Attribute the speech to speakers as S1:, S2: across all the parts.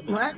S1: What?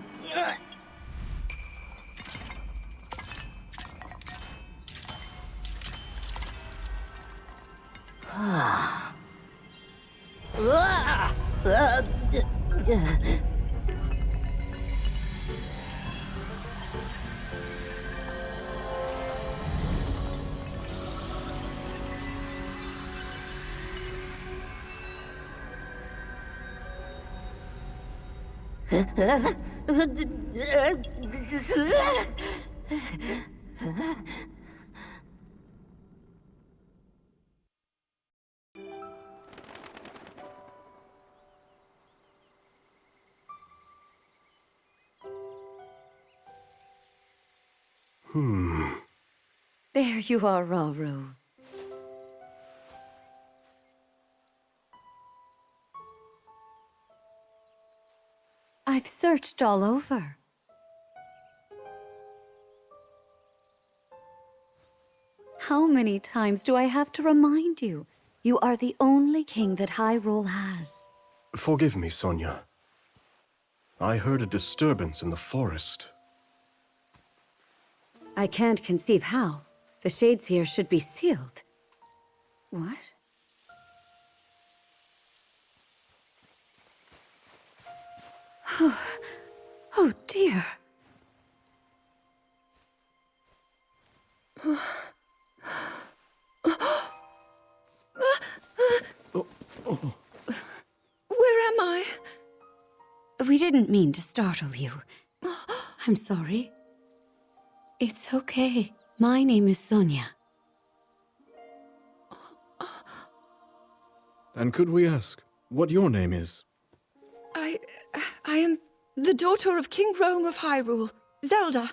S2: There you are, Rauru. I've searched all over. How many times do I have to remind you? You are the only king that Hyrule has.
S3: Forgive me, Sonia. I heard a disturbance in the forest.
S2: I can't conceive how. The shades here should be sealed. What? Oh dear.
S4: Where am I?
S2: We didn't mean to startle you. I'm sorry. It's okay. My name is Sonia.
S5: And could we ask what your name is?
S4: I am the daughter of King Rome of Hyrule, Zelda.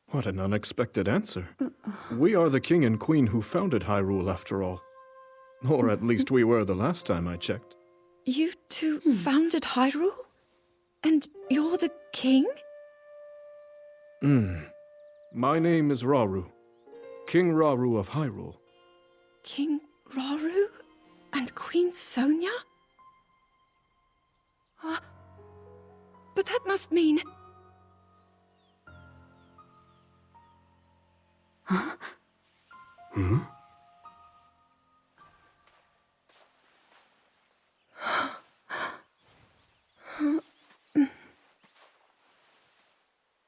S5: What an unexpected answer. We are the king and queen who founded Hyrule, after all. Or at least we were the last time I checked.
S4: You two founded Hyrule? And you're the king?
S5: My name is Rauru, King Rauru of Hyrule.
S4: King Rauru? And Queen Sonia? But that must mean...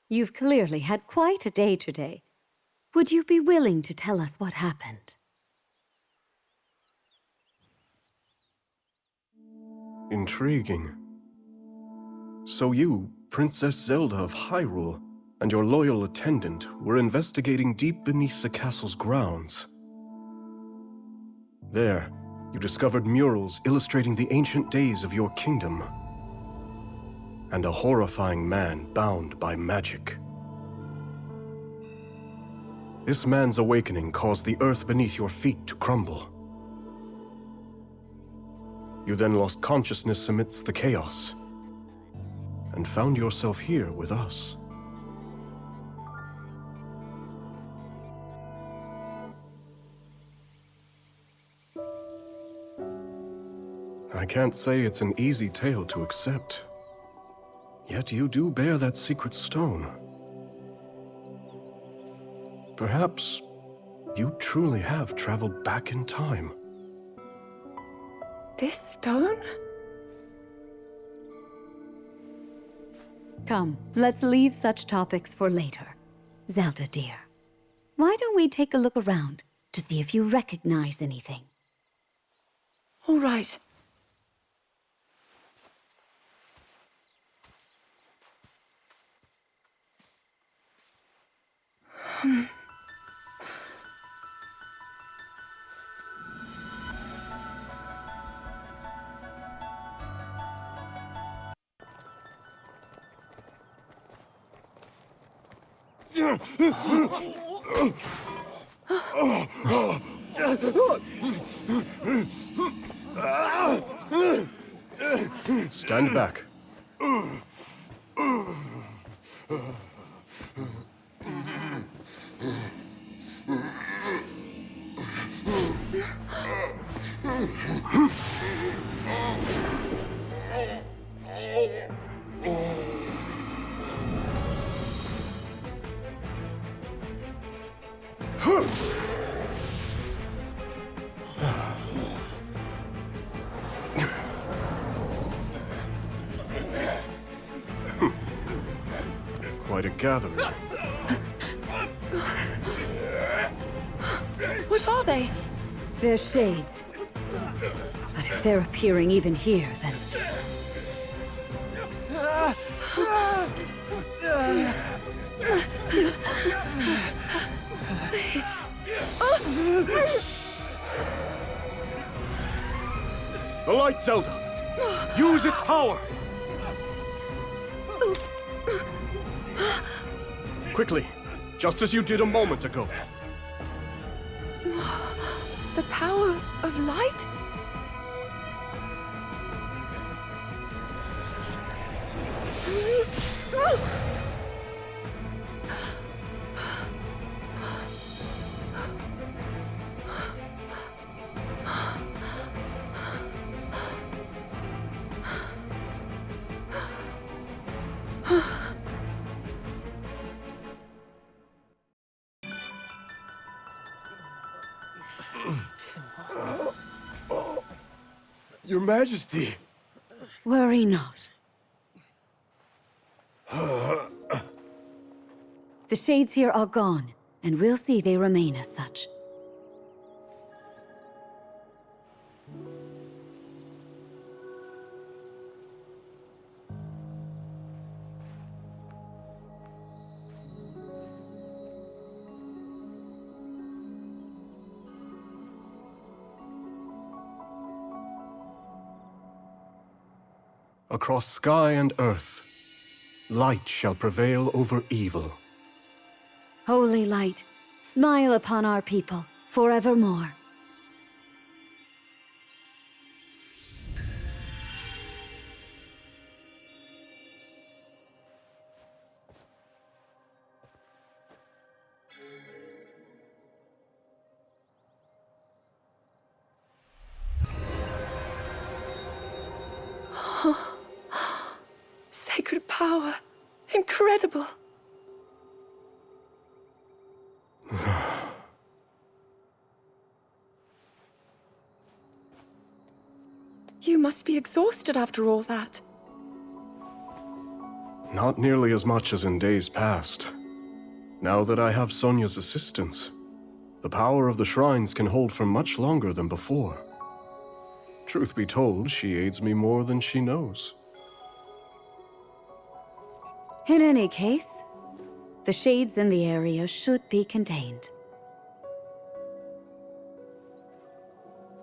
S2: You've clearly had quite a day today. Would you be willing to tell us what happened?
S3: Intriguing. So you, Princess Zelda of Hyrule, and your loyal attendant were investigating deep beneath the castle's grounds. There, you discovered murals illustrating the ancient days of your kingdom, and a horrifying man bound by magic. This man's awakening caused the earth beneath your feet to crumble. You then lost consciousness amidst the chaos, and found yourself here with us. I can't say it's an easy tale to accept. Yet you do bear that secret stone. Perhaps you truly have traveled back in time.
S4: This stone?
S2: Come, let's leave such topics for later. Zelda, dear, why don't we take a look around to see if you recognize anything?
S4: All right.
S3: Stand back. Quite a gathering.
S4: What are they?
S2: They're shades. But if they're appearing even here, then...
S3: The light, Zelda! Use its power! Quickly, just as you did a moment ago.
S4: The power of light?
S6: Your Majesty!
S2: Worry not. The shades here are gone, and we'll see they remain as such.
S3: Across sky and earth, light shall prevail over evil.
S2: Holy light, smile upon our people forevermore.
S4: Sacred power. Incredible. You must be exhausted after all that.
S3: Not nearly as much as in days past. Now that I have Sonia's assistance, the power of the shrines can hold for much longer than before. Truth be told, she aids me more than she knows.
S2: In any case, the shades in the area should be contained.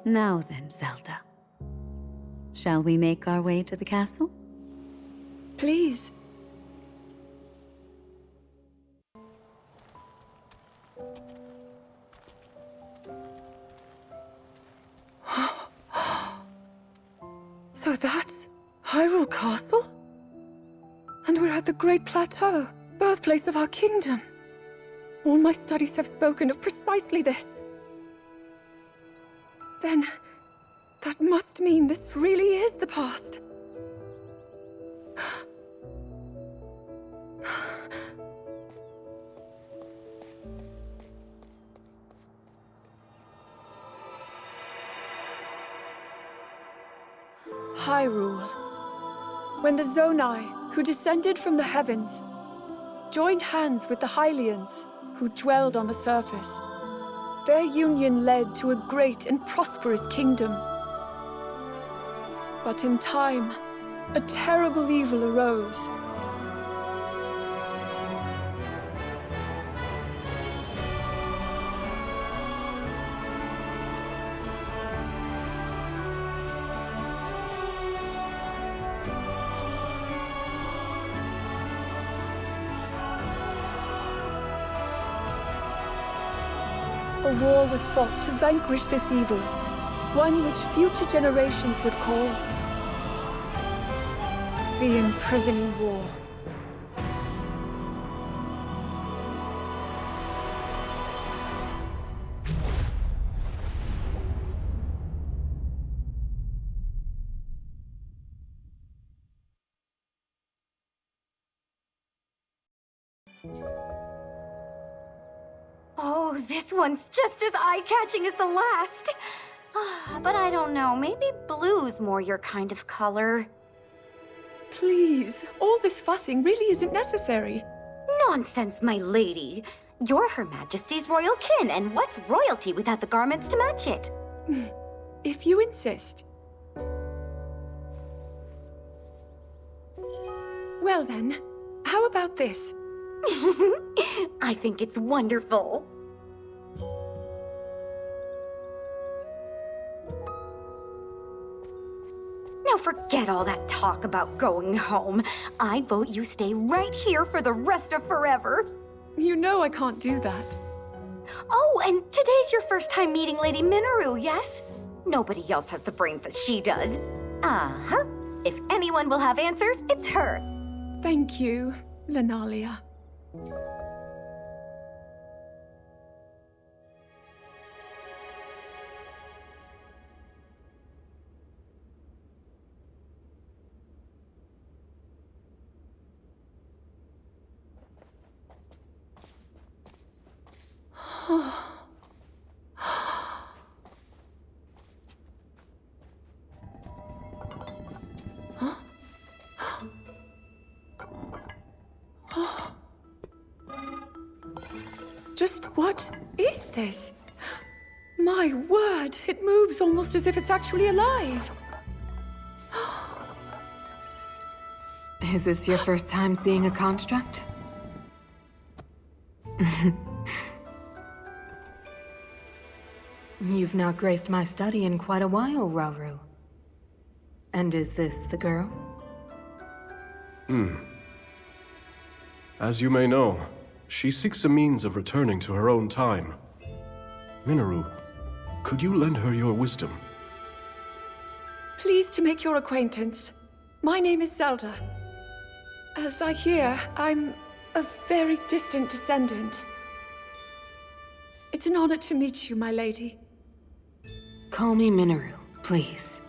S2: Now then, Zelda. Shall we make our way to the castle?
S4: Please. So that's Hyrule Castle? And we're at the Great Plateau, birthplace of our kingdom. All my studies have spoken of precisely this. Then, that must mean this really is the past. Hyrule. When the Zonai, who descended from the heavens, joined hands with the Hylians, who dwelled on the surface, their union led to a great and prosperous kingdom. But in time, a terrible evil arose. a war was fought to vanquish this evil, one which future generations would call the Imprisoning War.
S7: Oh, this one's just as eye-catching as the last. But I don't know, maybe blue's more your kind of color.
S4: Please, all this fussing really isn't necessary.
S7: Nonsense, my lady. You're Her Majesty's royal kin, and what's royalty without the garments to match it?
S4: If you insist. Well then, how about this?
S7: I think it's wonderful. Now forget all that talk about going home. I vote you stay right here for the rest of forever.
S4: You know I can't do that.
S7: Oh, and today's your first time meeting Lady Minoru, yes? Nobody else has the brains that she does. Uh-huh. If anyone will have answers, it's her.
S4: Thank you, Lenalia. Just what is this? My word, it moves almost as if it's actually alive.
S8: Is this your first time seeing a construct? You've not graced my study in quite a while, Rauru. And is this the girl?
S3: As you may know, she seeks a means of returning to her own time. Minoru, could you lend her your wisdom?
S4: Pleased to make your acquaintance. My name is Zelda. As I hear, I'm a very distant descendant. It's an honor to meet you, my lady.
S8: Call me Minoru, please.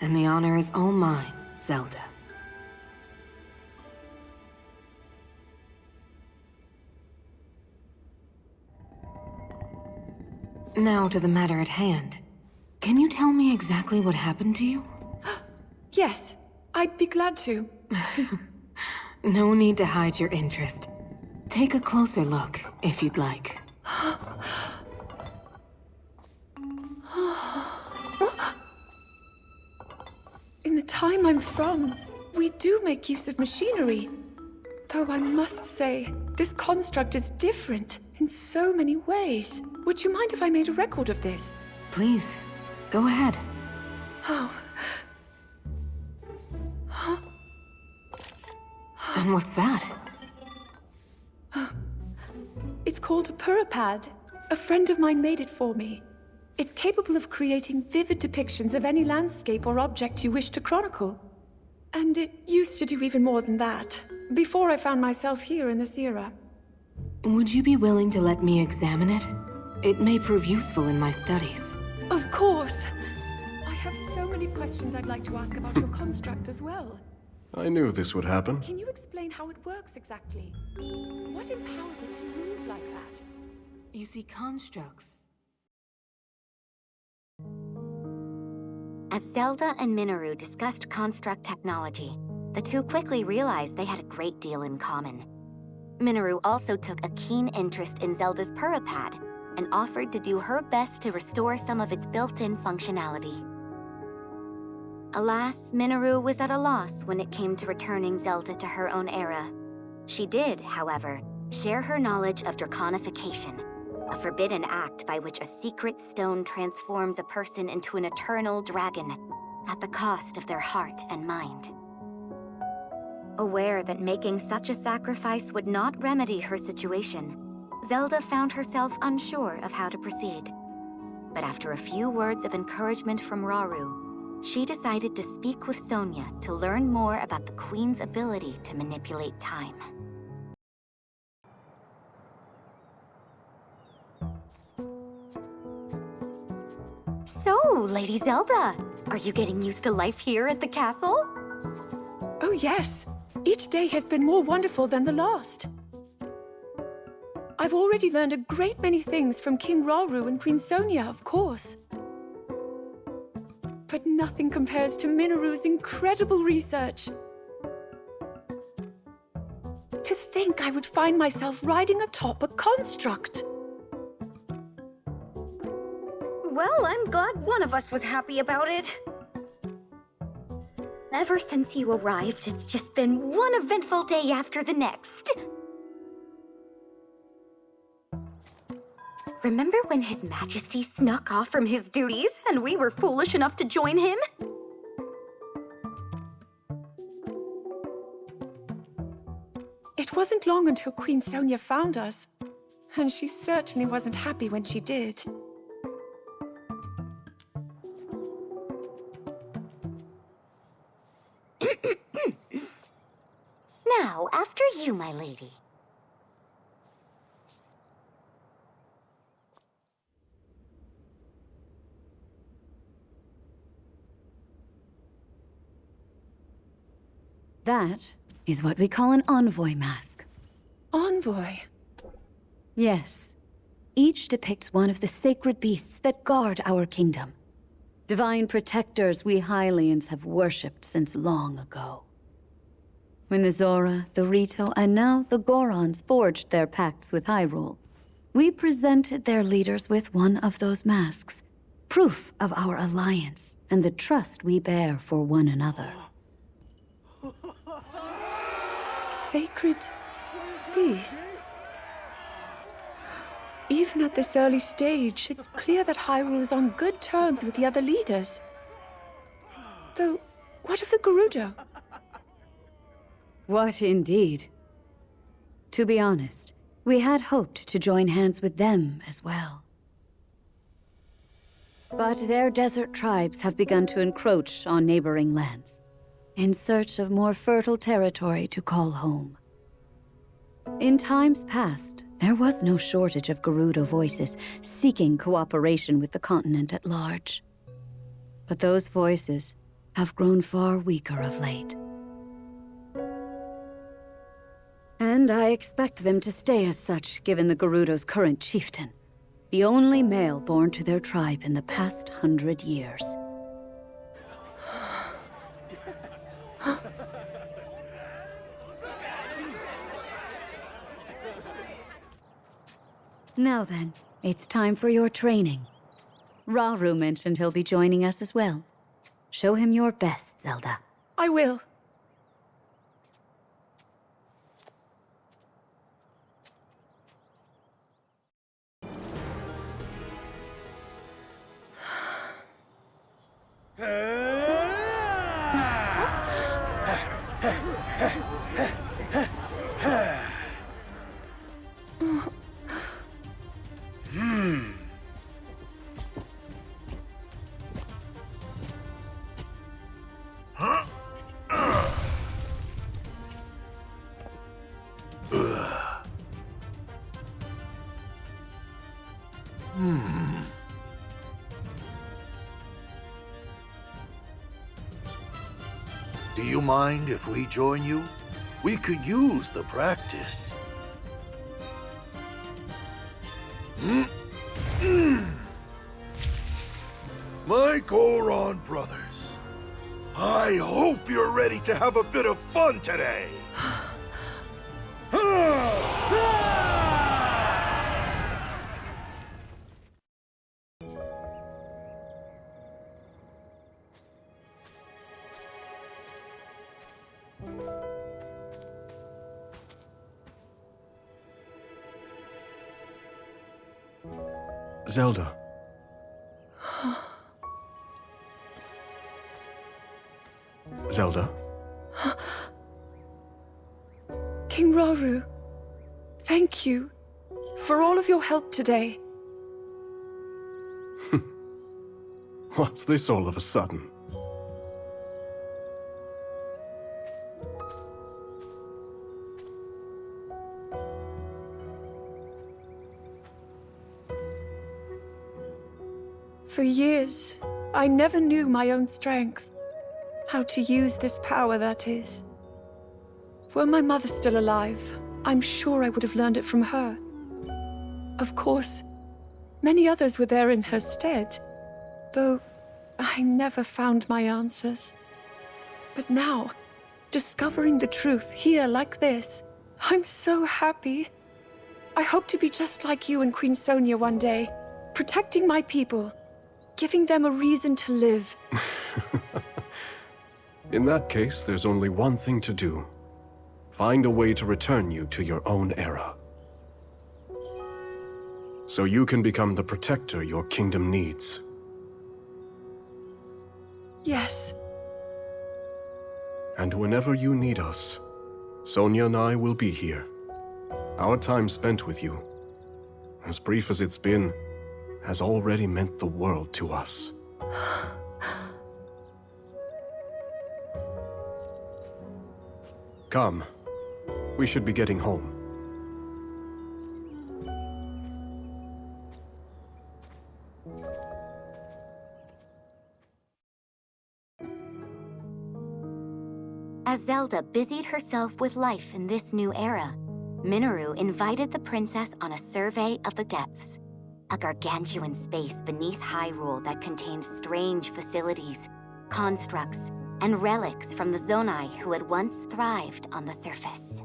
S8: And the honor is all mine, Zelda. Now to the matter at hand. Can you tell me exactly what happened to you?
S4: Yes, I'd be glad to.
S8: No need to hide your interest. Take a closer look, if you'd like.
S4: In the time I'm from, we do make use of machinery. Though I must say, this construct is different in so many ways. Would you mind if I made a record of this?
S8: Please, go ahead.
S4: Oh.
S8: And what's that?
S4: It's called a Purapad. A friend of mine made it for me. It's capable of creating vivid depictions of any landscape or object you wish to chronicle. And it used to do even more than that, before I found myself here in this era.
S8: Would you be willing to let me examine it? It may prove useful in my studies.
S4: Of course! I have so many questions I'd like to ask about your construct as well.
S3: I knew this would happen.
S4: Can you explain how it works exactly? What empowers it to move like that?
S8: You see, constructs.
S7: As Zelda and Minoru discussed construct technology, the two quickly realized they had a great deal in common. Minoru also took a keen interest in Zelda's Purapad and offered to do her best to restore some of its built-in functionality. Alas, Minoru was at a loss when it came to returning Zelda to her own era. She did, however, share her knowledge of draconification, a forbidden act by which a secret stone transforms a person into an eternal dragon at the cost of their heart and mind. Aware that making such a sacrifice would not remedy her situation, Zelda found herself unsure of how to proceed. But after a few words of encouragement from Rauru, she decided to speak with Sonia to learn more about the Queen's ability to manipulate time. So, Lady Zelda, are you getting used to life here at the castle?
S4: Oh yes, each day has been more wonderful than the last. I've already learned a great many things from King Rauru and Queen Sonia, of course. But nothing compares to Minoru's incredible research. To think I would find myself riding atop a construct.
S7: Well, I'm glad one of us was happy about it. Ever since you arrived, it's just been one eventful day after the next. Remember when His Majesty snuck off from his duties and we were foolish enough to join him?
S4: It wasn't long until Queen Sonia found us, and she certainly wasn't happy when she did.
S7: Now, after you, my lady.
S2: That is what we call an envoy mask.
S4: Envoy?
S2: Yes. Each depicts one of the sacred beasts that guard our kingdom. Divine protectors we Hylians have worshipped since long ago. When the Zora, the Rito, and now the Gorons forged their pacts with Hyrule, we presented their leaders with one of those masks, proof of our alliance and the trust we bear for one another.
S4: Sacred beasts? Even at this early stage, it's clear that Hyrule is on good terms with the other leaders. Though, what of the Gerudo?
S2: What indeed? To be honest, we had hoped to join hands with them as well. But their desert tribes have begun to encroach on neighboring lands, in search of more fertile territory to call home. In times past, there was no shortage of Gerudo voices seeking cooperation with the continent at large. But those voices have grown far weaker of late. And I expect them to stay as such, given the Gerudo's current chieftain, the only male born to their tribe in the past 100 years. Now then, it's time for your training. Rauru mentioned he'll be joining us as well. Show him your best, Zelda.
S4: I will.
S9: Do you mind if we join you? We could use the practice. My Goron brothers, I hope you're ready to have a bit of fun today.
S3: Zelda. Zelda?
S4: King Rauru, thank you for all of your help today.
S3: What's this all of a sudden?
S4: For years, I never knew my own strength. How to use this power, that is. Were my mother still alive, I'm sure I would have learned it from her. Of course, many others were there in her stead, though I never found my answers. But now, discovering the truth here like this, I'm so happy. I hope to be just like you and Queen Sonia one day, protecting my people, giving them a reason to live.
S3: In that case, there's only one thing to do. Find a way to return you to your own era. So you can become the protector your kingdom needs.
S4: Yes.
S3: And whenever you need us, Sonia and I will be here. Our time spent with you, as brief as it's been, has already meant the world to us. Come. We should be getting home.
S7: As Zelda busied herself with life in this new era, Minoru invited the princess on a survey of the depths, a gargantuan space beneath Hyrule that contained strange facilities, constructs, and relics from the Zonai who had once thrived on the surface.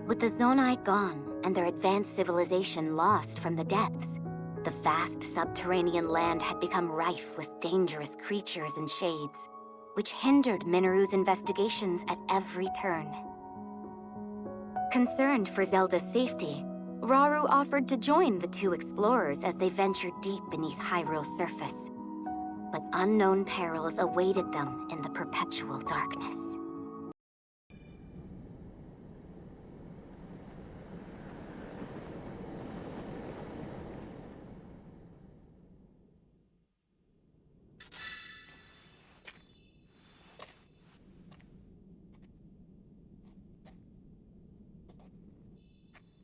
S7: With the Zonai gone and their advanced civilization lost from the depths, the vast subterranean land had become rife with dangerous creatures and shades, which hindered Minoru's investigations at every turn. Concerned for Zelda's safety, Rauru offered to join the two explorers as they ventured deep beneath Hyrule's surface. But unknown perils awaited them in the perpetual darkness.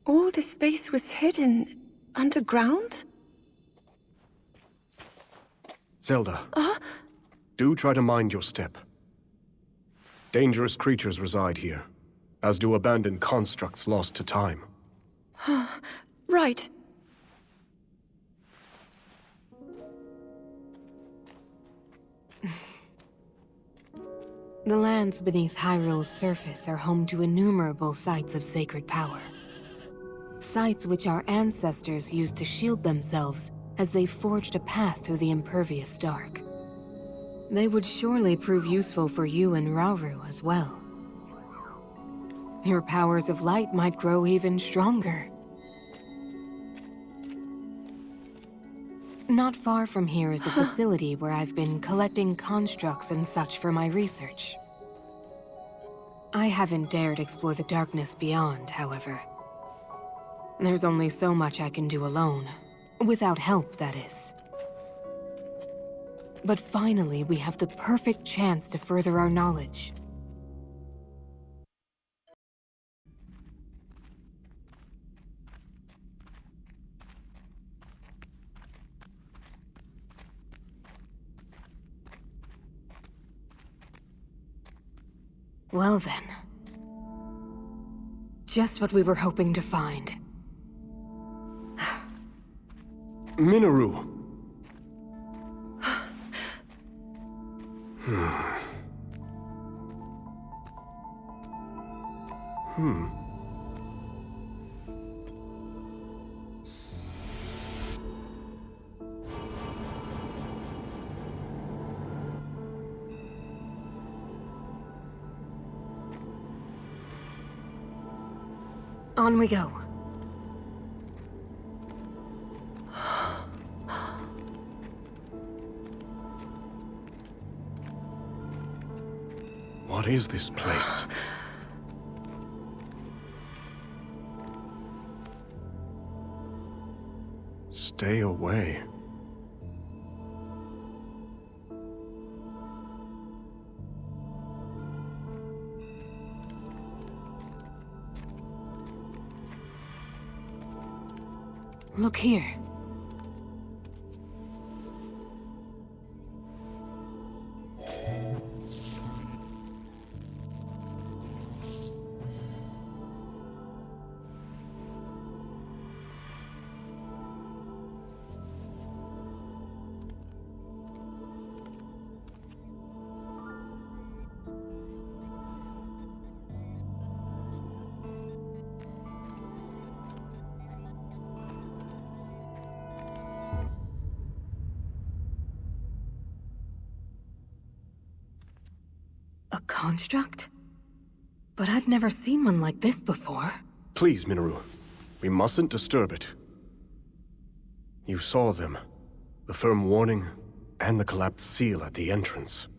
S4: All this space was hidden underground?
S3: Zelda. Do try to mind your step. Dangerous creatures reside here, as do abandoned constructs lost to time.
S4: Right.
S8: The lands beneath Hyrule's surface are home to innumerable sites of sacred power. Sites which our ancestors used to shield themselves as they forged a path through the impervious dark. They would surely prove useful for you and Rauru as well. Your powers of light might grow even stronger. Not far from here is a facility where I've been collecting constructs and such for my research. I haven't dared explore the darkness beyond, however. There's only so much I can do alone. Without help, that is. But finally, we have the perfect chance to further our knowledge. Well then. Just what we were hoping to find.
S3: Minoru!
S8: On we go.
S3: What is this place? Stay away.
S8: Look here. A construct? But I've never seen one like this before.
S3: Please, Minoru. We mustn't disturb it. You saw them. The firm warning, and the collapsed seal at the entrance.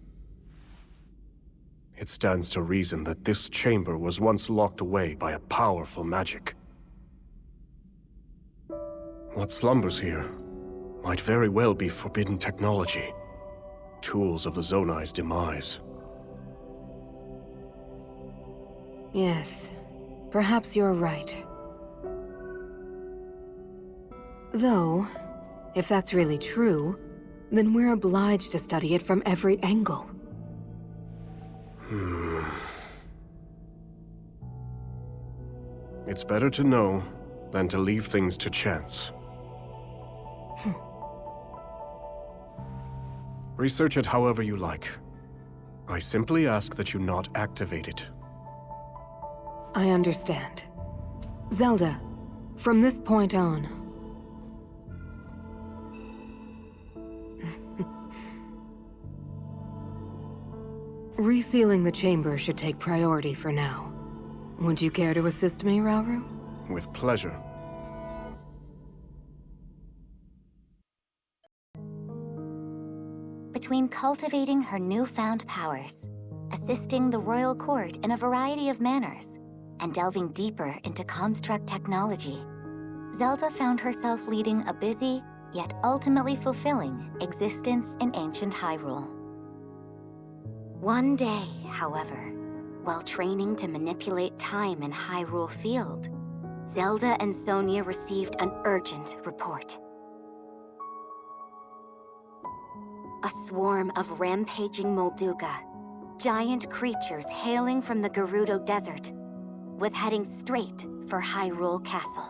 S3: It stands to reason that this chamber was once locked away by a powerful magic. What slumbers here might very well be forbidden technology. Tools of the Zonai's demise.
S8: Yes, perhaps you're right. Though, if that's really true, then we're obliged to study it from every angle.
S3: It's better to know than to leave things to chance. Research it however you like. I simply ask that you not activate it.
S8: I understand. Zelda, from this point on... Resealing the chamber should take priority for now. Would you care to assist me, Rauru?
S3: With pleasure.
S7: Between cultivating her newfound powers, assisting the royal court in a variety of manners, and delving deeper into construct technology, Zelda found herself leading a busy, yet ultimately fulfilling, existence in ancient Hyrule. One day, however, while training to manipulate time in Hyrule Field, Zelda and Sonia received an urgent report. A swarm of rampaging Molduga, giant creatures hailing from the Gerudo Desert, was heading straight for Hyrule Castle.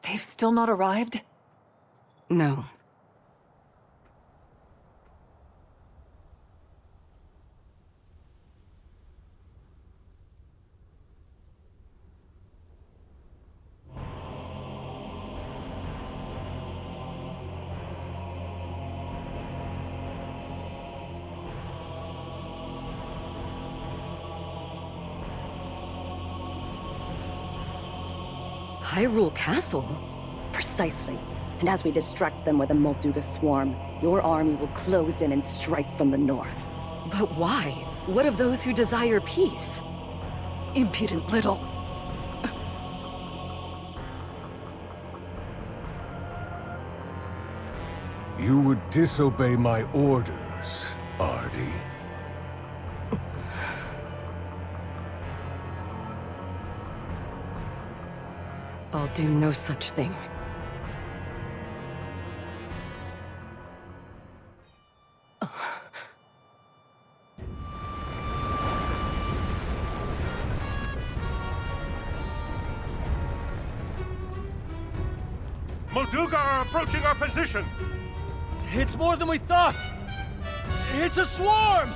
S10: They've still not arrived?
S8: No.
S11: Hyrule Castle? Precisely. And as we distract them with a Molduga swarm, your army will close in and strike from the north.
S10: But why? What of those who desire peace? Impudent little.
S6: You would disobey my orders, Ardi.
S10: I'll do no such thing.
S9: Molduga are approaching our position!
S12: It's more than we thought! It's a swarm!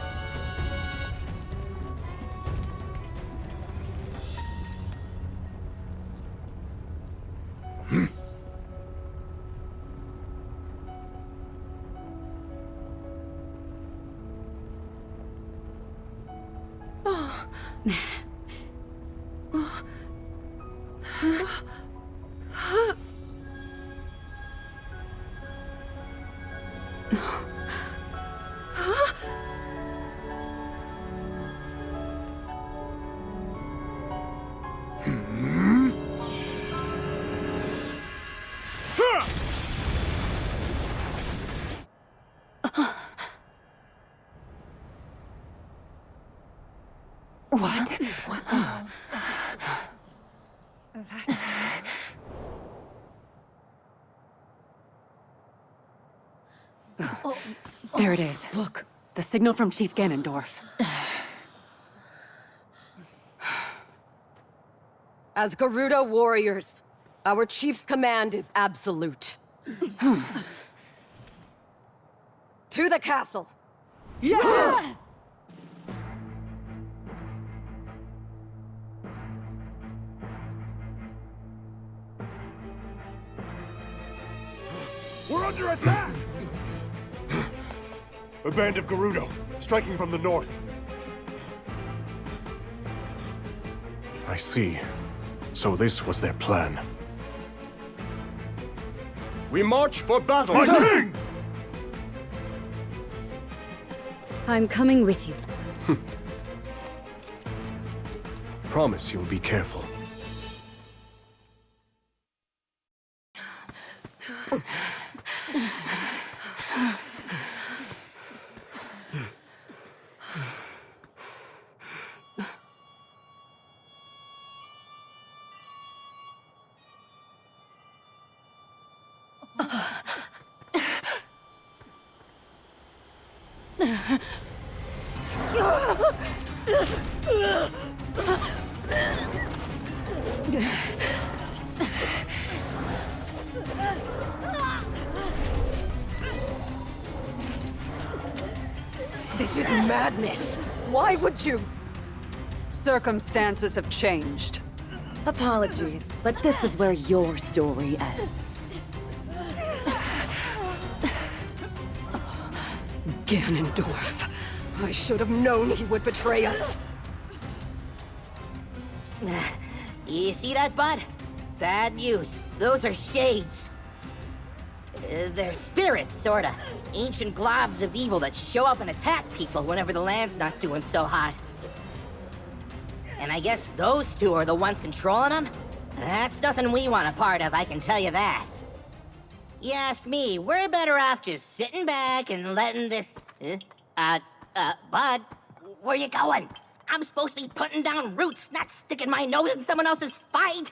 S10: What?
S13: There it is. Look, the signal from Chief Ganondorf.
S10: As Hyrule Warriors, our chief's command is absolute. To the castle!
S13: Yes!
S9: We're under attack! A band of Gerudo, striking from the north.
S3: I see. So this was their plan. We march for battle!
S9: My king!
S2: I'm coming with you.
S3: Promise you'll be careful.
S10: This is madness! Why would you?
S13: Circumstances have changed.
S11: Apologies, but this is where your story ends.
S10: Ganondorf. I should have known he would betray us.
S14: You see that, bud? Bad news. Those are shades. They're spirits, sorta. Ancient globs of evil that show up and attack people whenever the land's not doing so hot. And I guess those two are the ones controlling them? That's nothing we want a part of, I can tell you that. You ask me, we're better off just sitting back and letting this... Bud, where you going? I'm supposed to be putting down roots, not sticking my nose in someone else's fight!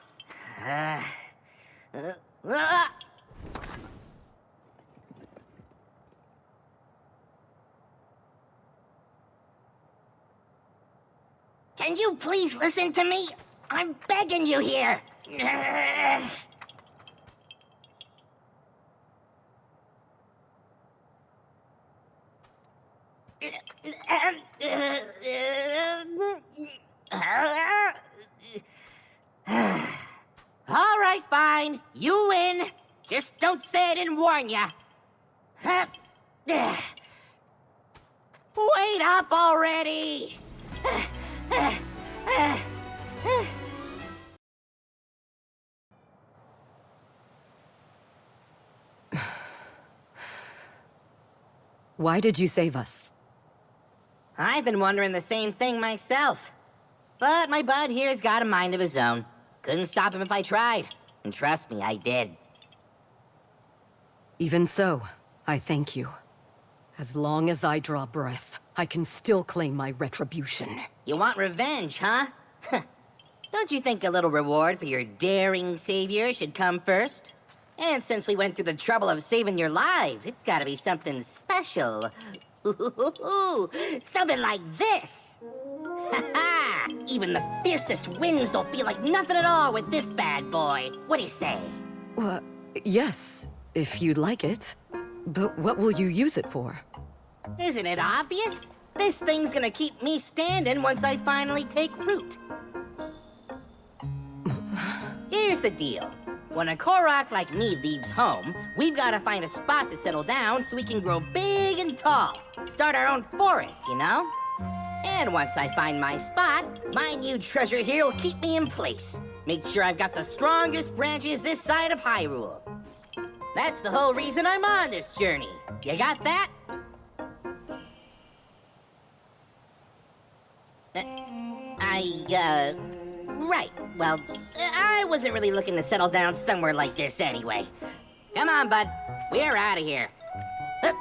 S14: Can you please listen to me? I'm begging you here! All right, fine. You win. Just don't say I didn't warn ya. Wait up already!
S10: Why did you save us?
S14: I've been wondering the same thing myself. But my bud here's got a mind of his own. Couldn't stop him if I tried. And trust me, I did.
S10: Even so, I thank you. As long as I draw breath, I can still claim my retribution.
S14: You want revenge, huh? Don't you think a little reward for your daring savior should come first? And since we went through the trouble of saving your lives, it's gotta be something special. Something like this! Ha-ha! Even the fiercest winds don't feel like nothing at all with this bad boy. What do you say?
S10: Yes, if you'd like it. But what will you use it for?
S14: Isn't it obvious? This thing's gonna keep me standing once I finally take root. Here's the deal. When a Korok like me leaves home, we've gotta find a spot to settle down so we can grow big and tall. Start our own forest, you know? And once I find my spot, my new treasure here will keep me in place. Make sure I've got the strongest branches this side of Hyrule. That's the whole reason I'm on this journey. You got that? Right. Well, I wasn't really looking to settle down somewhere like this anyway. Come on, bud. We're out of here. Hup.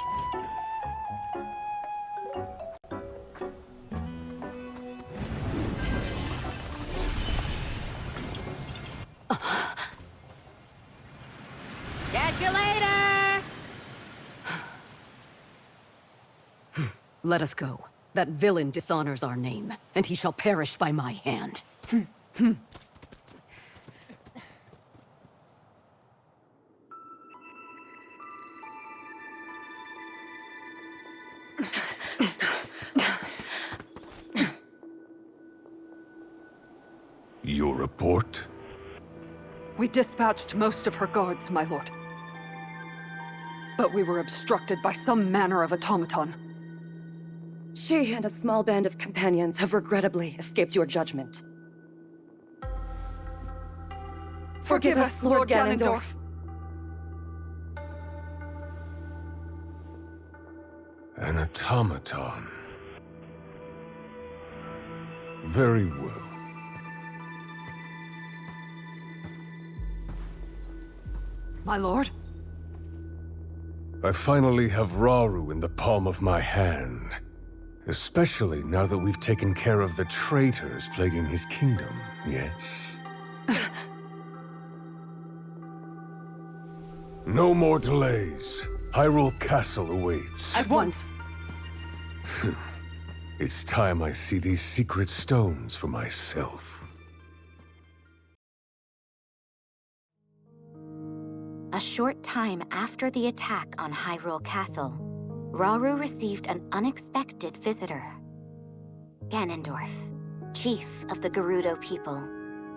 S14: Catch you later!
S10: Let us go. That villain dishonors our name, and he shall perish by my hand.
S6: Your report?
S13: We dispatched most of her guards, my lord. But we were obstructed by some manner of automaton.
S11: She and a small band of companions have regrettably escaped your judgment.
S13: Forgive us, Lord Ganondorf.
S6: An automaton. Very well.
S13: My lord?
S6: I finally have Rauru in the palm of my hand. Especially now that we've taken care of the traitors plaguing his kingdom, yes? No more delays. Hyrule Castle awaits.
S13: At once!
S6: It's time I see these secret stones for myself.
S7: A short time after the attack on Hyrule Castle, Rauru received an unexpected visitor. Ganondorf, chief of the Gerudo people,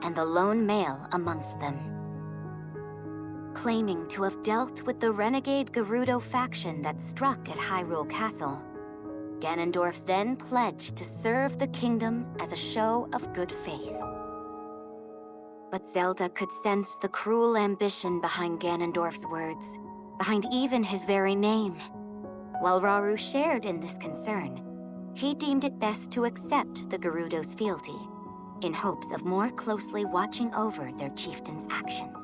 S7: and the lone male amongst them. Claiming to have dealt with the renegade Gerudo faction that struck at Hyrule Castle, Ganondorf then pledged to serve the kingdom as a show of good faith. But Zelda could sense the cruel ambition behind Ganondorf's words, behind even his very name. While Rauru shared in this concern, he deemed it best to accept the Gerudo's fealty, in hopes of more closely watching over their chieftain's actions.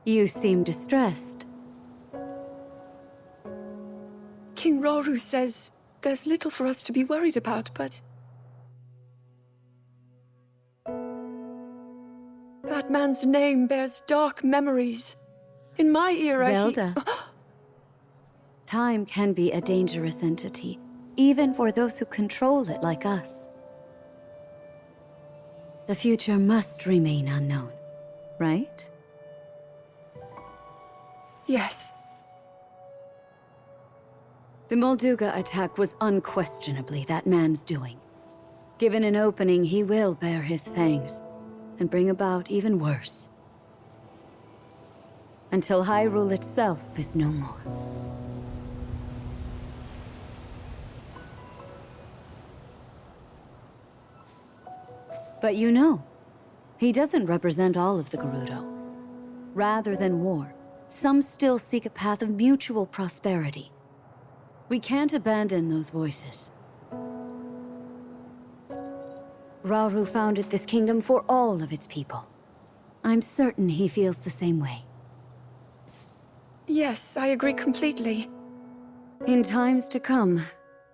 S2: You seem distressed.
S4: King Rauru says there's little for us to be worried about, but... that man's name bears dark memories. In my era,
S2: Zelda. Time can be a dangerous entity, even for those who control it like us. The future must remain unknown, right?
S4: Yes.
S2: The Molduga attack was unquestionably that man's doing. Given an opening, he will bare his fangs, and bring about even worse. Until Hyrule itself is no more. But you know, he doesn't represent all of the Gerudo. Rather than war, some still seek a path of mutual prosperity. We can't abandon those voices. Rauru founded this kingdom for all of its people. I'm certain he feels the same way.
S4: Yes, I agree completely.
S2: In times to come,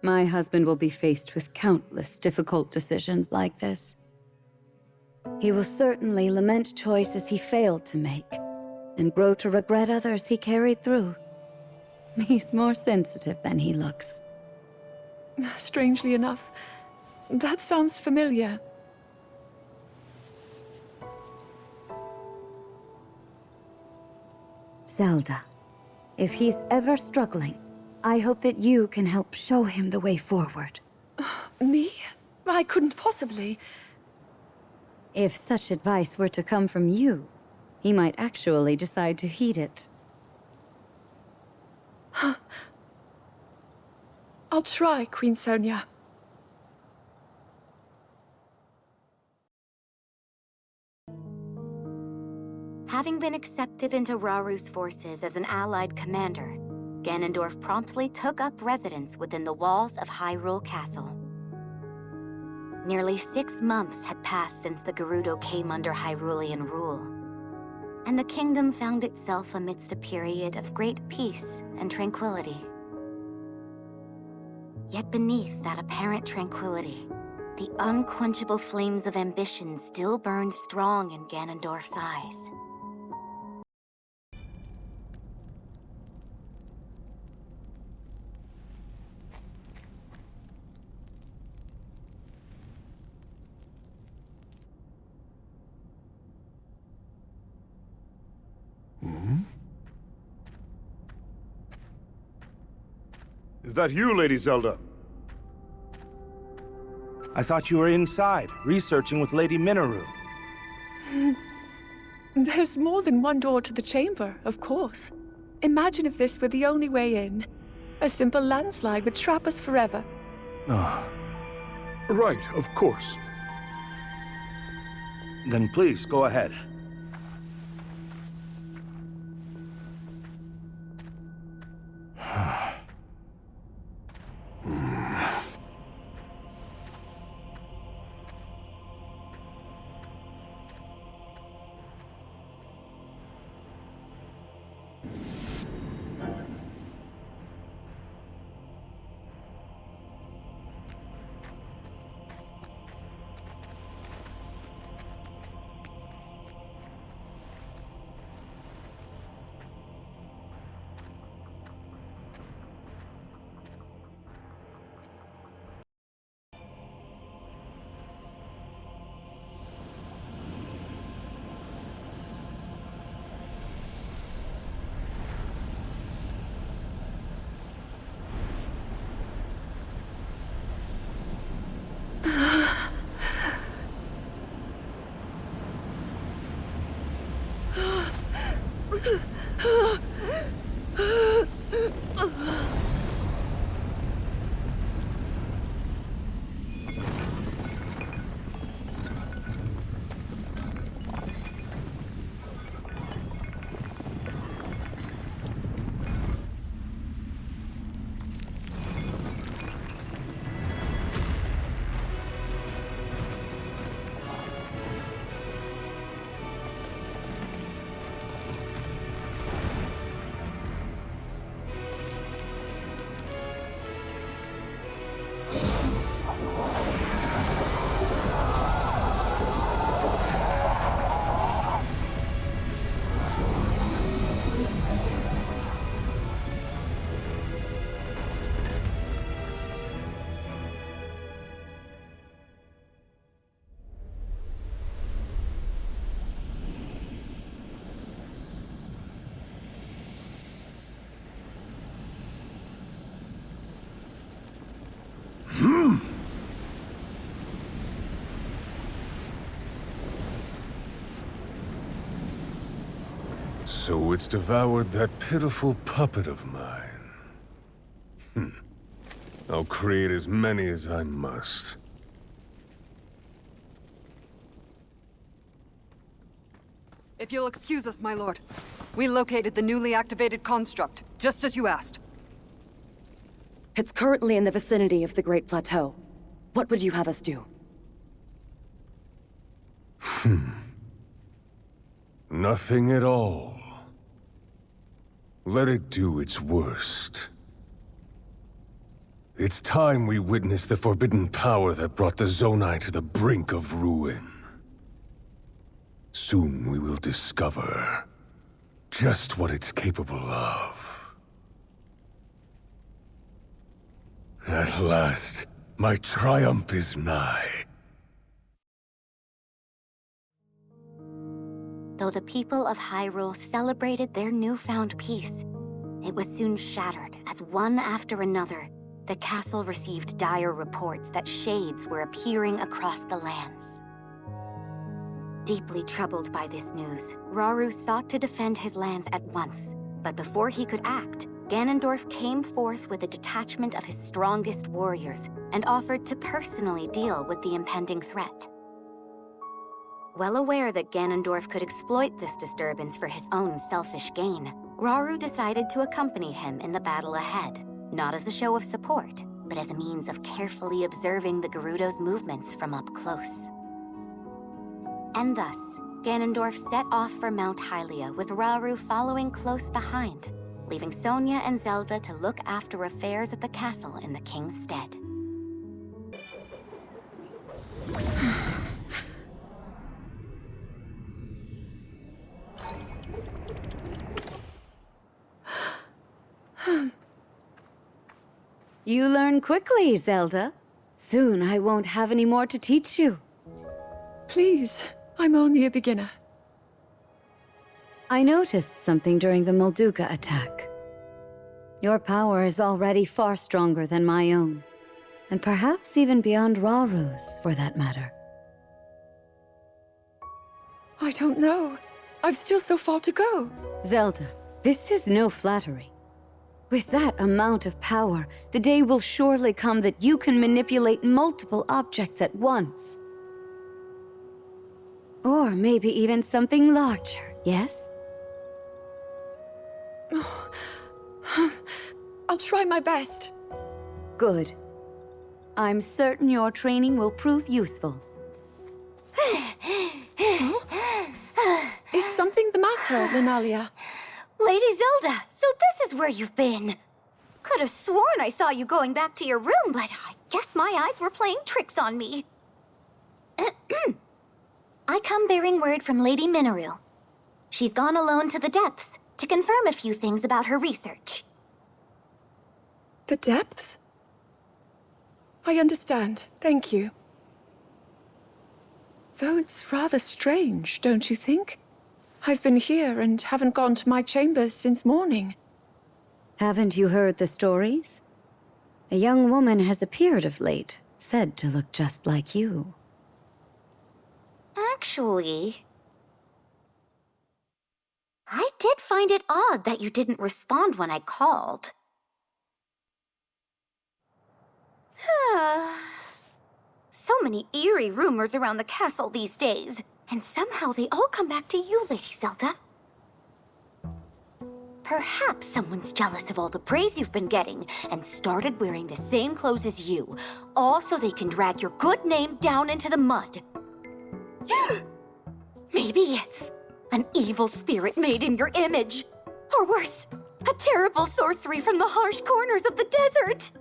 S2: my husband will be faced with countless difficult decisions like this. He will certainly lament choices he failed to make, and grow to regret others he carried through. He's more sensitive than he looks.
S4: Strangely enough, that sounds familiar.
S2: Zelda, if he's ever struggling, I hope that you can help show him the way forward.
S4: Me? I couldn't possibly.
S2: If such advice were to come from you, he might actually decide to heed it.
S4: I'll try, Queen Sonia.
S7: Having been accepted into Raru's forces as an allied commander, Ganondorf promptly took up residence within the walls of Hyrule Castle. Nearly 6 months had passed since the Gerudo came under Hyrulean rule, and the kingdom found itself amidst a period of great peace and tranquility. Yet beneath that apparent tranquility, the unquenchable flames of ambition still burned strong in Ganondorf's eyes.
S9: Is that you, Lady Zelda?
S15: I thought you were inside, researching with Lady Minoru.
S4: There's more than one door to the chamber, of course. Imagine if this were the only way in. A simple landslide would trap us forever.
S9: Right, of course.
S15: Then please, go ahead.
S6: So it's devoured that pitiful puppet of mine. I'll create as many as I must.
S13: If you'll excuse us, my lord. We located the newly activated construct, just as you asked.
S11: It's currently in the vicinity of the Great Plateau. What would you have us do?
S6: Nothing at all. Let it do its worst. It's time we witness the forbidden power that brought the Zonai to the brink of ruin. Soon we will discover just what it's capable of. At last, my triumph is nigh.
S7: Though the people of Hyrule celebrated their newfound peace, it was soon shattered as one after another, the castle received dire reports that shades were appearing across the lands. Deeply troubled by this news, Rauru sought to defend his lands at once, but before he could act, Ganondorf came forth with a detachment of his strongest warriors and offered to personally deal with the impending threat. Well aware that Ganondorf could exploit this disturbance for his own selfish gain, Rauru decided to accompany him in the battle ahead, not as a show of support, but as a means of carefully observing the Gerudo's movements from up close. And thus, Ganondorf set off for Mount Hylia with Rauru following close behind, leaving Sonia and Zelda to look after affairs at the castle in the king's stead.
S2: You learn quickly, Zelda. Soon I won't have any more to teach you.
S4: Please, I'm only a beginner.
S2: I noticed something during the Molduga attack. Your power is already far stronger than my own, and perhaps even beyond Rauru's, for that matter.
S4: I don't know. I've still so far to go.
S2: Zelda, this is no flattery. With that amount of power, the day will surely come that you can manipulate multiple objects at once. Or maybe even something larger, yes?
S4: I'll try my best.
S2: Good. I'm certain your training will prove useful.
S4: Is something the matter, Linalia?
S7: Lady Zelda, so this is where you've been. Could have sworn I saw you going back to your room, but I guess my eyes were playing tricks on me. I come bearing word from Lady Mineru. She's gone alone to the depths to confirm a few things about her research.
S4: The depths? I understand. Thank you. Though it's rather strange, don't you think? I've been here and haven't gone to my chambers since morning.
S2: Haven't you heard the stories? A young woman has appeared of late, said to look just like you.
S7: Actually, I did find it odd that you didn't respond when I called. So many eerie rumors around the castle these days, and somehow they all come back to you, Lady Zelda. Perhaps someone's jealous of all the praise you've been getting and started wearing the same clothes as you, all so they can drag your good name down into the mud. Maybe it's an evil spirit made in your image. Or worse, a terrible sorcery from the harsh corners of the desert.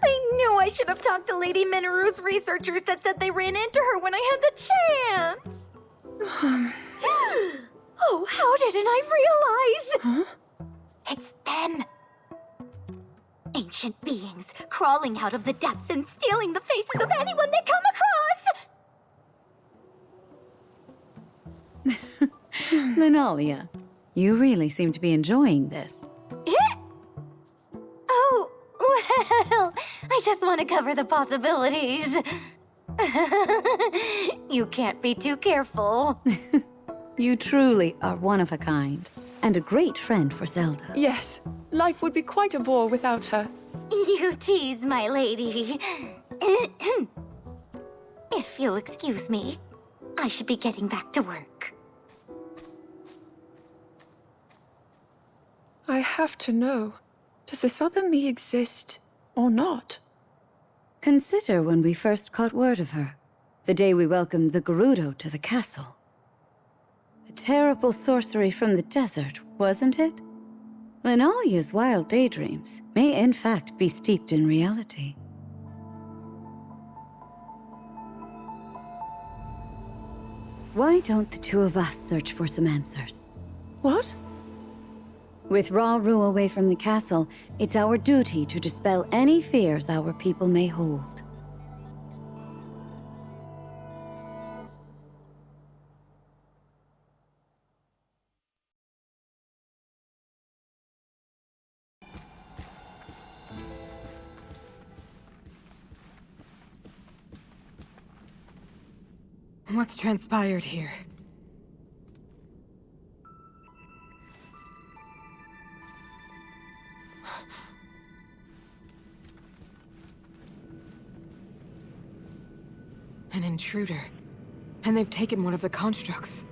S7: I knew I should have talked to Lady Mineru's researchers that said they ran into her when I had the chance. Oh, how didn't I realize?
S4: Huh?
S7: It's them. Ancient beings crawling out of the depths and stealing the faces of anyone they come across.
S2: Linalia, you really seem to be enjoying this.
S7: Oh, well, I just want to cover the possibilities. You can't be too careful.
S2: You truly are one of a kind, and a great friend for Zelda.
S4: Yes, life would be quite a bore without her.
S7: You tease, my lady. If you'll excuse me, I should be getting back to work.
S4: I have to know, does this other me exist or not?
S2: Consider when we first caught word of her, the day we welcomed the Gerudo to the castle. A terrible sorcery from the desert, wasn't it? Linalia's wild daydreams may in fact be steeped in reality. Why don't the two of us search for some answers?
S4: What?
S2: With Rauru away from the castle, it's our duty to dispel any fears our people may hold.
S8: What's transpired here? An intruder. And they've taken one of the constructs.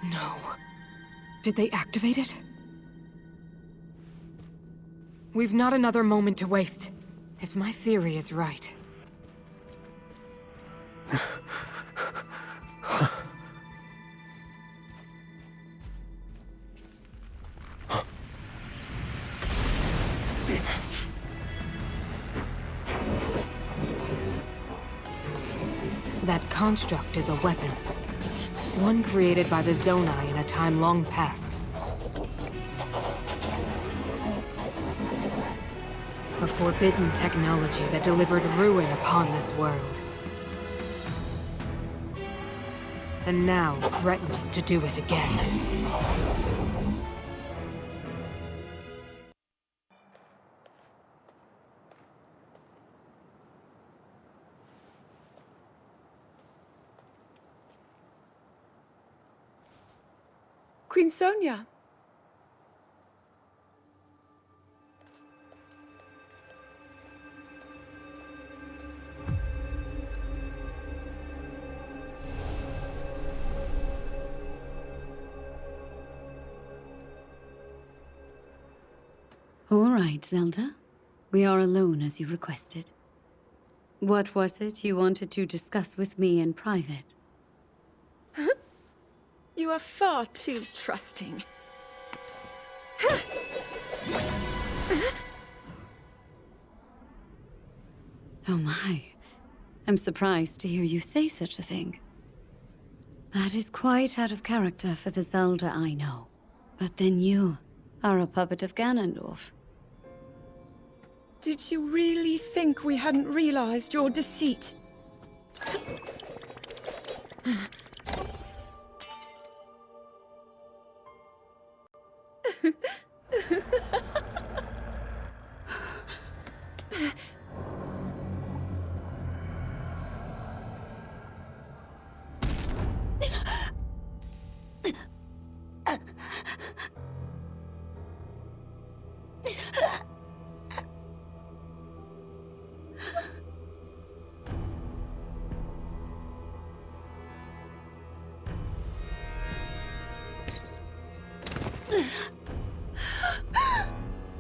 S8: No. Did they activate it? We've not another moment to waste. If my theory is right. That construct is a weapon. One created by the Zonai in a time long past. A forbidden technology that delivered ruin upon this world. And now threatens to do it again.
S4: Queen Sonia.
S2: All right, Zelda. We are alone as you requested. What was it you wanted to discuss with me in private?
S4: You are far too trusting.
S2: Oh my. I'm surprised to hear you say such a thing. That is quite out of character for the Zelda I know. But then you are a puppet of Ganondorf.
S4: Did you really think we hadn't realized your deceit?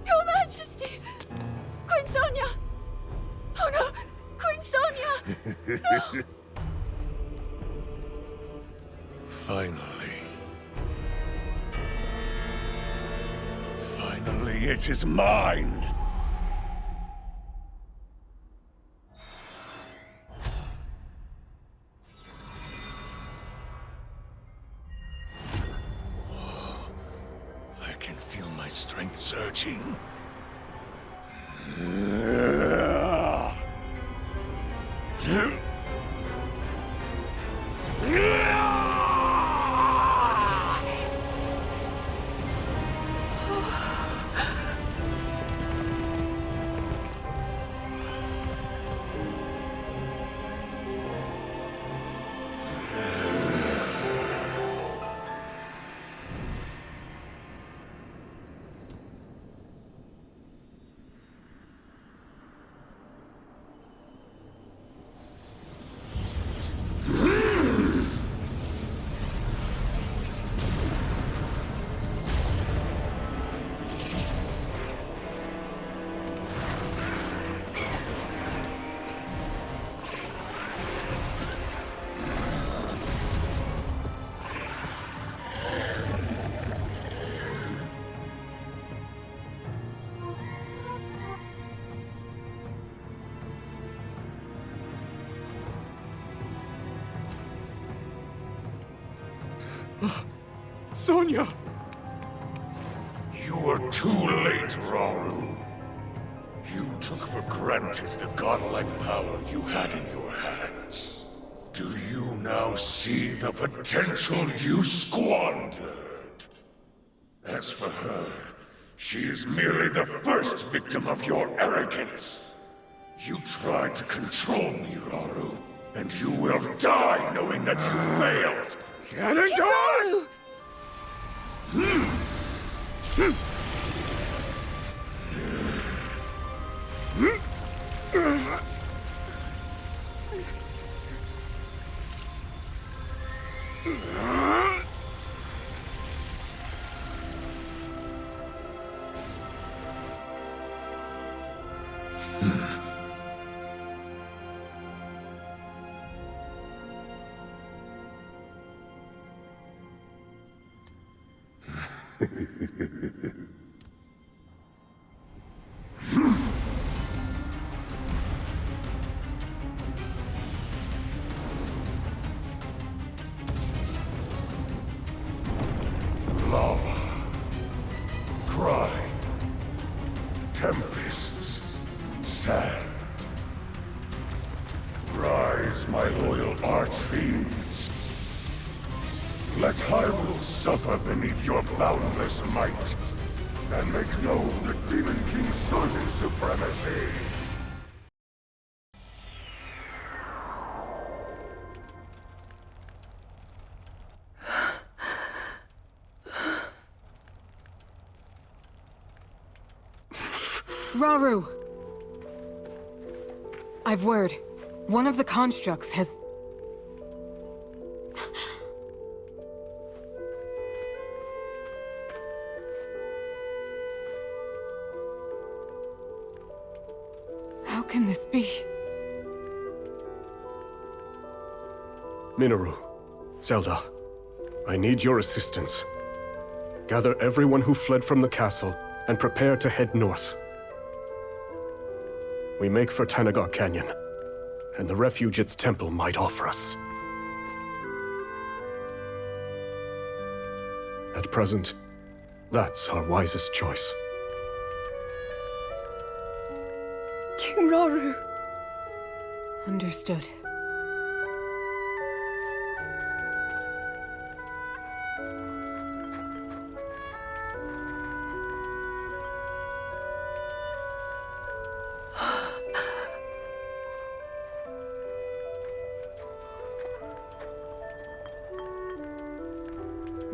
S4: Your Majesty! Queen Sonia! Oh no! Queen Sonia! No!
S9: Finally. Finally, it is mine! I can feel my strength surging.
S5: Sonia!
S9: You were too late, Rauru. You took for granted the godlike power you had in your hands. Do you now see the potential you squandered? As for her, she is merely the first victim of your arrogance. You tried to control me, Rauru, and you will die knowing that you failed.
S5: Ganondorf!
S9: Lava. Crime. Tempests. Sand. Rise, my loyal archfiends. Let Hyrule suffer beneath your boundless might, and make known the Demon King's certain supremacy.
S8: Rauru! I've word. One of the constructs has... How can this be?
S3: Minoru, Zelda, I need your assistance. Gather everyone who fled from the castle and prepare to head north. We make for Tanagar Canyon, and the refuge its temple might offer us. At present, that's our wisest choice.
S4: King Rauru.
S8: Understood.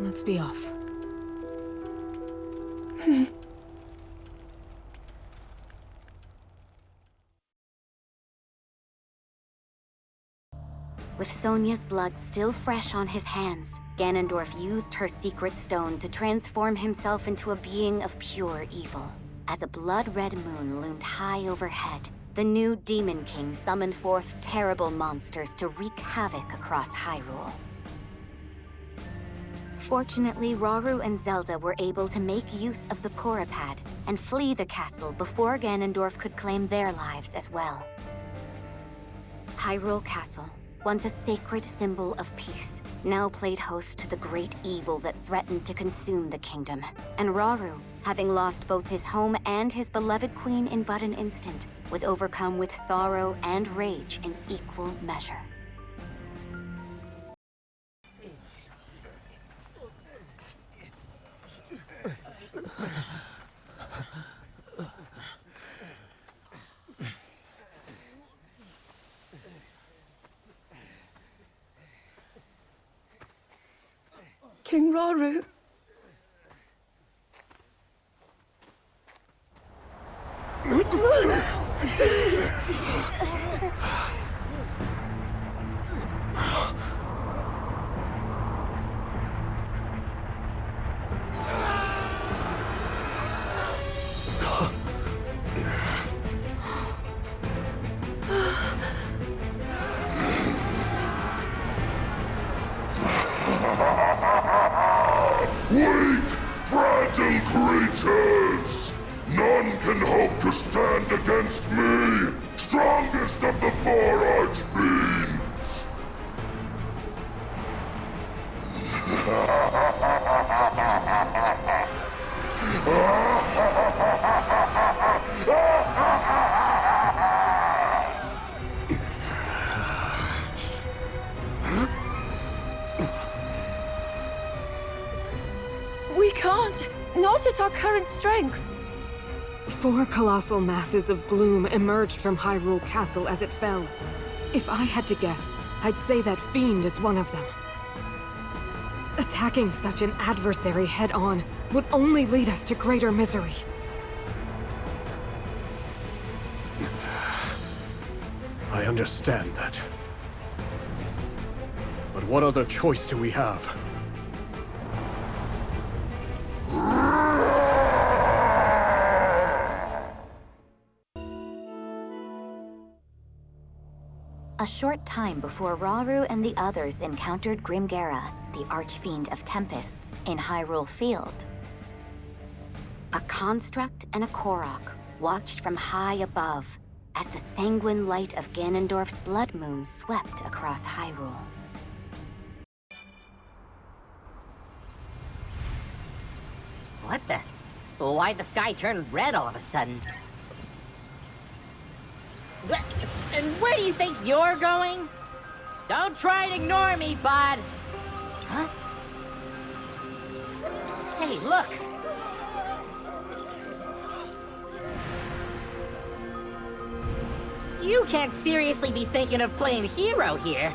S8: Let's be off.
S7: With Sonia's blood still fresh on his hands, Ganondorf used her secret stone to transform himself into a being of pure evil. As a blood-red moon loomed high overhead, the new Demon King summoned forth terrible monsters to wreak havoc across Hyrule. Fortunately, Rauru and Zelda were able to make use of the Porapad and flee the castle before Ganondorf could claim their lives as well. Hyrule Castle, once a sacred symbol of peace, now played host to the great evil that threatened to consume the kingdom. And Rauru, having lost both his home and his beloved queen in but an instant, was overcome with sorrow and rage in equal measure.
S4: King Rauru.
S9: Weak, fragile creatures! None can hope to stand against me, strongest of the four archfiends!
S4: We can't! Not at our current strength!
S8: 4 colossal masses of gloom emerged from Hyrule Castle as it fell. If I had to guess, I'd say that Fiend is one of them. Attacking such an adversary head-on would only lead us to greater misery.
S3: I understand that. But what other choice do we have?
S7: A short time before Rauru and the others encountered Grimgera, the Archfiend of Tempests, in Hyrule Field. A construct and a Korok watched from high above as the sanguine light of Ganondorf's blood moon swept across Hyrule.
S14: What the? Why'd the sky turn red all of a sudden? And where do you think you're going? Don't try and ignore me, bud! Huh? Hey, look! You can't seriously be thinking of playing hero here.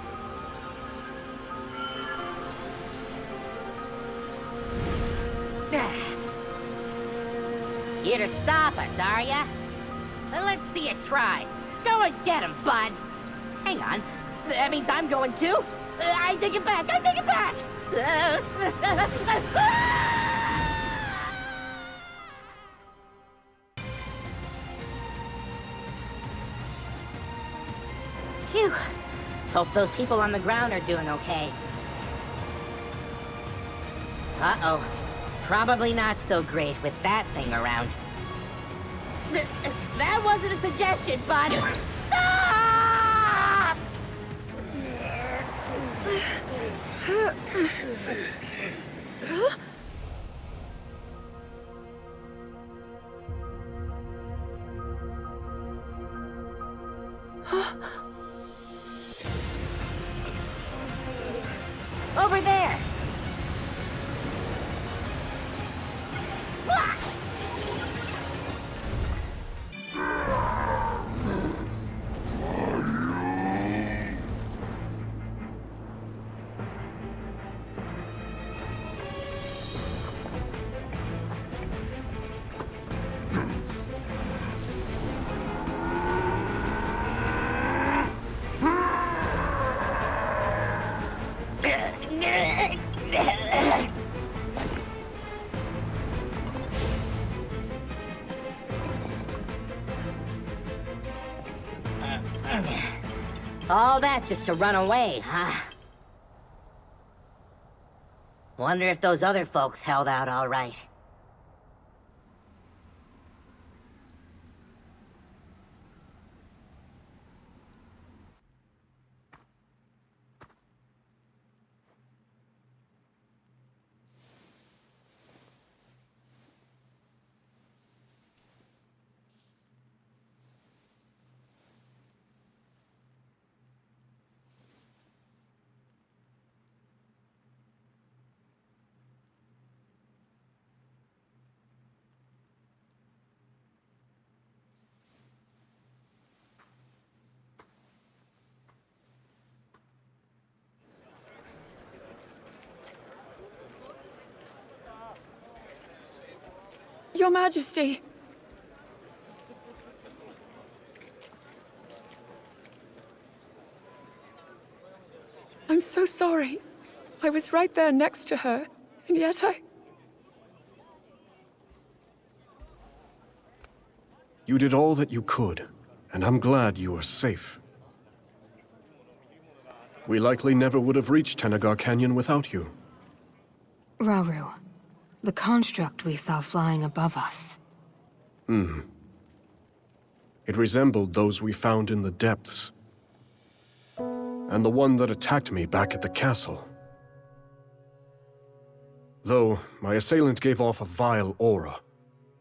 S14: Here to stop us, are ya? Well, let's see you try. Go and get him, bud. Hang on. That means I'm going too? I take it back! I take it back! Phew. Hope those people on the ground are doing okay. Uh-oh. Probably not so great with that thing around. That wasn't a suggestion, bud! Stop! Over there! All that just to run away, huh? Wonder if those other folks held out all right.
S4: Your Majesty! I'm so sorry. I was right there next to her, and yet
S3: You did all that you could, and I'm glad you are safe. We likely never would have reached Tenagar Canyon without you.
S8: Rauru, the construct we saw flying above us.
S3: It resembled those we found in the depths. And the one that attacked me back at the castle. Though, my assailant gave off a vile aura.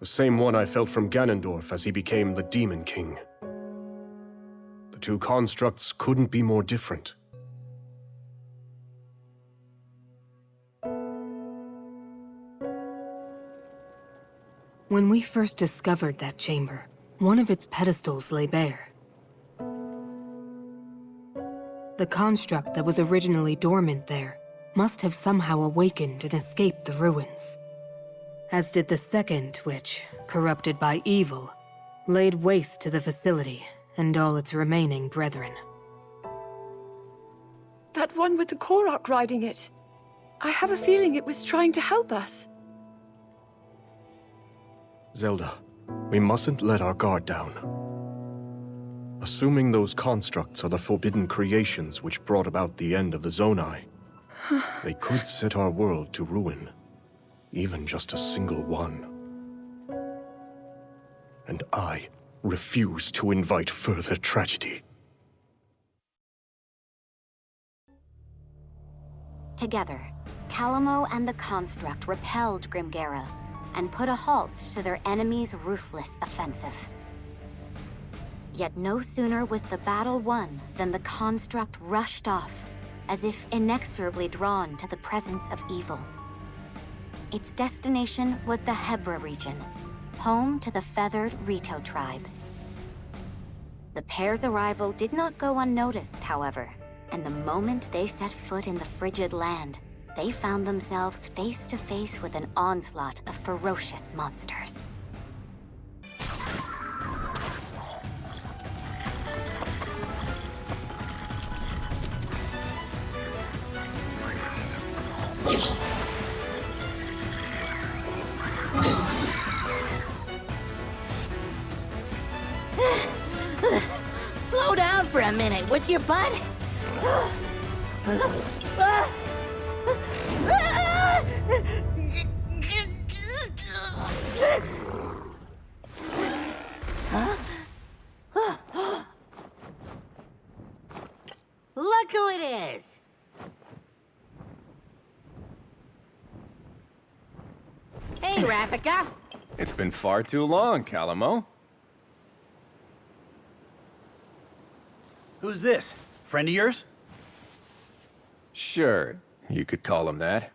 S3: The same one I felt from Ganondorf as he became the Demon King. The two constructs couldn't be more different.
S8: When we first discovered that chamber, one of its pedestals lay bare. The construct that was originally dormant there must have somehow awakened and escaped the ruins. As did the second, which, corrupted by evil, laid waste to the facility and all its remaining brethren.
S4: that one with the Korok riding it. I have a feeling it was trying to help us.
S3: Zelda, we mustn't let our guard down. Assuming those constructs are the forbidden creations which brought about the end of the Zonai, they could set our world to ruin. Even just a single one. And I refuse to invite further tragedy.
S7: Together, Calamo and the Construct repelled Grimgera and put a halt to their enemy's ruthless offensive. Yet no sooner was the battle won than the Construct rushed off, as if inexorably drawn to the presence of evil. Its destination was the Hebra region, home to the feathered Rito tribe. The pair's arrival did not go unnoticed, however, and the moment they set foot in the frigid land, they found themselves face to face with an onslaught of ferocious monsters.
S14: Slow down for a minute, would you, bud? Look who it is! Hey, Rafika!
S16: It's been far too long, Calamo.
S12: Who's this? Friend of yours?
S16: Sure, you could call him that.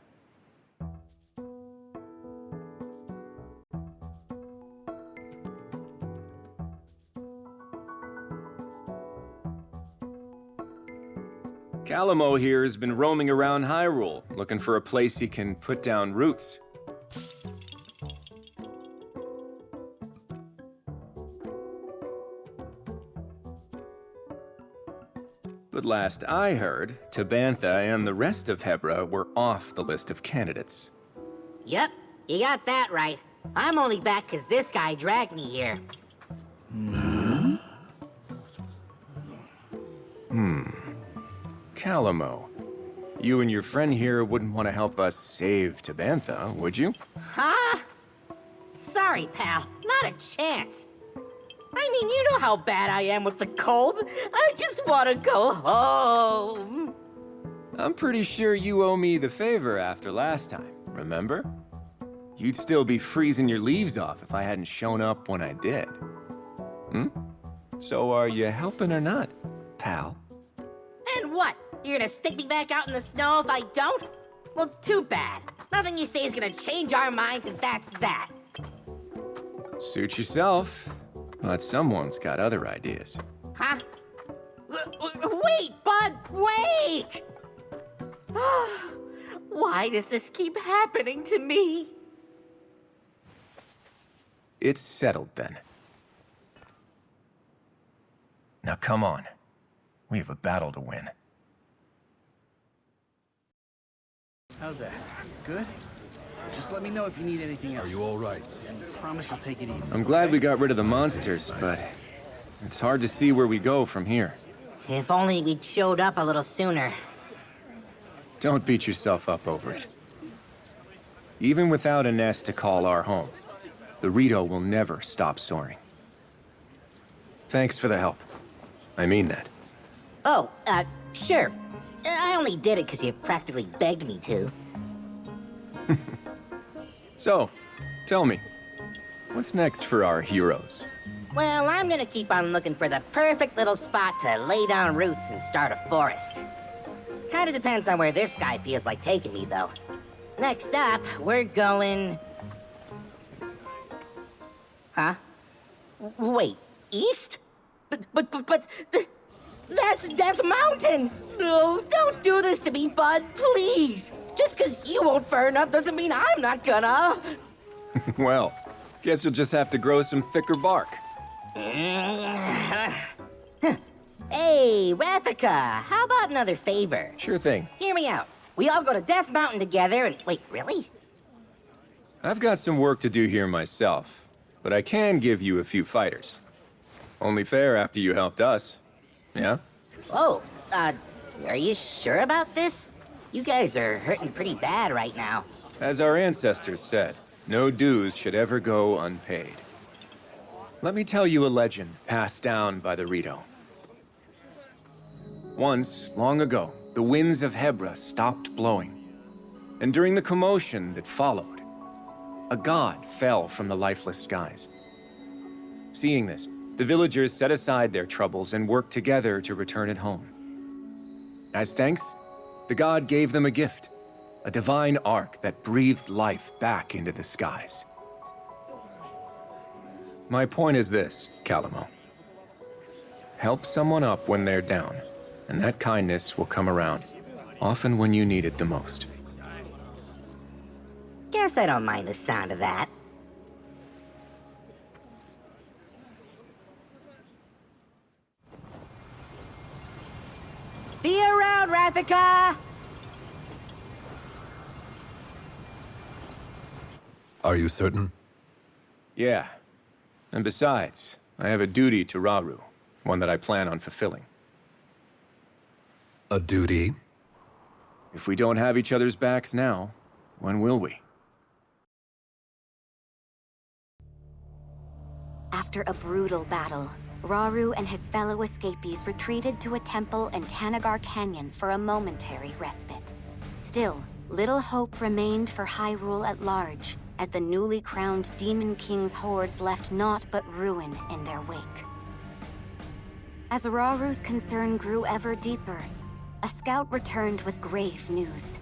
S16: Calamo here has been roaming around Hyrule, looking for a place he can put down roots. But last I heard, Tabantha and the rest of Hebra were off the list of candidates.
S14: Yep, you got that right. I'm only back because this guy dragged me here.
S16: Calamo, you and your friend here wouldn't want to help us save Tabantha, would you?
S14: Huh? Sorry, pal. Not a chance. I mean, you know how bad I am with the cold. I just want to go home.
S16: I'm pretty sure you owe me the favor after last time, remember? You'd still be freezing your leaves off if I hadn't shown up when I did. So are you helping or not, pal?
S14: And what? You're gonna stick me back out in the snow if I don't? Well, too bad. Nothing you say is gonna change our minds, and that's that.
S16: Suit yourself, but someone's got other ideas.
S14: Huh? Wait, bud, wait! Why does this keep happening to me?
S16: It's settled then. Now come on. We have a battle to win.
S12: How's that? Good? Just let me know if you need anything else.
S6: Are you all right?
S12: Promise you'll take it easy.
S16: I'm glad we got rid of the monsters, but it's hard to see where we go from here.
S14: If only we'd showed up a little sooner.
S16: Don't beat yourself up over it. Even without a nest to call our home, the Rito will never stop soaring. Thanks for the help. I mean that.
S14: Oh, sure. I only did it because you practically begged me to.
S16: So, tell me, what's next for our heroes?
S14: Well, I'm gonna keep on looking for the perfect little spot to lay down roots and start a forest. Kinda depends on where this guy feels like taking me, though. Next up, we're going... Huh? Wait, east? But that's Death Mountain! No, don't do this to me, bud, please! Just because you won't burn up doesn't mean I'm not gonna!
S16: Well, guess you'll just have to grow some thicker bark.
S14: Hey, Rafika, how about another favor?
S16: Sure thing.
S14: Hear me out. We all go to Death Mountain together and... Wait, really?
S16: I've got some work to do here myself, but I can give you a few fighters. Only fair after you helped us. Yeah?
S14: Whoa, are you sure about this? You guys are hurting pretty bad right now.
S16: As our ancestors said, no dues should ever go unpaid. Let me tell you a legend passed down by the Rito. Once, long ago, the winds of Hebra stopped blowing. And during the commotion that followed, a god fell from the lifeless skies. Seeing this, the villagers set aside their troubles and worked together to return it home. As thanks, the god gave them a gift, a divine ark that breathed life back into the skies. My point is this, Calamo. Help someone up when they're down, and that kindness will come around, often when you need it the most.
S14: Guess I don't mind the sound of that. See you around, Rafika!
S6: Are you certain?
S16: Yeah. And besides, I have a duty to Rauru, one that I plan on fulfilling.
S6: A duty?
S16: If we don't have each other's backs now, when will we?
S7: After a brutal battle, Rauru and his fellow escapees retreated to a temple in Tanagar Canyon for a momentary respite. Still, little hope remained for Hyrule at large, as the newly crowned Demon King's hordes left naught but ruin in their wake. As Rauru's concern grew ever deeper, a scout returned with grave news.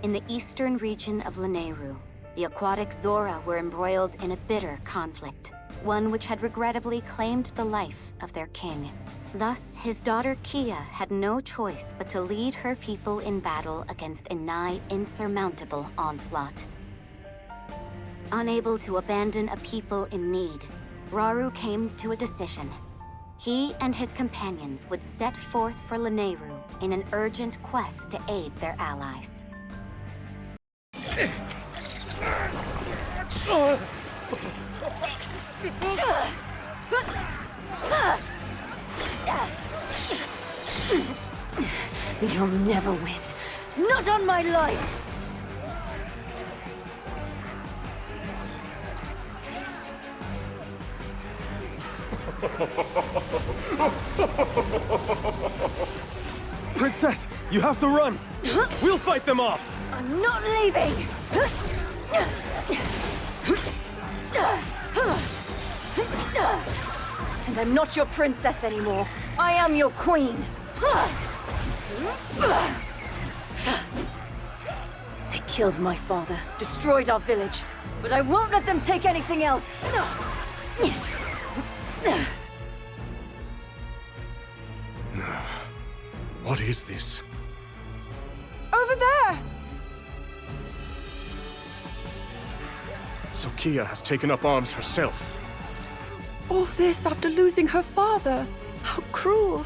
S7: In the eastern region of Lanayru, the aquatic Zora were embroiled in a bitter conflict, one which had regrettably claimed the life of their king. Thus, his daughter Kia had no choice but to lead her people in battle against a nigh insurmountable onslaught. Unable to abandon a people in need, Rauru came to a decision. He and his companions would set forth for Lanayru in an urgent quest to aid their allies.
S2: You'll never win. Not on my life!
S12: Princess, you have to run! We'll fight them off!
S2: I'm not leaving! And I'm not your princess anymore. I am your queen. They killed my father, destroyed our village, but I won't let them take anything else.
S3: What is this?
S4: Over there!
S3: So Kia has taken up arms herself.
S4: All this after losing her father. How cruel.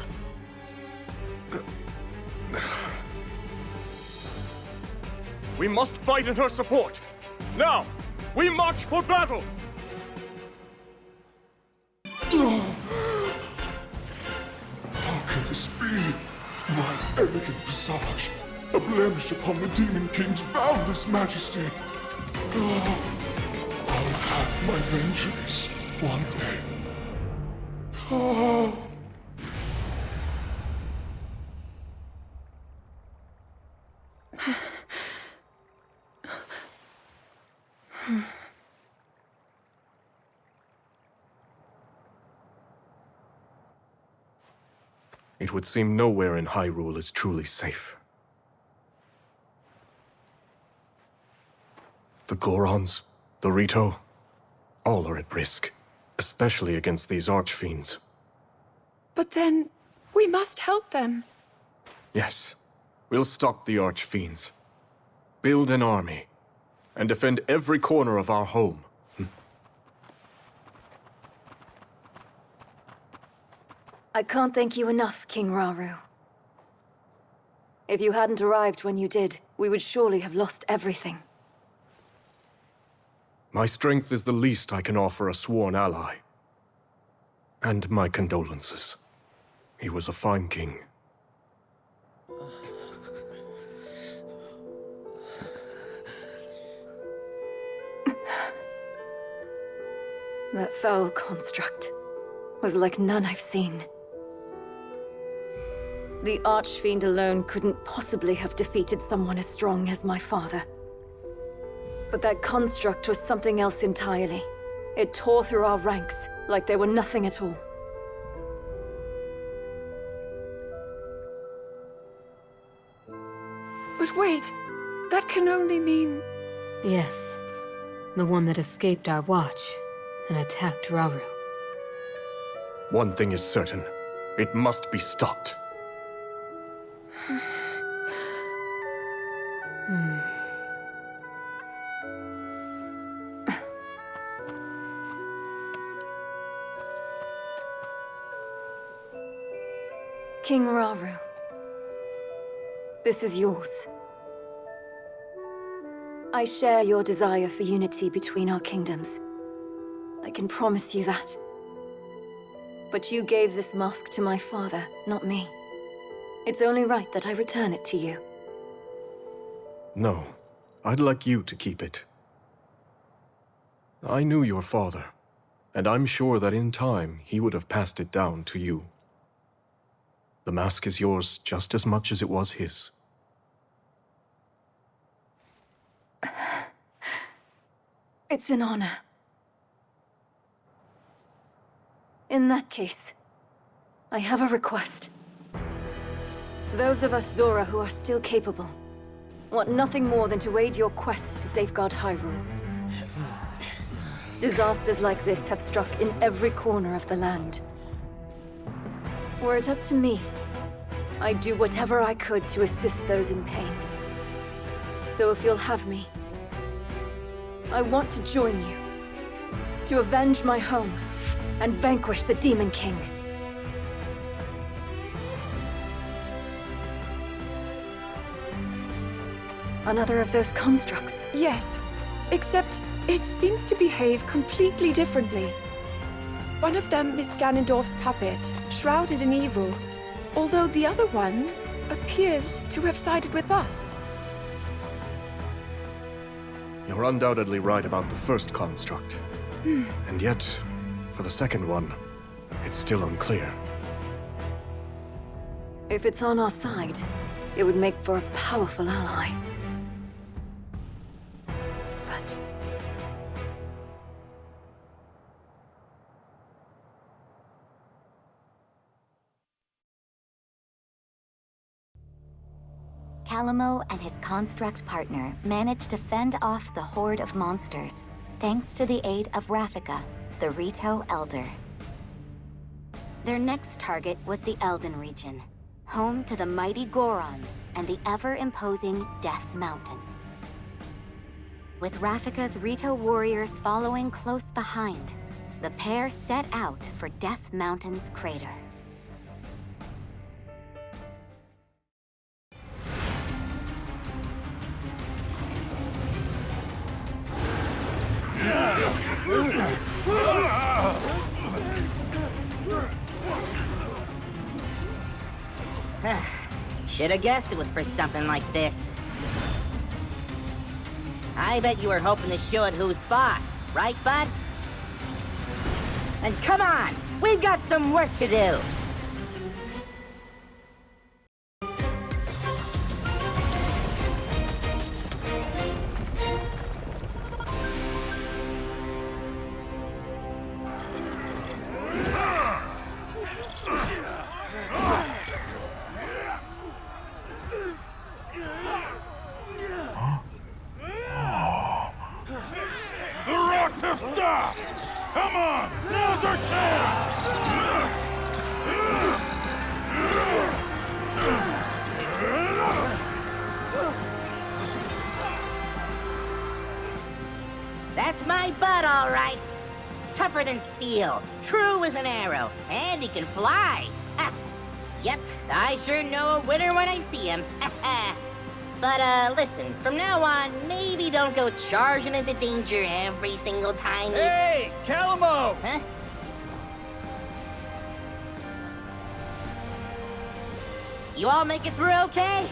S3: We must fight in her support. Now, we march for battle!
S9: How can this be? My elegant visage, a blemish upon the Demon King's boundless majesty. I'll have my vengeance one day.
S3: It would seem nowhere in Hyrule is truly safe. The Gorons, the Rito, all are at risk, especially against these archfiends.
S4: But then, we must help them.
S3: Yes, we'll stop the archfiends, build an army, and defend every corner of our home.
S2: I can't thank you enough, King Rauru. If you hadn't arrived when you did, we would surely have lost everything.
S3: My strength is the least I can offer a sworn ally. And my condolences. He was a fine king.
S2: That foul construct was like none I've seen. The Archfiend alone couldn't possibly have defeated someone as strong as my father. But that construct was something else entirely. It tore through our ranks like they were nothing at all.
S4: But wait, that can only mean...
S8: Yes, the one that escaped our watch and attacked Rauru.
S3: One thing is certain. It must be stopped.
S2: King Rauru, this is yours. I share your desire for unity between our kingdoms. I can promise you that. But you gave this mask to my father, not me. It's only right that I return it to you.
S3: No, I'd like you to keep it. I knew your father, and I'm sure that in time he would have passed it down to you. The mask is yours just as much as it was his.
S2: It's an honor. In that case, I have a request. Those of us Zora who are still capable want nothing more than to aid your quest to safeguard Hyrule. Disasters like this have struck in every corner of the land. Were it up to me, I'd do whatever I could to assist those in pain. So if you'll have me, I want to join you, to avenge my home and vanquish the Demon King. Another of those constructs.
S4: Yes, except it seems to behave completely differently. One of them is Ganondorf's puppet, shrouded in evil, although the other one appears to have sided with us.
S3: You're undoubtedly right about the first construct. And yet, for the second one, it's still unclear.
S2: If it's on our side, it would make for a powerful ally. But...
S7: Calamo and his construct partner managed to fend off the horde of monsters, thanks to the aid of Rafika, the Rito Elder. Their next target was the Elden region, home to the mighty Gorons and the ever-imposing Death Mountain. With Rafika's Rito Warriors following close behind, the pair set out for Death Mountain's crater.
S14: Should have guessed it was for something like this. I bet you were hoping to show it who's boss, right, bud? Then come on! We've got some work to do!
S9: The rocks have stopped! Come on! Now's our chance!
S14: That's my bud, all right. Tougher than steel, true as an arrow, and he can fly. Ha. Yep, I sure know a winner when I see him. But, listen, from now on, maybe don't go charging into danger every single time you...
S12: Hey, Calamo!
S14: Huh? You all make it through okay?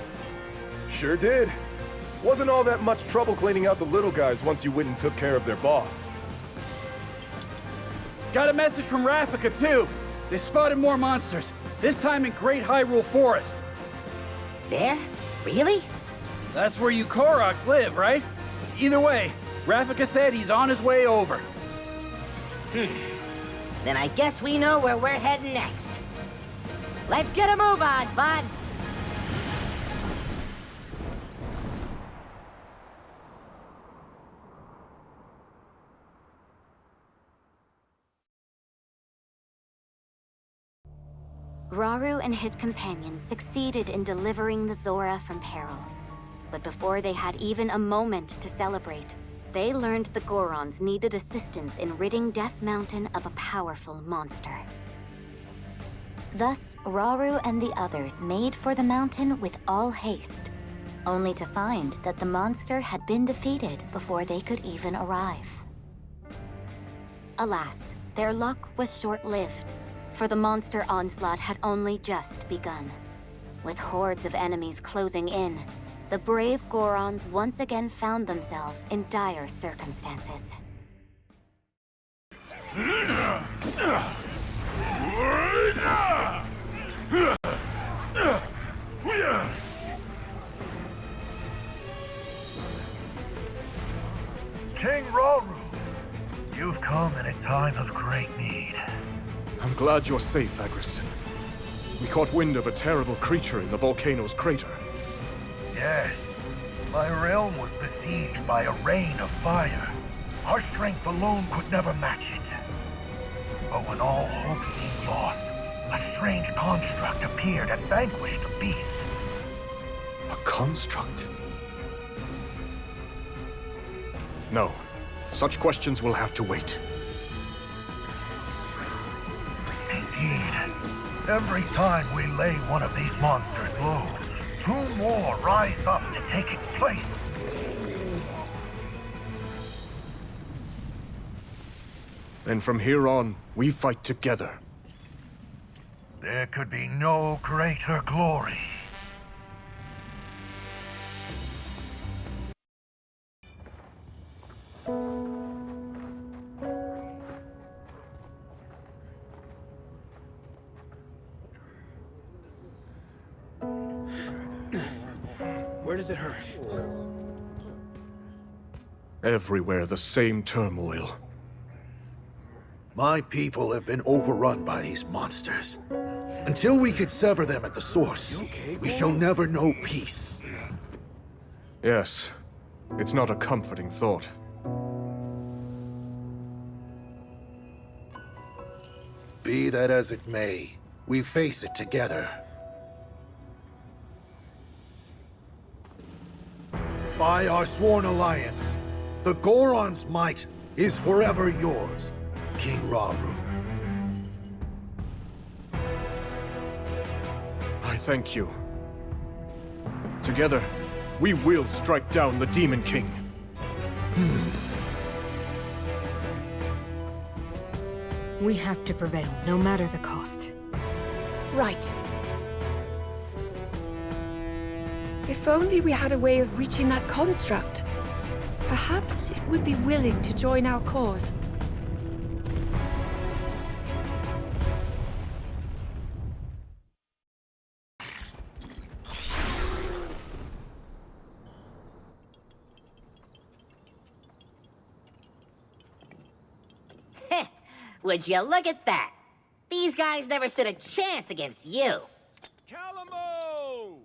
S17: Sure did. Wasn't all that much trouble cleaning out the little guys once you went and took care of their boss.
S12: Got a message from Rafika, too. They spotted more monsters, this time in Great Hyrule Forest.
S14: There? Really?
S12: That's where you Koroks live, right? Either way, Rafika said he's on his way over.
S14: Then I guess we know where we're heading next. Let's get a move on, bud!
S7: Rauru and his companions succeeded in delivering the Zora from peril. But before they had even a moment to celebrate, they learned the Gorons needed assistance in ridding Death Mountain of a powerful monster. Thus, Rauru and the others made for the mountain with all haste, only to find that the monster had been defeated before they could even arrive. Alas, their luck was short-lived, for the monster onslaught had only just begun. With hordes of enemies closing in, the brave Gorons once again found themselves in dire circumstances.
S9: King Rauru, you've come in a time of great need.
S3: I'm glad you're safe, Agriston. We caught wind of a terrible creature in the volcano's crater.
S9: Yes, my realm was besieged by a rain of fire. Our strength alone could never match it. But when all hope seemed lost, a strange construct appeared and vanquished the beast.
S3: A construct? No. Such questions will have to wait.
S9: Indeed. Every time we lay one of these monsters low, two more rise up to take its place.
S3: Then from here on, we fight together.
S9: There could be no greater glory.
S12: Where does it hurt?
S3: Everywhere the same turmoil.
S18: My people have been overrun by these monsters. Until we could sever them at the source, we shall never know peace.
S3: Yes. It's not a comforting thought.
S18: Be that as it may, we face it together. By our sworn alliance, the Goron's might is forever yours, King Rauru.
S3: I thank you. Together, we will strike down the Demon King.
S8: We have to prevail, no matter the cost.
S4: Right. If only we had a way of reaching that construct. Perhaps it would be willing to join our cause.
S14: Would you look at that? These guys never stood a chance against you.
S12: Calamo!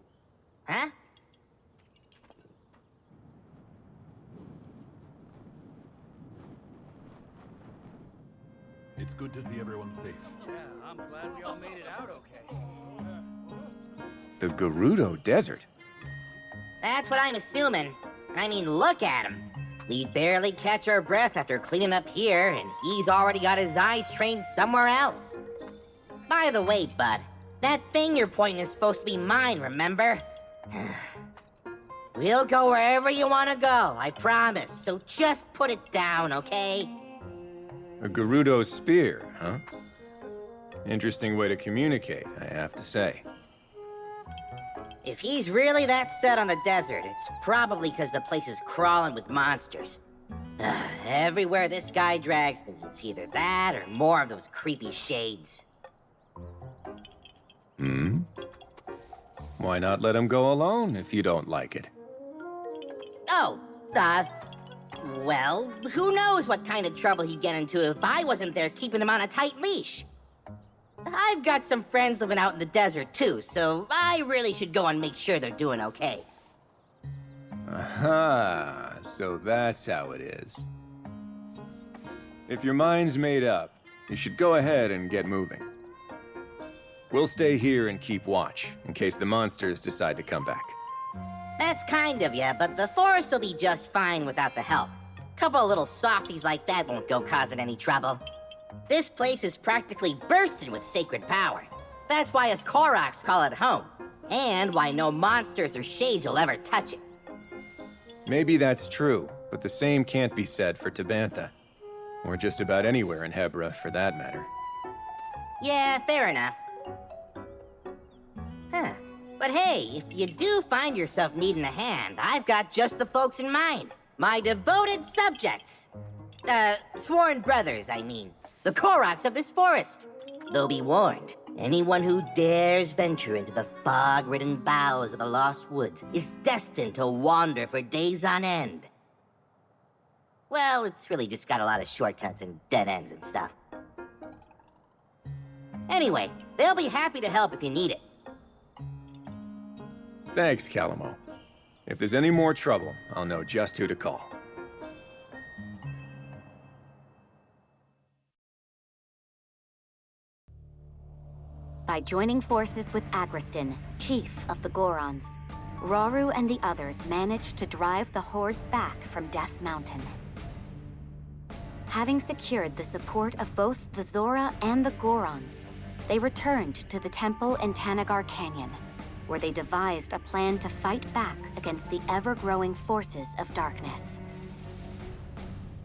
S14: Huh?
S19: It's good to see everyone safe.
S12: Yeah, I'm glad we all made it out okay.
S16: The Gerudo Desert?
S14: That's what I'm assuming. I mean, look at him. We barely catch our breath after cleaning up here, and he's already got his eyes trained somewhere else. By the way, bud, that thing you're pointing is supposed to be mine, remember? We'll go wherever you want to go, I promise. So just put it down, okay?
S16: A Gerudo spear, huh? Interesting way to communicate, I have to say.
S14: If he's really that set on the desert, it's probably because the place is crawling with monsters. Everywhere this guy drags me, it's either that or more of those creepy shades.
S16: Hmm? Why not let him go alone if you don't like it?
S14: Oh, well, who knows what kind of trouble he'd get into if I wasn't there keeping him on a tight leash. I've got some friends living out in the desert too, so I really should go and make sure they're doing okay.
S16: Aha, so that's how it is. If your mind's made up, you should go ahead and get moving. We'll stay here and keep watch, in case the monsters decide to come back.
S14: That's kind of ya, but the forest will be just fine without the help. Couple of little softies like that won't go causing any trouble. This place is practically bursting with sacred power. That's why us Koroks call it home, and why no monsters or shades will ever touch it.
S16: Maybe that's true, but the same can't be said for Tabantha. Or just about anywhere in Hebra, for that matter.
S14: Yeah, fair enough. Huh. But hey, if you do find yourself needing a hand, I've got just the folks in mind. My devoted subjects. Sworn brothers, I mean. The Koroks of this forest. Though be warned, anyone who dares venture into the fog-ridden boughs of the Lost Woods is destined to wander for days on end. Well, it's really just got a lot of shortcuts and dead ends and stuff. Anyway, they'll be happy to help if you need it.
S16: Thanks, Calamo. If there's any more trouble, I'll know just who to call.
S7: By joining forces with Agriston, chief of the Gorons, Rauru and the others managed to drive the hordes back from Death Mountain. Having secured the support of both the Zora and the Gorons, they returned to the temple in Tanagar Canyon, where they devised a plan to fight back against the ever-growing forces of darkness.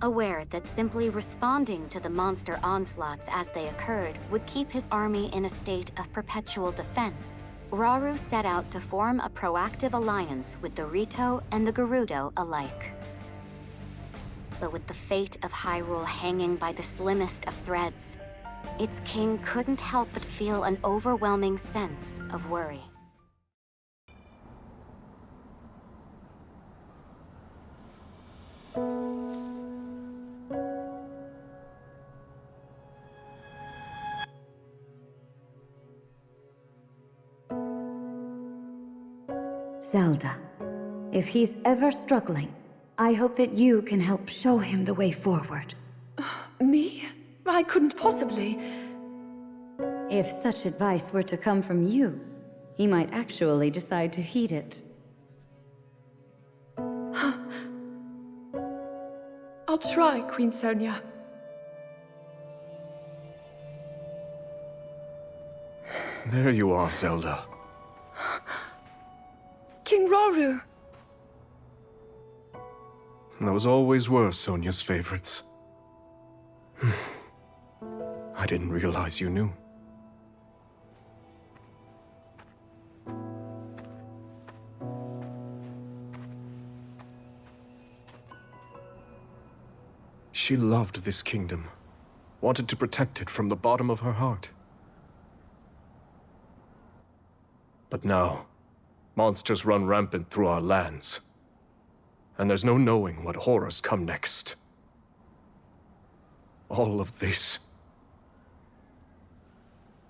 S7: Aware that simply responding to the monster onslaughts as they occurred would keep his army in a state of perpetual defense, Rauru set out to form a proactive alliance with the Rito and the Gerudo alike. But with the fate of Hyrule hanging by the slimmest of threads, its king couldn't help but feel an overwhelming sense of worry.
S2: Zelda, if he's ever struggling, I hope that you can help show him the way forward.
S4: Me? I couldn't possibly.
S2: If such advice were to come from you, he might actually decide to heed it.
S4: I'll try, Queen Sonia.
S3: There you are, Zelda.
S4: King Rauru!
S3: Those always were Sonia's favorites. I didn't realize you knew. She loved this kingdom, wanted to protect it from the bottom of her heart. But now, monsters run rampant through our lands, and there's no knowing what horrors come next. All of this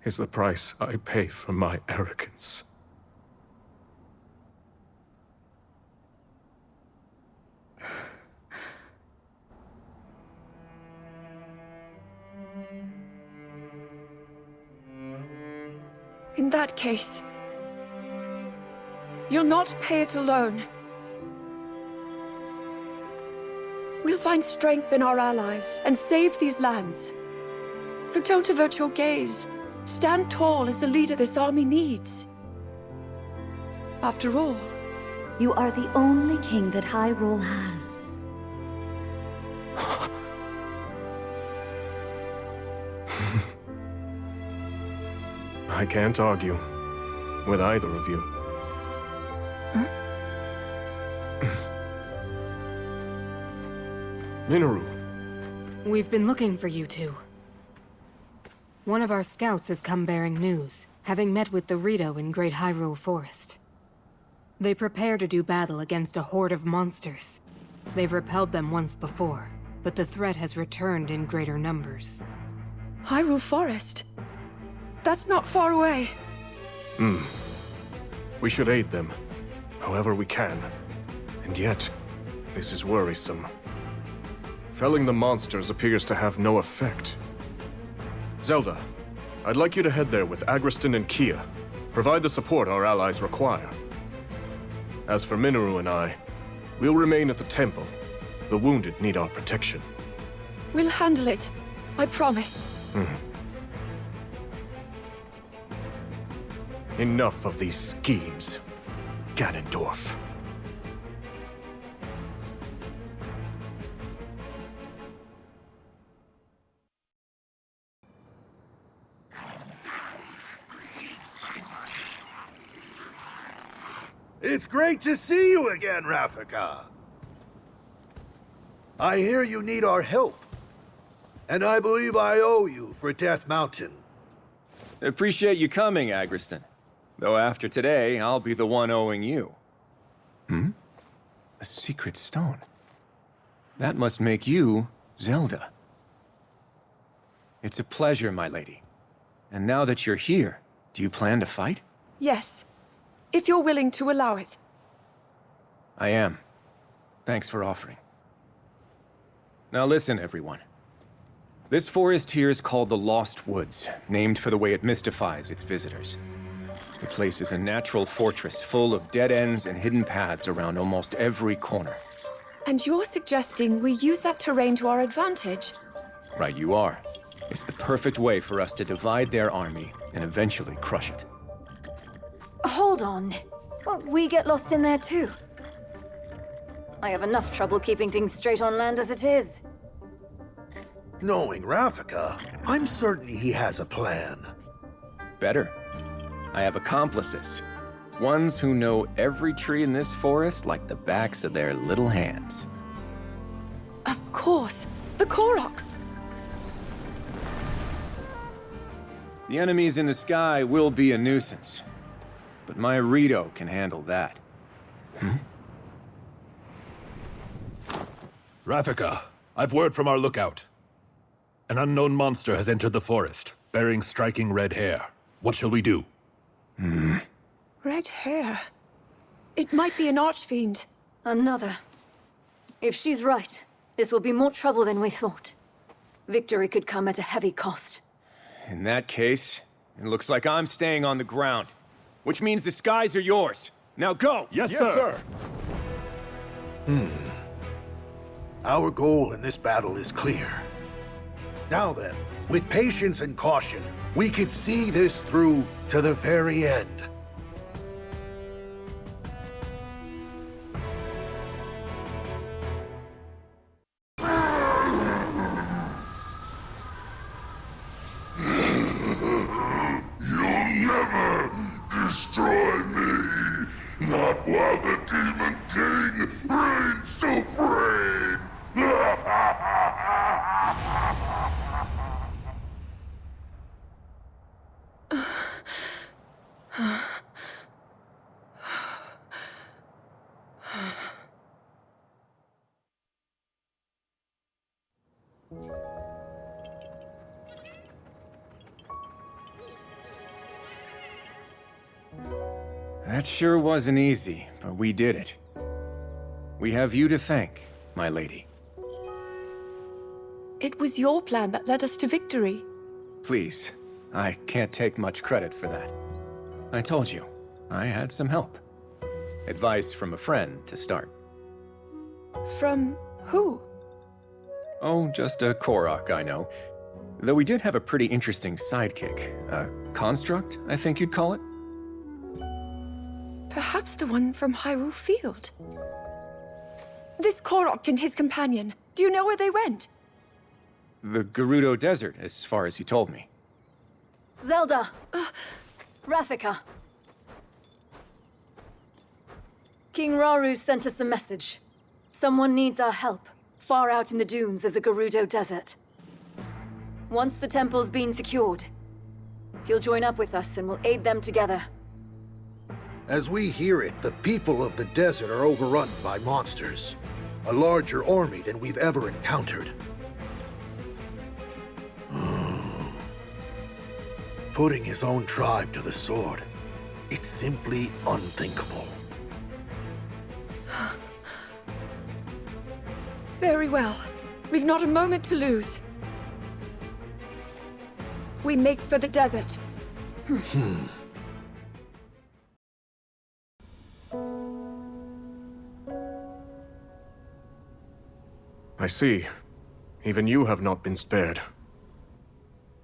S3: is the price I pay for my arrogance.
S4: In that case, you'll not pay it alone. We'll find strength in our allies and save these lands. So don't avert your gaze. Stand tall as the leader this army needs. After all,
S2: you are the only king that Hyrule has.
S3: I can't argue with either of you. Minoru.
S8: We've been looking for you two. One of our scouts has come bearing news, having met with the Rito in Great Hyrule Forest. They prepare to do battle against a horde of monsters. They've repelled them once before, but the threat has returned in greater numbers.
S4: Hyrule Forest? That's not far away.
S3: We should aid them, however we can. And yet, this is worrisome. Felling the monsters appears to have no effect. Zelda, I'd like you to head there with Agriston and Kia. Provide the support our allies require. As for Minoru and I, we'll remain at the temple. The wounded need our protection.
S4: We'll handle it. I promise.
S3: Enough of these schemes, Ganondorf.
S18: It's great to see you again, Rafika. I hear you need our help. And I believe I owe you for Death Mountain.
S16: Appreciate you coming, Agriston. Though after today, I'll be the one owing you. A secret stone. That must make you Zelda. It's a pleasure, my lady. And now that you're here, do you plan to fight?
S4: Yes. If you're willing to allow it.
S16: I am. Thanks for offering. Now listen, everyone. This forest here is called the Lost Woods, named for the way it mystifies its visitors. The place is a natural fortress full of dead ends and hidden paths around almost every corner.
S4: And you're suggesting we use that terrain to our advantage?
S16: Right you are. It's the perfect way for us to divide their army and eventually crush it.
S2: Hold on. Won't we get lost in there too? I have enough trouble keeping things straight on land as it is.
S18: Knowing Rafika, I'm certain he has a plan.
S16: Better. I have accomplices. Ones who know every tree in this forest like the backs of their little hands.
S4: Of course. The Koroks.
S16: The enemies in the sky will be a nuisance. But my Rito can handle that.
S19: Rafika, I've word from our lookout. An unknown monster has entered the forest, bearing striking red hair. What shall we do?
S4: Red hair. It might be an archfiend.
S2: Another. If she's right, this will be more trouble than we thought. Victory could come at a heavy cost.
S16: In that case, it looks like I'm staying on the ground. Which means the skies are yours. Now go!
S19: Yes, sir!
S18: Our goal in this battle is clear. Now then, with patience and caution, we could see this through to the very end.
S9: You'll never destroy me! Not while the Demon King reigns supreme!
S16: That sure wasn't easy, but we did it. We have you to thank, my lady.
S4: It was your plan that led us to victory.
S16: Please, I can't take much credit for that. I told you, I had some help. Advice from a friend to start.
S4: From who?
S16: Oh, just a Korok, I know. Though we did have a pretty interesting sidekick. A construct, I think you'd call it?
S4: Perhaps the one from Hyrule Field. This Korok and his companion, do you know where they went?
S16: The Gerudo Desert, as far as he told me.
S2: Zelda! Rafika!
S20: King Rauru sent us a message. Someone needs our help, far out in the dunes of the Gerudo Desert. Once the temple's been secured, he'll join up with us and we'll aid them together.
S18: As we hear it, the people of the desert are overrun by monsters. A larger army than we've ever encountered. Putting his own tribe to the sword. It's simply unthinkable.
S4: Very well. We've not a moment to lose. We make for the desert.
S3: I see. Even you have not been spared.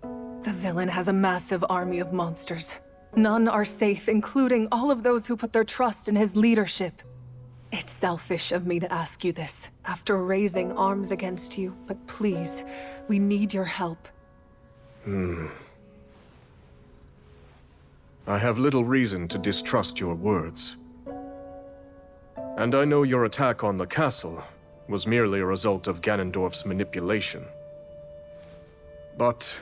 S13: The villain has a massive army of monsters. None are safe, including all of those who put their trust in his leadership. It's selfish of me to ask you this, after raising arms against you, but please, we need your help.
S3: I have little reason to distrust your words. And I know your attack on the castle was merely a result of Ganondorf's manipulation. But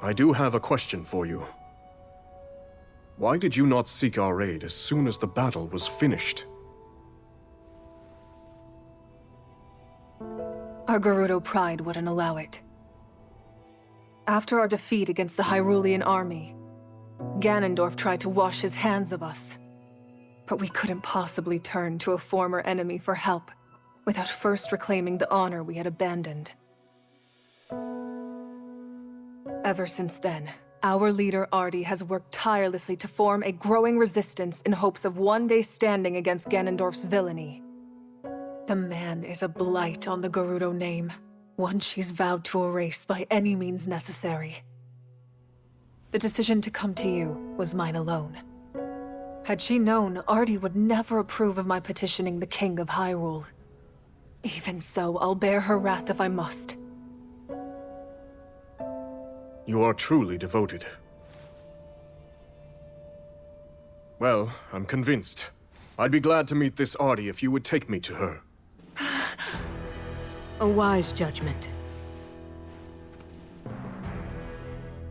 S3: I do have a question for you. Why did you not seek our aid as soon as the battle was finished?
S13: Our Gerudo pride wouldn't allow it. After our defeat against the Hyrulean army, Ganondorf tried to wash his hands of us. But we couldn't possibly turn to a former enemy for help without first reclaiming the honor we had abandoned. Ever since then, our leader Ardi has worked tirelessly to form a growing resistance in hopes of one day standing against Ganondorf's villainy. The man is a blight on the Gerudo name, one she's vowed to erase by any means necessary. The decision to come to you was mine alone. Had she known, Ardi would never approve of my petitioning the King of Hyrule. Even so, I'll bear her wrath if I must.
S3: You are truly devoted. Well, I'm convinced. I'd be glad to meet this Ardi if you would take me to her.
S8: A wise judgment.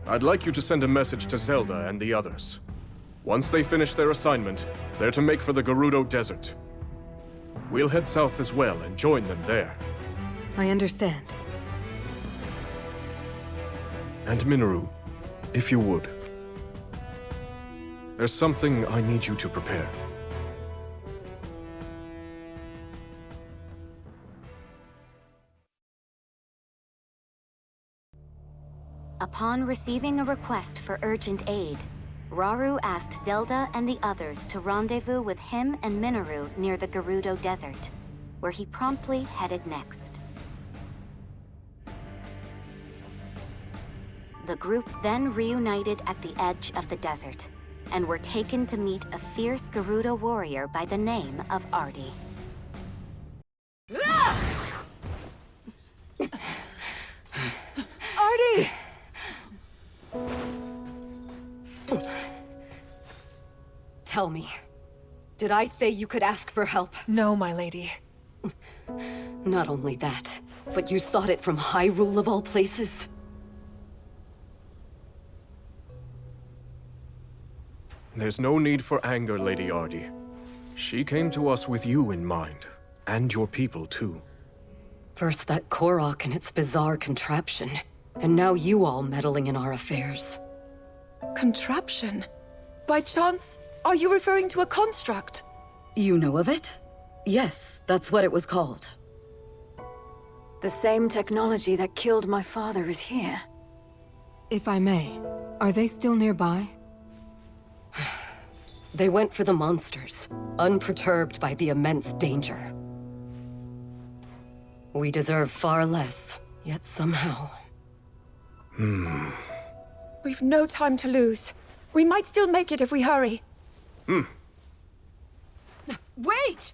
S3: I'd like you to send a message to Zelda and the others. Once they finish their assignment, they're to make for the Gerudo Desert. We'll head south as well and join them there.
S8: I understand.
S3: And Minoru, if you would. There's something I need you to prepare.
S7: Upon receiving a request for urgent aid, Rauru asked Zelda and the others to rendezvous with him and Minoru near the Gerudo Desert, where he promptly headed next. The group then reunited at the edge of the desert, and were taken to meet a fierce Hyrule warrior by the name of Ardi.
S20: Ardi!
S10: Tell me, did I say you could ask for help?
S13: No, my lady.
S10: Not only that, but you sought it from Hyrule of all places?
S3: There's no need for anger, Lady Ardi. She came to us with you in mind, and your people too.
S10: First that Korok and its bizarre contraption, and now you all meddling in our affairs.
S4: Contraption? By chance, are you referring to a construct?
S10: You know of it? Yes, that's what it was called.
S20: The same technology that killed my father is here.
S8: If I may, are they still nearby?
S10: They went for the monsters, unperturbed by the immense danger. We deserve far less, yet somehow...
S4: We've no time to lose. We might still make it if we hurry.
S10: Wait!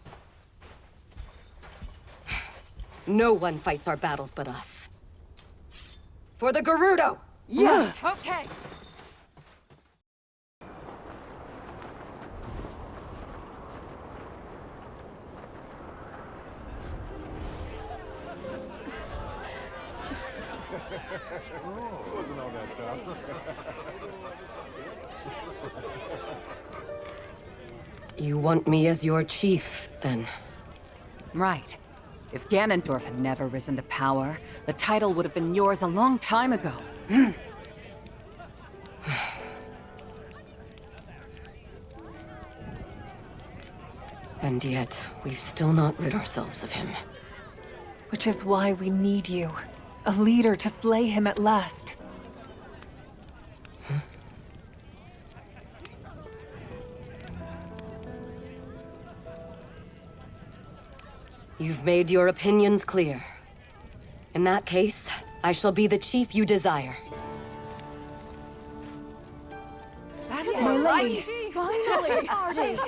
S10: No one fights our battles but us. For the Gerudo!
S4: Yes!
S10: Okay! You want me as your chief, then?
S21: Right. If Ganondorf had never risen to power, the title would have been yours a long time ago.
S10: And yet, we've still not rid ourselves of him.
S13: Which is why we need you. A leader to slay him at last.
S10: You've made your opinions clear. In that case, I shall be the chief you desire.
S13: My lady!
S20: Finally!
S13: Artie!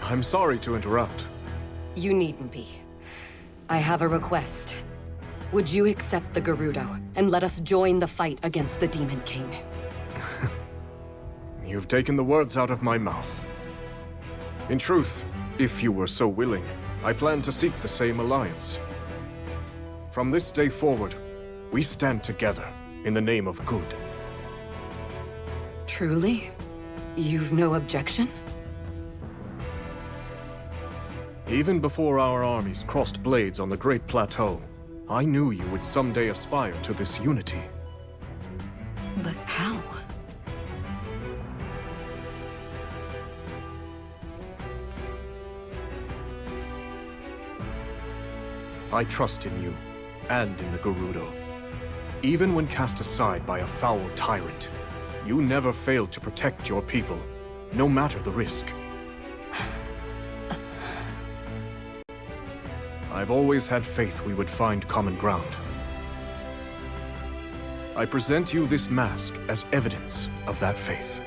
S3: I'm sorry to interrupt.
S10: You needn't be. I have a request. Would you accept the Gerudo and let us join the fight against the Demon King?
S3: You've taken the words out of my mouth. In truth, if you were so willing, I plan to seek the same alliance. From this day forward, we stand together in the name of good.
S10: Truly? You've no objection?
S3: Even before our armies crossed blades on the Great Plateau, I knew you would someday aspire to this unity.
S10: But how?
S3: I trust in you, and in the Gerudo. Even when cast aside by a foul tyrant, you never failed to protect your people, no matter the risk. I've always had faith we would find common ground. I present you this mask as evidence of that faith.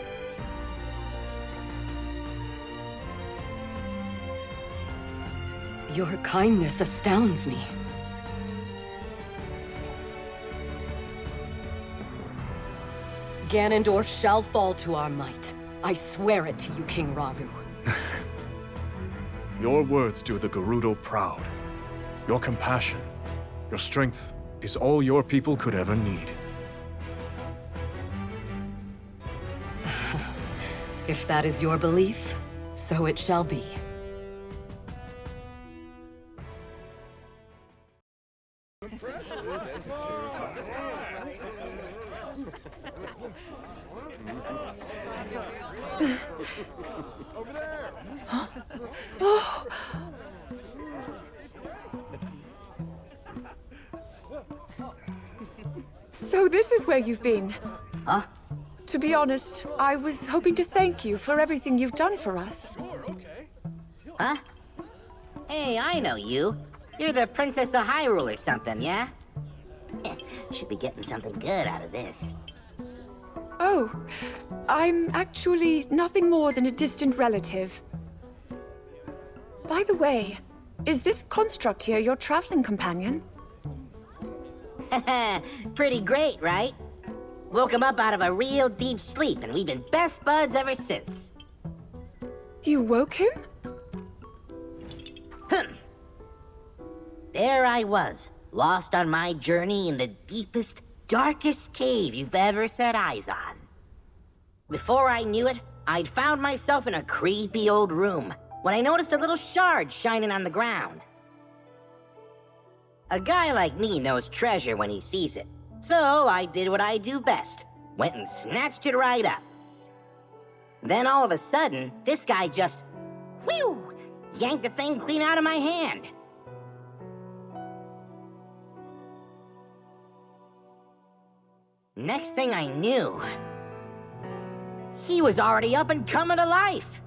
S10: Your kindness astounds me. Ganondorf shall fall to our might. I swear it to you, King Rauru.
S3: Your words do the Gerudo proud. Your compassion, your strength is all your people could ever need.
S10: If that is your belief, so it shall be.
S4: Over there! Oh. So this is where you've been?
S14: Huh?
S4: To be honest, I was hoping to thank you for everything you've done for us.
S17: Sure, okay.
S14: Huh? Hey, I know you. You're the Princess of Hyrule or something, yeah? Should be getting something good out of this.
S4: Oh, I'm actually nothing more than a distant relative. By the way, is this construct here your traveling companion?
S14: Pretty great, right? Woke him up out of a real deep sleep, and we've been best buds ever since.
S4: You woke him?
S14: There I was, lost on my journey in the deepest, darkest cave you've ever set eyes on. Before I knew it, I'd found myself in a creepy old room when I noticed a little shard shining on the ground. A guy like me knows treasure when he sees it, so I did what I do best, went and snatched it right up. Then all of a sudden, this guy just, whew, yanked the thing clean out of my hand. Next thing I knew, he was already up and coming to life.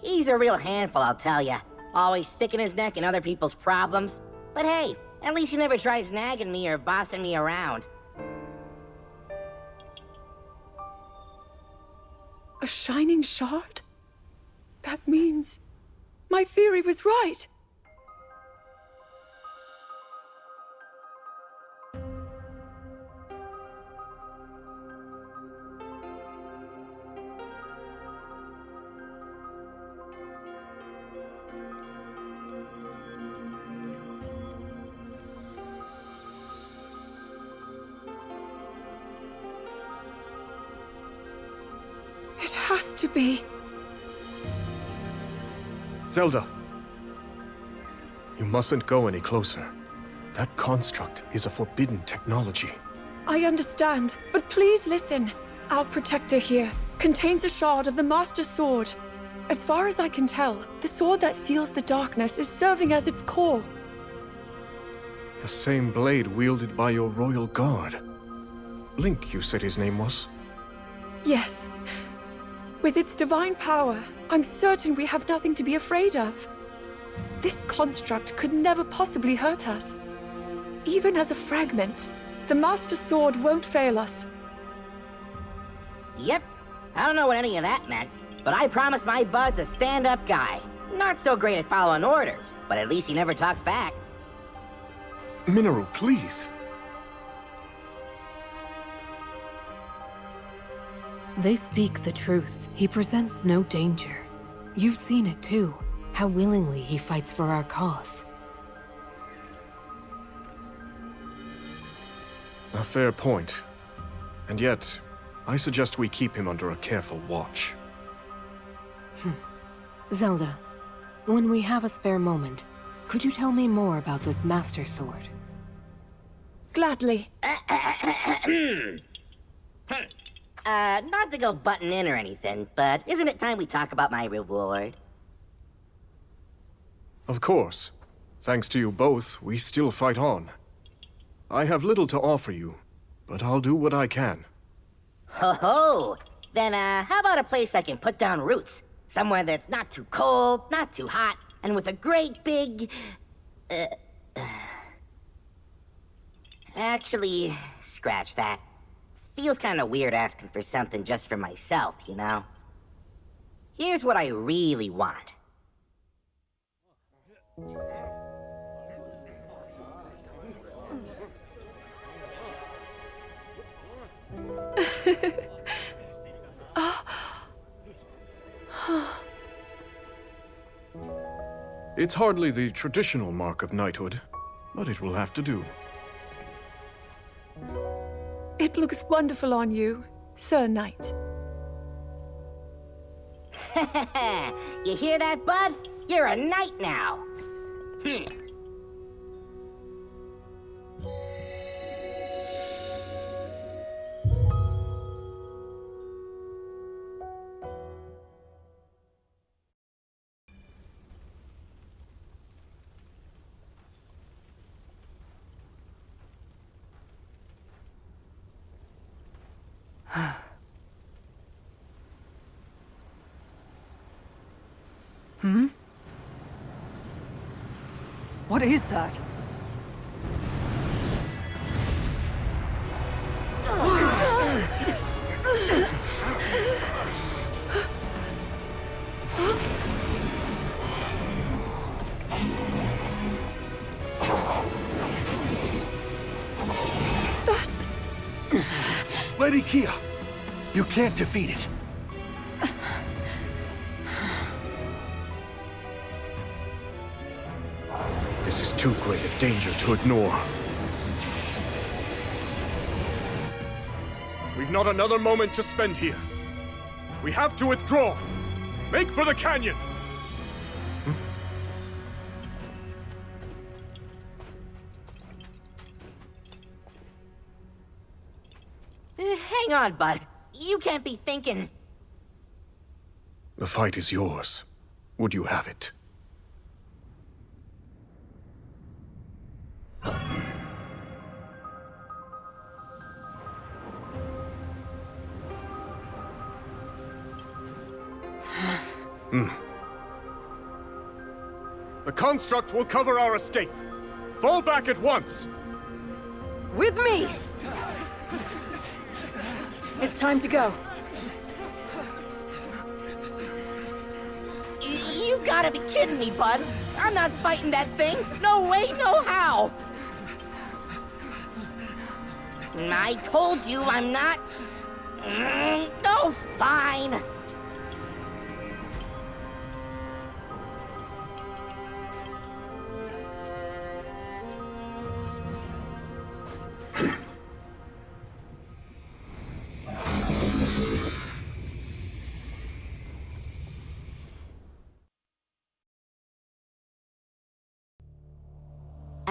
S14: He's a real handful, I'll tell ya. Always sticking his neck in other people's problems. But hey, at least he never tries nagging me or bossing me around.
S4: A shining shard? That means my theory was right. It has to be.
S3: Zelda! You mustn't go any closer. That construct is a forbidden technology.
S4: I understand, but please listen. Our protector here contains a shard of the Master Sword. As far as I can tell, the sword that seals the darkness is serving as its core.
S3: The same blade wielded by your royal guard. Link, you said his name was?
S4: Yes. With its divine power, I'm certain we have nothing to be afraid of. This construct could never possibly hurt us. Even as a fragment, the Master Sword won't fail us.
S14: Yep. I don't know what any of that meant, but I promised my bud's a stand-up guy. Not so great at following orders, but at least he never talks back.
S3: Mineral, please.
S8: They speak the truth. He presents no danger. You've seen it too, how willingly he fights for our cause.
S3: A fair point. And yet, I suggest we keep him under a careful watch.
S8: Zelda, when we have a spare moment, could you tell me more about this Master Sword?
S4: Gladly.
S14: Not to go butting in or anything, but isn't it time we talk about my reward?
S3: Of course. Thanks to you both, we still fight on. I have little to offer you, but I'll do what I can.
S14: Ho-ho! Then, how about a place I can put down roots? Somewhere that's not too cold, not too hot, and with a great big... Actually, scratch that. Feels kinda weird asking for something just for myself, you know? Here's what I really want.
S3: It's hardly the traditional mark of knighthood, but it will have to do.
S4: It looks wonderful on you, Sir Knight.
S14: You hear that, bud? You're a knight now.
S21: What is that?
S4: That's...
S18: Lady Kia, you can't defeat it.
S3: This is too great a danger to ignore. We've not another moment to spend here. We have to withdraw. Make for the canyon!
S14: Hang on, bud. You can't be thinking...
S3: The fight is yours. Would you have it? The construct will cover our escape. Fall back at once!
S20: With me! It's time to go.
S14: You've gotta be kidding me, bud. I'm not fighting that thing. No way, no how. I told you I'm not... No, fine.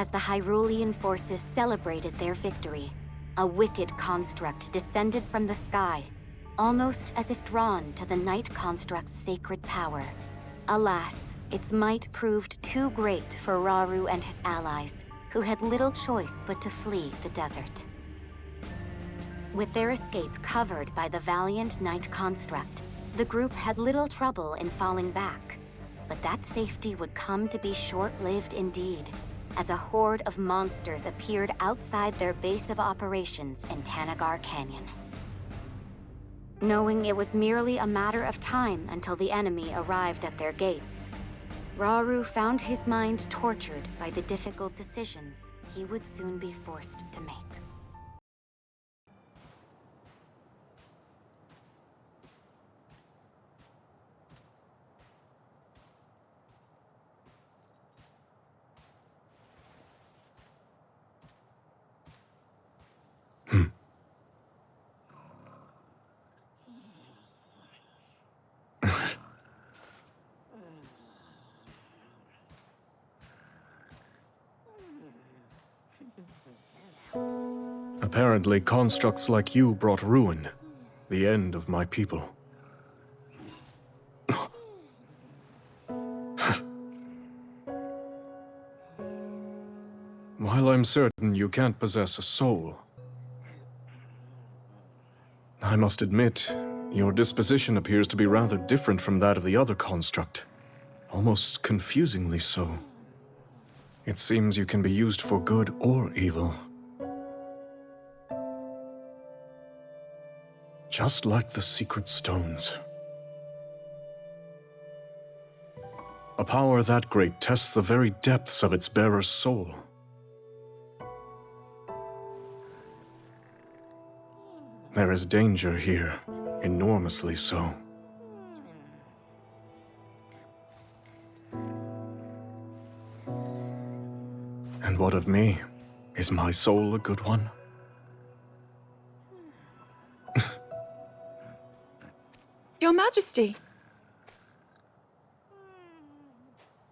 S7: As the Hyrulean forces celebrated their victory, a wicked construct descended from the sky, almost as if drawn to the Night Construct's sacred power. Alas, its might proved too great for Rauru and his allies, who had little choice but to flee the desert. With their escape covered by the valiant Night Construct, the group had little trouble in falling back. But that safety would come to be short-lived indeed, as a horde of monsters appeared outside their base of operations in Tanagar Canyon. Knowing it was merely a matter of time until the enemy arrived at their gates, Rauru found his mind tortured by the difficult decisions he would soon be forced to make.
S3: Apparently, constructs like you brought ruin, the end of my people. While I'm certain you can't possess a soul, I must admit, your disposition appears to be rather different from that of the other construct. Almost confusingly so. It seems you can be used for good or evil. Just like the secret stones. A power that great tests the very depths of its bearer's soul. There is danger here, enormously so. And what of me? Is my soul a good one?
S4: Your Majesty!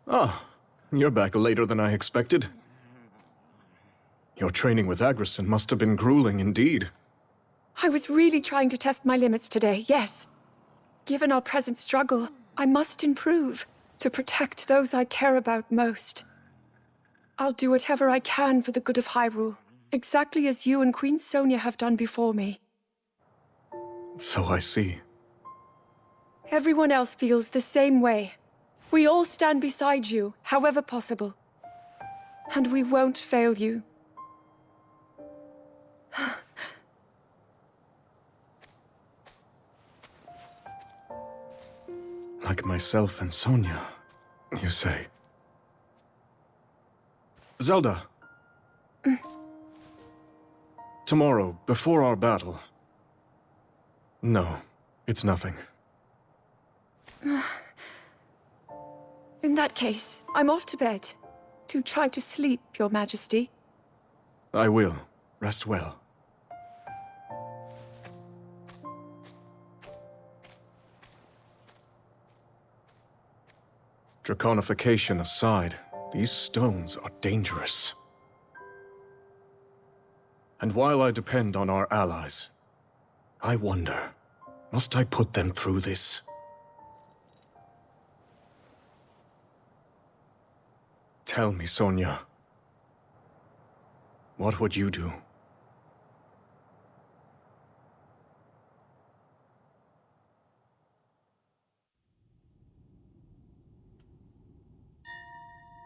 S3: Ah, you're back later than I expected. Your training with Agrison must have been grueling indeed.
S4: I was really trying to test my limits today, yes. Given our present struggle, I must improve to protect those I care about most. I'll do whatever I can for the good of Hyrule, exactly as you and Queen Sonia have done before me.
S3: So I see.
S4: Everyone else feels the same way. We all stand beside you, however possible. And we won't fail you.
S3: Like myself and Sonia, you say? Zelda. Tomorrow, before our battle. No, it's nothing.
S4: In that case, I'm off to bed. To try to sleep, Your Majesty.
S3: I will. Rest well. Draconification aside, these stones are dangerous. And while I depend on our allies, I wonder, must I put them through this? Tell me, Sonia. What would you do?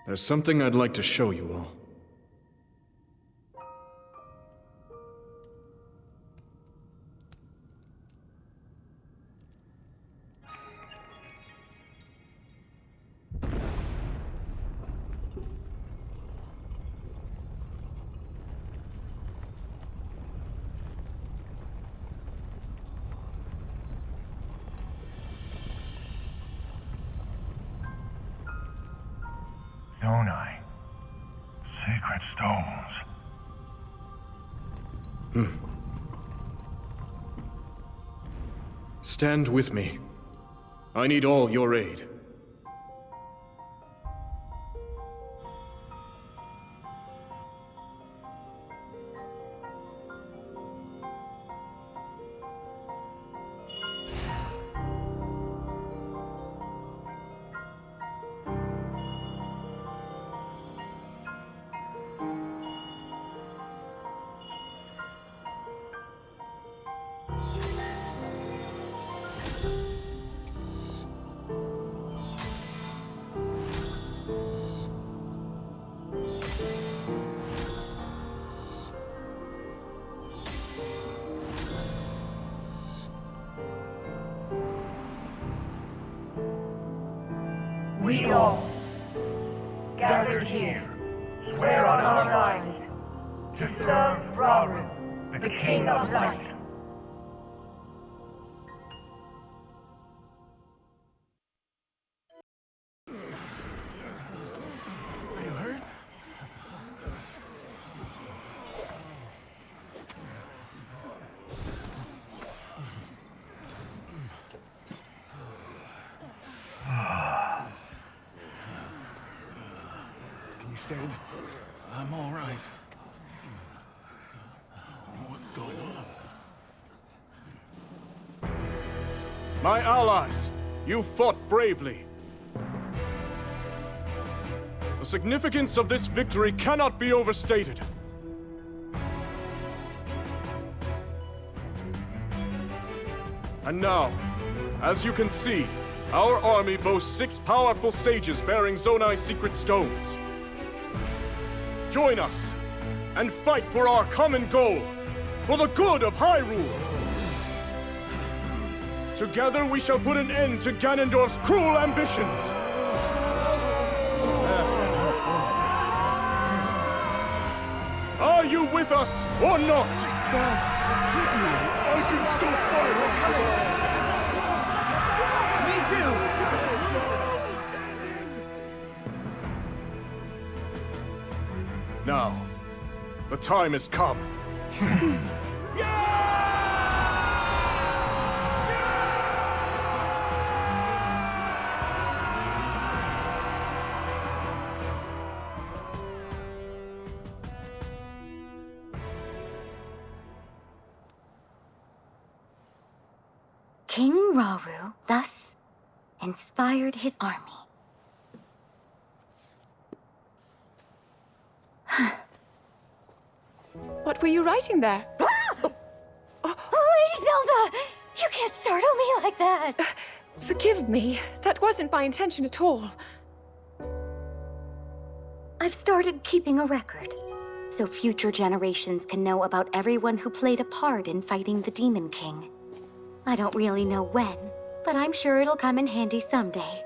S3: There's something I'd like to show you all.
S9: Zonai. Sacred stones.
S3: Stand with me. I need all your aid.
S1: We all, gathered here, swear on our lives to serve Rauru, the King of Light.
S9: Are you hurt? Can you stand? I'm all right. What's going on?
S3: My allies, you fought bravely. The significance of this victory cannot be overstated. And now, as you can see, our army boasts 6 powerful sages bearing Zonai's secret stones. Join us, and fight for our common goal, for the good of Hyrule! Together we shall put an end to Ganondorf's cruel ambitions! Are you with us, or not?
S9: I can still fight!
S12: Me too!
S3: Now, the time has come.
S7: King Rauru thus inspired his army.
S4: What were you writing there?
S7: Lady Zelda! You can't startle me like that!
S4: Forgive me. That wasn't my intention at all.
S7: I've started keeping a record, so future generations can know about everyone who played a part in fighting the Demon King. I don't really know when, but I'm sure it'll come in handy someday.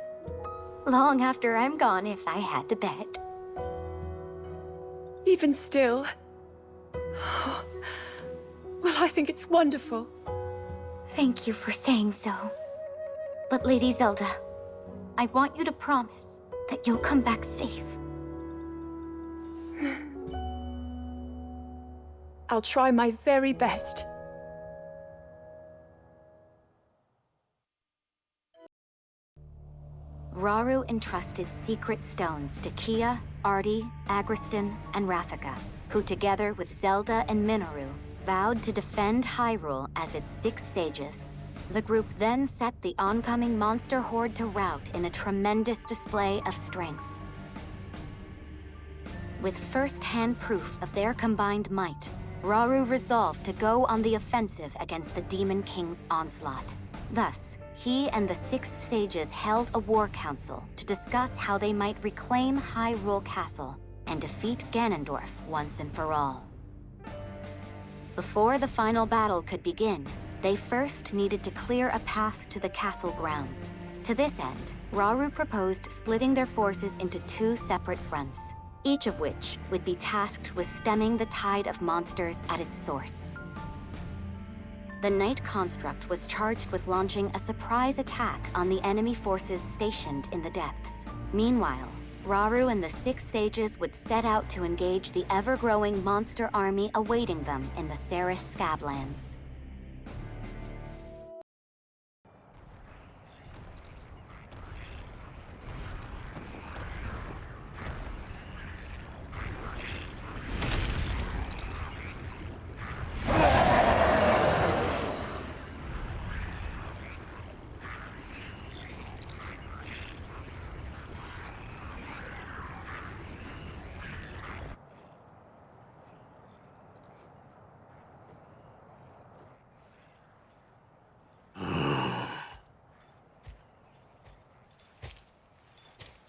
S7: Long after I'm gone, if I had to bet.
S4: Even still. Well, I think it's wonderful.
S7: Thank you for saying so. But Lady Zelda, I want you to promise that you'll come back safe.
S4: I'll try my very best.
S7: Rauru entrusted secret stones to Kia, Artie, Agriston, and Rafika, who together with Zelda and Minoru vowed to defend Hyrule as its 6 sages. The group then set the oncoming monster horde to rout in a tremendous display of strength. With first-hand proof of their combined might, Rauru resolved to go on the offensive against the Demon King's onslaught. Thus, he and the 6 sages held a war council to discuss how they might reclaim Hyrule Castle and defeat Ganondorf once and for all. Before the final battle could begin, they first needed to clear a path to the castle grounds. To this end, Rauru proposed splitting their forces into 2 separate fronts, each of which would be tasked with stemming the tide of monsters at its source. The Knight Construct was charged with launching a surprise attack on the enemy forces stationed in the depths. Meanwhile, Rauru and the 6 sages would set out to engage the ever-growing monster army awaiting them in the Ceres Scablands.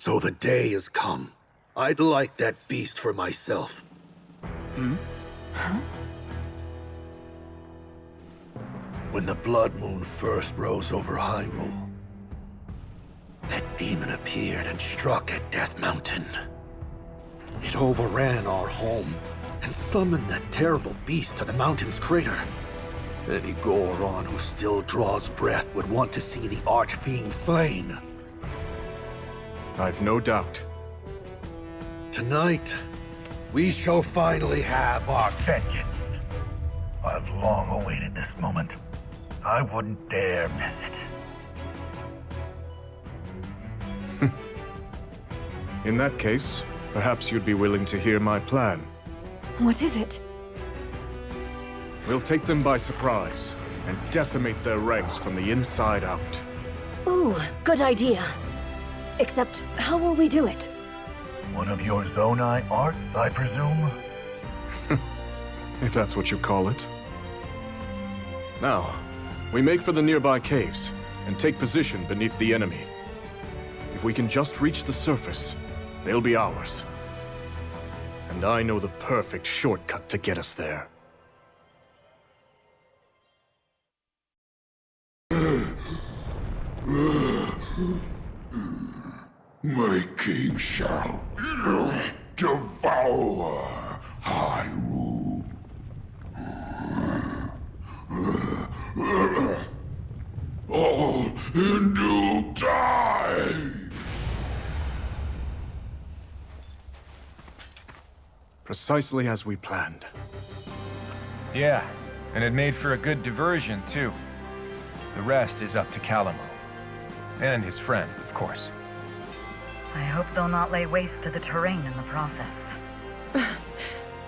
S18: So the day has come. I'd like that beast for myself.
S7: Huh?
S18: When the blood moon first rose over Hyrule, That demon appeared and struck at Death Mountain. It overran our home and summoned that terrible beast to the mountain's crater. Any Goron who still draws breath would want to see the Archfiend slain.
S3: I've no doubt.
S18: Tonight, we shall finally have our vengeance. I've long awaited this moment. I wouldn't dare miss it.
S3: In that case, perhaps you'd be willing to hear my plan.
S20: What is it?
S3: We'll take them by surprise and decimate their ranks from the inside out.
S20: Ooh, good idea. Except, how will we do it?
S18: One of your Zonai arts, I presume?
S3: If that's what you call it. Now, we make for the nearby caves and take position beneath the enemy. If we can just reach the surface, they'll be ours. And I know the perfect shortcut to get us there.
S9: My king shall devour Hyrule. All in due time.
S3: Precisely as we planned.
S16: Yeah, and it made for a good diversion, too. The rest is up to Calamo. And his friend, of course.
S15: I hope they'll not lay waste to the terrain in the process.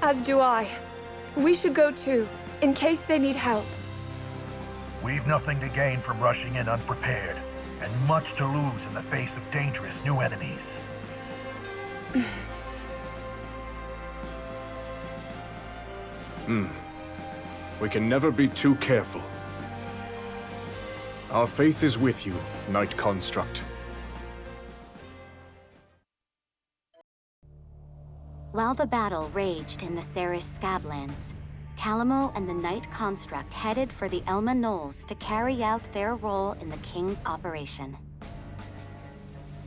S4: As do I. We should go too, in case they need help.
S18: We've nothing to gain from rushing in unprepared, and much to lose in the face of dangerous new enemies.
S3: We can never be too careful. Our faith is with you, Knight Construct.
S7: While the battle raged in the Ceres Scablands, Calamo and the Knight Construct headed for the Elma Knolls to carry out their role in the King's operation.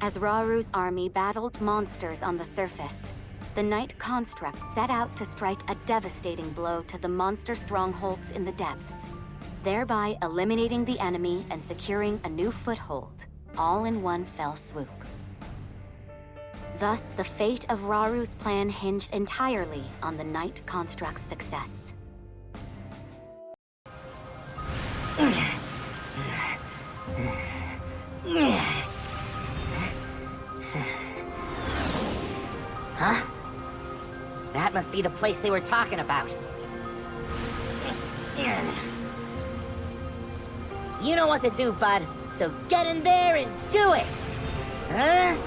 S7: As Raru's army battled monsters on the surface, the Knight Construct set out to strike a devastating blow to the monster strongholds in the depths, thereby eliminating the enemy and securing a new foothold, all in one fell swoop. Thus, the fate of Raru's plan hinged entirely on the Knight Construct's success.
S14: Huh? That must be the place they were talking about. You know what to do, bud, so get in there and do it! Huh?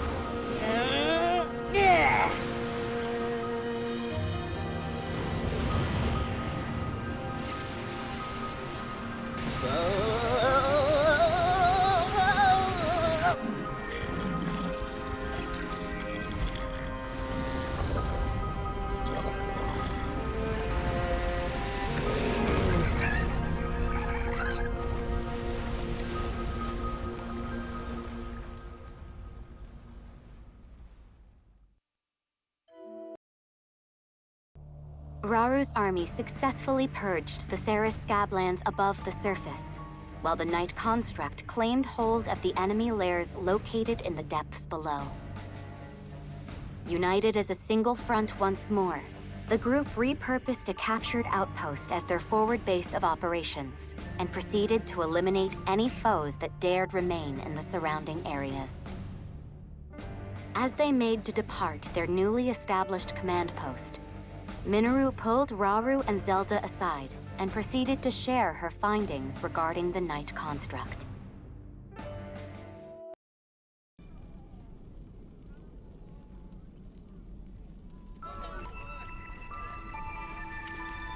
S7: Raru's army successfully purged the Ceres Scablands above the surface, while the Knight Construct claimed hold of the enemy lairs located in the depths below. United as a single front once more, the group repurposed a captured outpost as their forward base of operations, and proceeded to eliminate any foes that dared remain in the surrounding areas. As they made to depart their newly established command post, Minoru pulled Rauru and Zelda aside and proceeded to share her findings regarding the Knight Construct.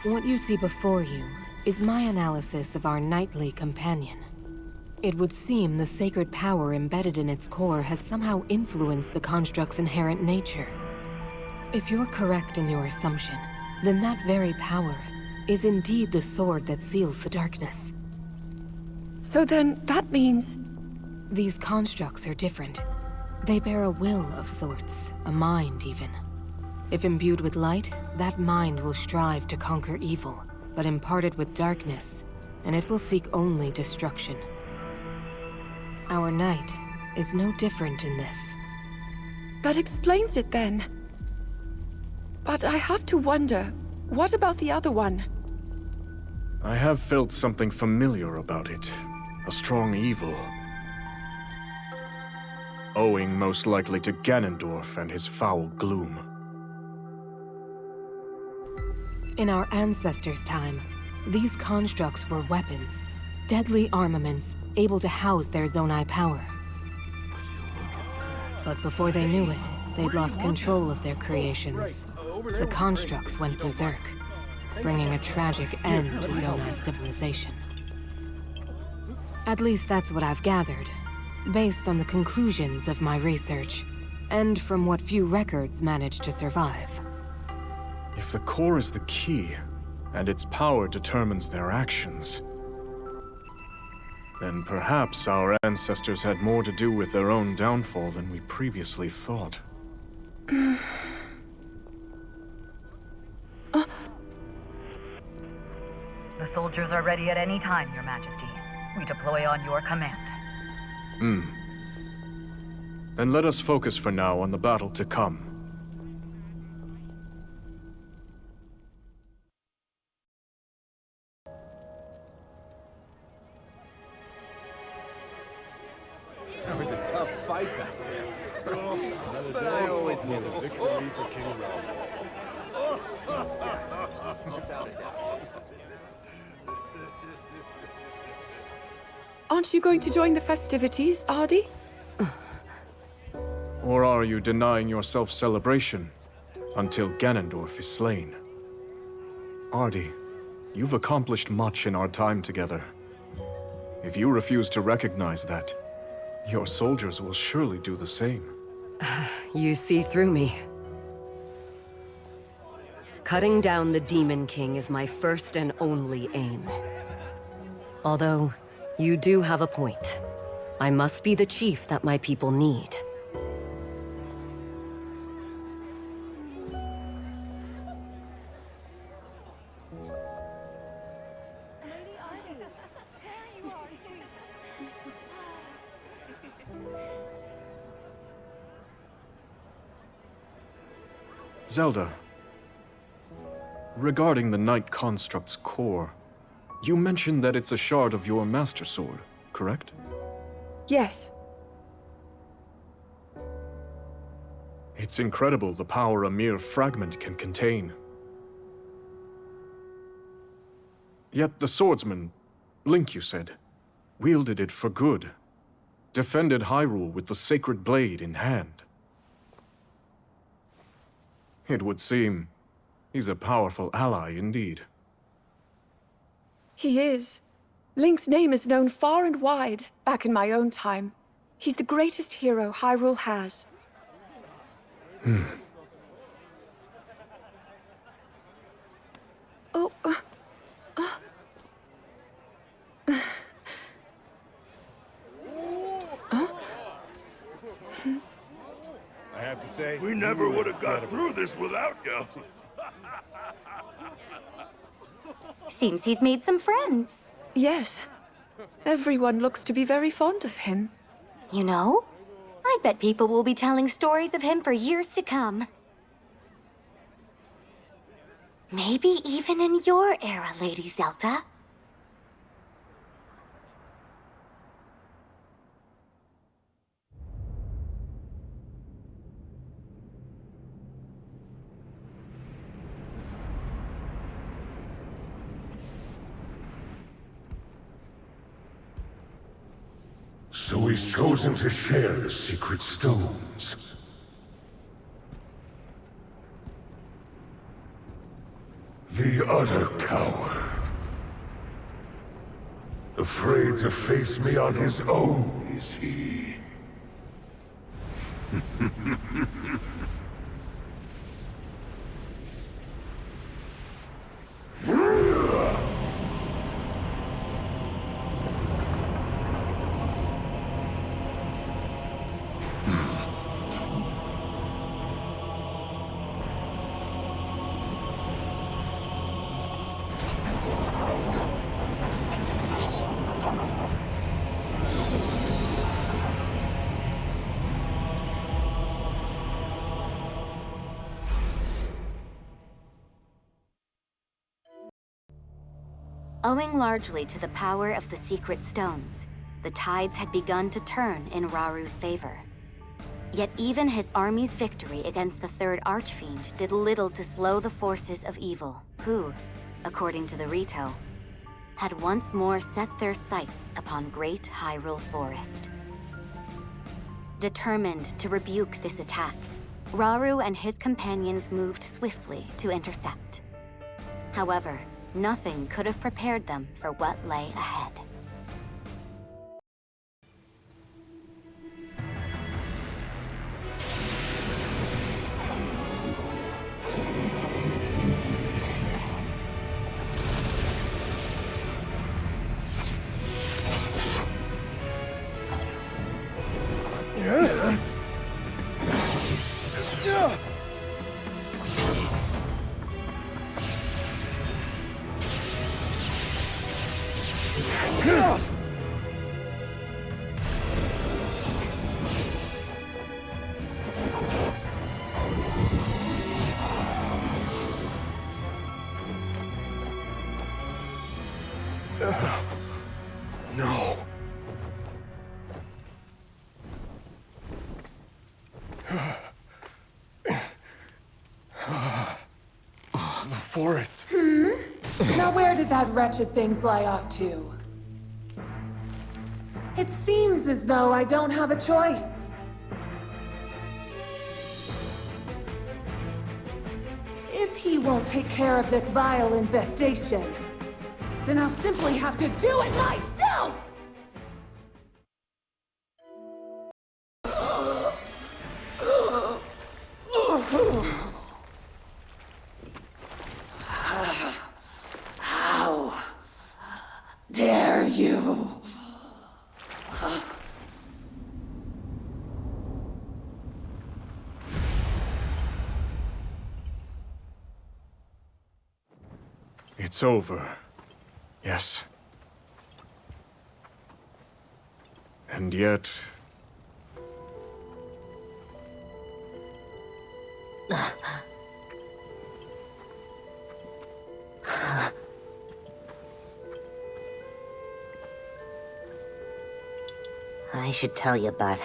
S8: What you see before you is my analysis of our knightly companion. It would seem the sacred power embedded in its core has somehow influenced the construct's inherent nature. If you're correct in your assumption, then that very power is indeed the sword that seals the darkness.
S4: So then, that means...
S8: These constructs are different. They bear a will of sorts, a mind even. If imbued with light, that mind will strive to conquer evil, but imparted with darkness, and it will seek only destruction. Our knight is no different in this.
S4: That explains it then. But I have to wonder, what about the other one?
S3: I have felt something familiar about it. A strong evil. Owing most likely to Ganondorf and his foul gloom.
S8: In our ancestors' time, these constructs were weapons, deadly armaments, able to house their Zonai power. But before they knew it, they'd lost control of their creations. The constructs went berserk, bringing a tragic end to Zonai civilization. At least that's what I've gathered, based on the conclusions of my research, and from what few records managed to survive.
S3: If the core is the key, and its power determines their actions, then perhaps our ancestors had more to do with their own downfall than we previously thought.
S15: The soldiers are ready at any time, Your Majesty. We deploy on your command.
S3: Then let us focus for now on the battle to come.
S17: That was a tough fight back there. But I always knew the victory for King
S4: Aren't you going to join the festivities, Ardi?
S3: Or are you denying yourself celebration until Ganondorf is slain? Ardi, you've accomplished much in our time together. If you refuse to recognize that, your soldiers will surely do the same.
S10: You see through me. Cutting down the Demon King is my first and only aim. Although, you do have a point. I must be the chief that my people need.
S3: Zelda, regarding the Knight Construct's core, you mentioned that it's a shard of your Master Sword, correct?
S4: Yes.
S3: It's incredible the power a mere fragment can contain. Yet the swordsman, Link you said, wielded it for good, defended Hyrule with the sacred blade in hand. It would seem he's a powerful ally indeed.
S4: He is. Link's name is known far and wide, back in my own time. He's the greatest hero Hyrule has. Oh,
S17: I have to say,
S9: We never would have got through this without you.
S7: Seems he's made some friends.
S4: Yes. Everyone looks to be very fond of him.
S7: You know, I bet people will be telling stories of him for years to come. Maybe even in your era, Lady Zelda.
S9: So he's chosen to share the secret stones. The utter coward. Afraid to face me on his own, is he?
S7: Owing largely to the power of the secret stones, the tides had begun to turn in Raru's favor. Yet even his army's victory against the Third Archfiend did little to slow the forces of evil, who, according to the Rito, had once more set their sights upon Great Hyrule Forest. Determined to rebuke this attack, Raru and his companions moved swiftly to intercept. However, nothing could have prepared them for what lay ahead.
S17: No. The forest.
S11: Now where did that wretched thing fly off to? It seems as though I don't have a choice. If he won't take care of this vile infestation, then I'll simply have to do it myself! How dare you?
S3: It's over. Yes. And yet...
S14: I should tell you, bud.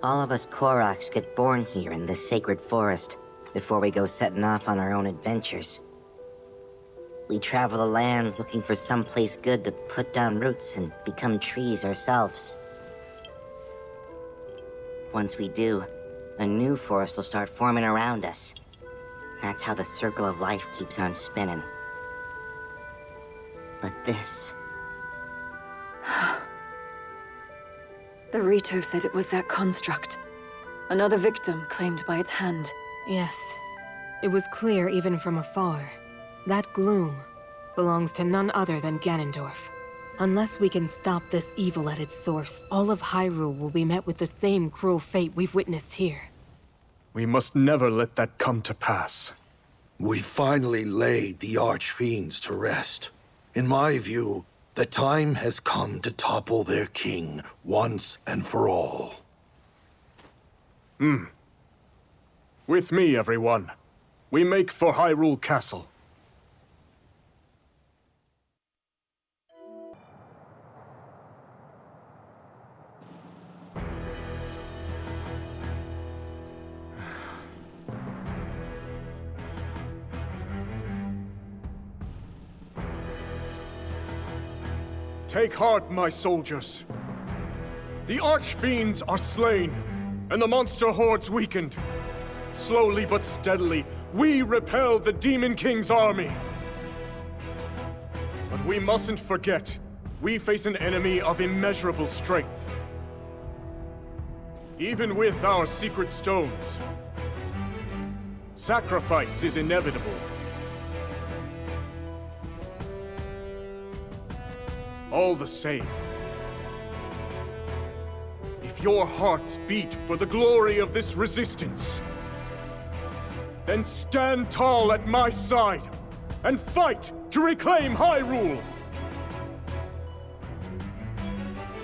S14: All of us Koroks get born here in this sacred forest before we go setting off on our own adventures. We travel the lands looking for someplace good to put down roots and become trees ourselves. Once we do, a new forest will start forming around us. That's how the circle of life keeps on spinning. But this...
S20: The Rito said it was that construct. Another victim claimed by its hand.
S8: Yes. It was clear even from afar. That gloom belongs to none other than Ganondorf. Unless we can stop this evil at its source, all of Hyrule will be met with the same cruel fate we've witnessed here.
S3: We must never let that come to pass.
S18: We finally laid the Archfiends to rest. In my view, the time has come to topple their king once and for all.
S3: With me, everyone. We make for Hyrule Castle. Take heart, my soldiers. The Archfiends are slain, and the monster hordes weakened. Slowly but steadily, we repel the Demon King's army. But we mustn't forget, we face an enemy of immeasurable strength. Even with our secret stones, sacrifice is inevitable. All the same, if your hearts beat for the glory of this resistance, then stand tall at my side and fight to reclaim Hyrule!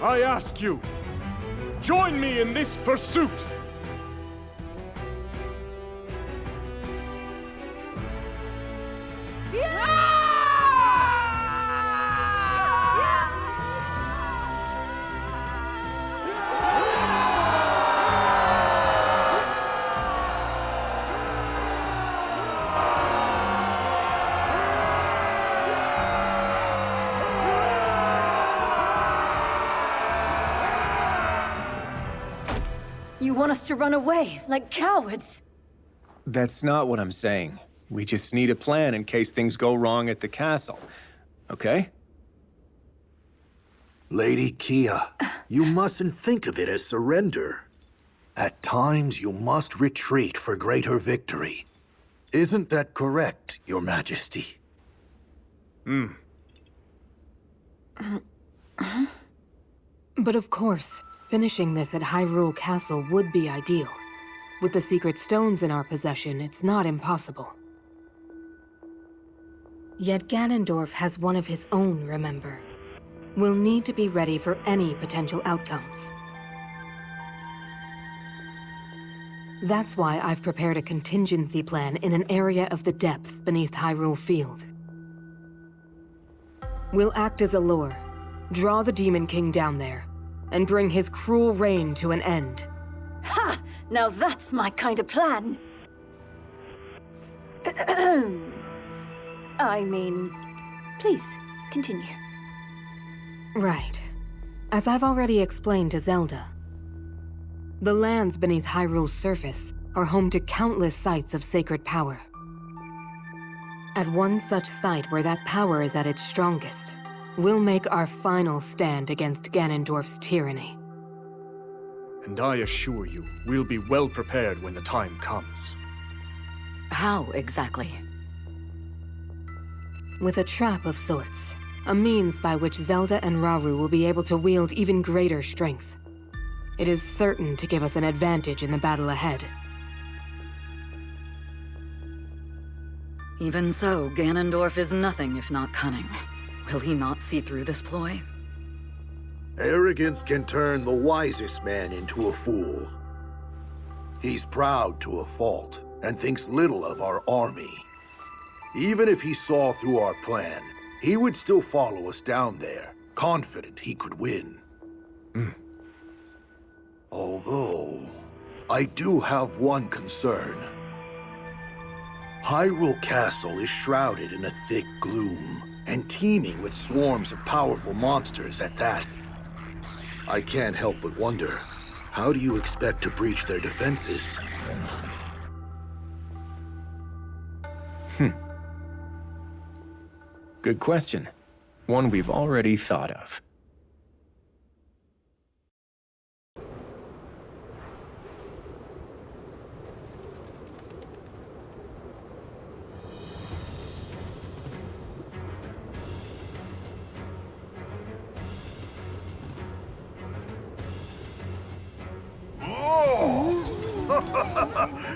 S3: I ask you, join me in this pursuit!
S4: Yeah!
S20: You want us to run away, like cowards?
S16: That's not what I'm saying. We just need a plan in case things go wrong at the castle. Okay?
S18: Lady Kia, you mustn't think of it as surrender. At times, you must retreat for greater victory. Isn't that correct, Your Majesty?
S8: But of course, finishing this at Hyrule Castle would be ideal. With the secret stones in our possession, it's not impossible. Yet Ganondorf has one of his own, remember. We'll need to be ready for any potential outcomes. That's why I've prepared a contingency plan in an area of the depths beneath Hyrule Field. We'll act as a lure, draw the Demon King down there, and bring his cruel reign to an end.
S20: Ha! Now that's my kind of plan. I mean, please, continue.
S8: Right. As I've already explained to Zelda, the lands beneath Hyrule's surface are home to countless sites of sacred power. At one such site where that power is at its strongest, we'll make our final stand against Ganondorf's tyranny.
S3: And I assure you, we'll be well prepared when the time comes.
S15: How exactly?
S8: With a trap of sorts. A means by which Zelda and Rauru will be able to wield even greater strength. It is certain to give us an advantage in the battle ahead.
S15: Even so, Ganondorf is nothing if not cunning. Will he not see through this ploy?
S18: Arrogance can turn the wisest man into a fool. He's proud to a fault, and thinks little of our army. Even if he saw through our plan, he would still follow us down there, confident he could win. Although, I do have one concern. Hyrule Castle is shrouded in a thick gloom, and teeming with swarms of powerful monsters at that. I can't help but wonder, how do you expect to breach their defenses?
S16: Good question. One we've already thought of.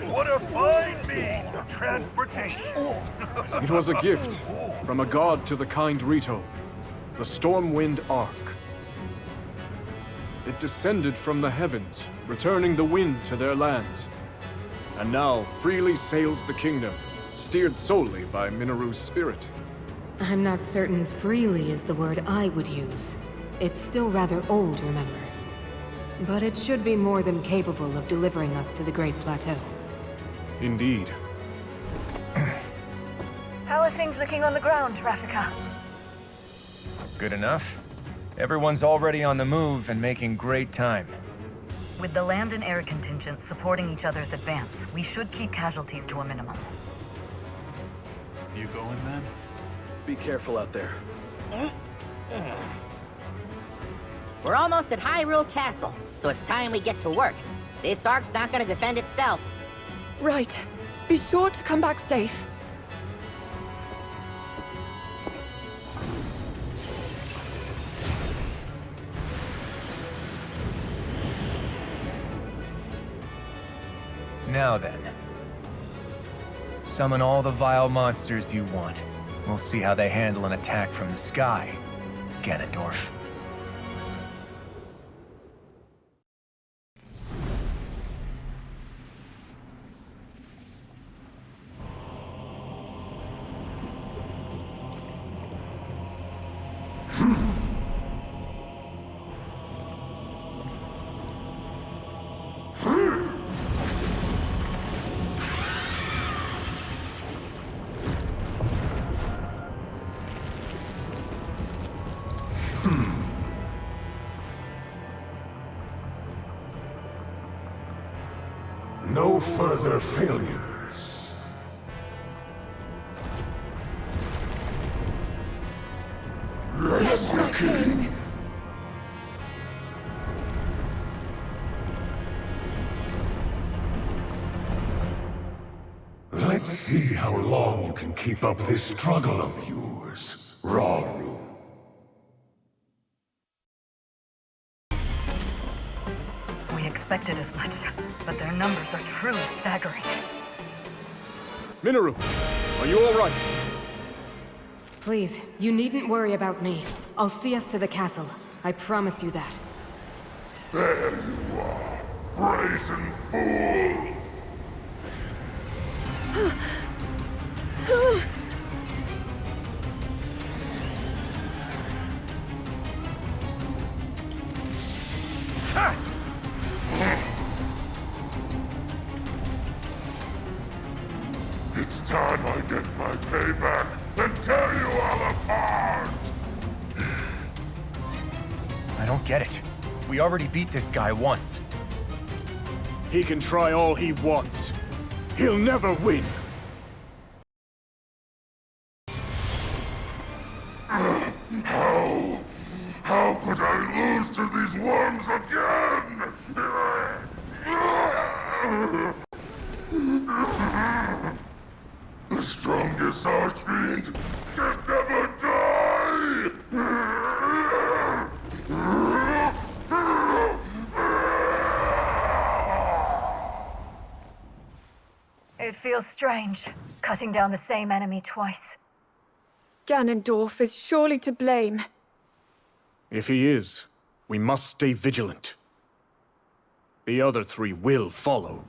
S9: What a fine means of transportation!
S3: It was a gift from a god to the kind Rito, the Stormwind Ark. It descended from the heavens, returning the wind to their lands, and now freely sails the kingdom, steered solely by Mineru's spirit.
S8: I'm not certain freely is the word I would use. It's still rather old, remember. But it should be more than capable of delivering us to the Great Plateau.
S3: Indeed.
S20: How are things looking on the ground, Rafika?
S16: Good enough. Everyone's already on the move and making great time.
S15: With the land and air contingents supporting each other's advance, we should keep casualties to a minimum.
S12: You going, then?
S3: Be careful out there.
S14: We're almost at Hyrule Castle, so it's time we get to work. This ark's not gonna defend itself.
S4: Right. Be sure to come back safe.
S16: Now then. Summon all the vile monsters you want. We'll see how they handle an attack from the sky, Ganondorf.
S9: No further failures. Yes, my king. Let's see how long you can keep up this struggle of yours, Rauru.
S15: We expected as much, but their numbers are truly staggering.
S3: Minoru, are you all right?
S8: Please, you needn't worry about me. I'll see us to the castle. I promise you that.
S9: There you are, brazen fools! It's time I get my payback and tear you all apart!
S16: I don't get it. We already beat this guy once.
S5: He can try all he wants. He'll never win.
S9: How could I lose to these worms again? The strongest archfiend can never die!
S20: It feels strange, cutting down the same enemy twice.
S4: Ganondorf is surely to blame.
S5: If he is, we must stay vigilant. The other three will follow.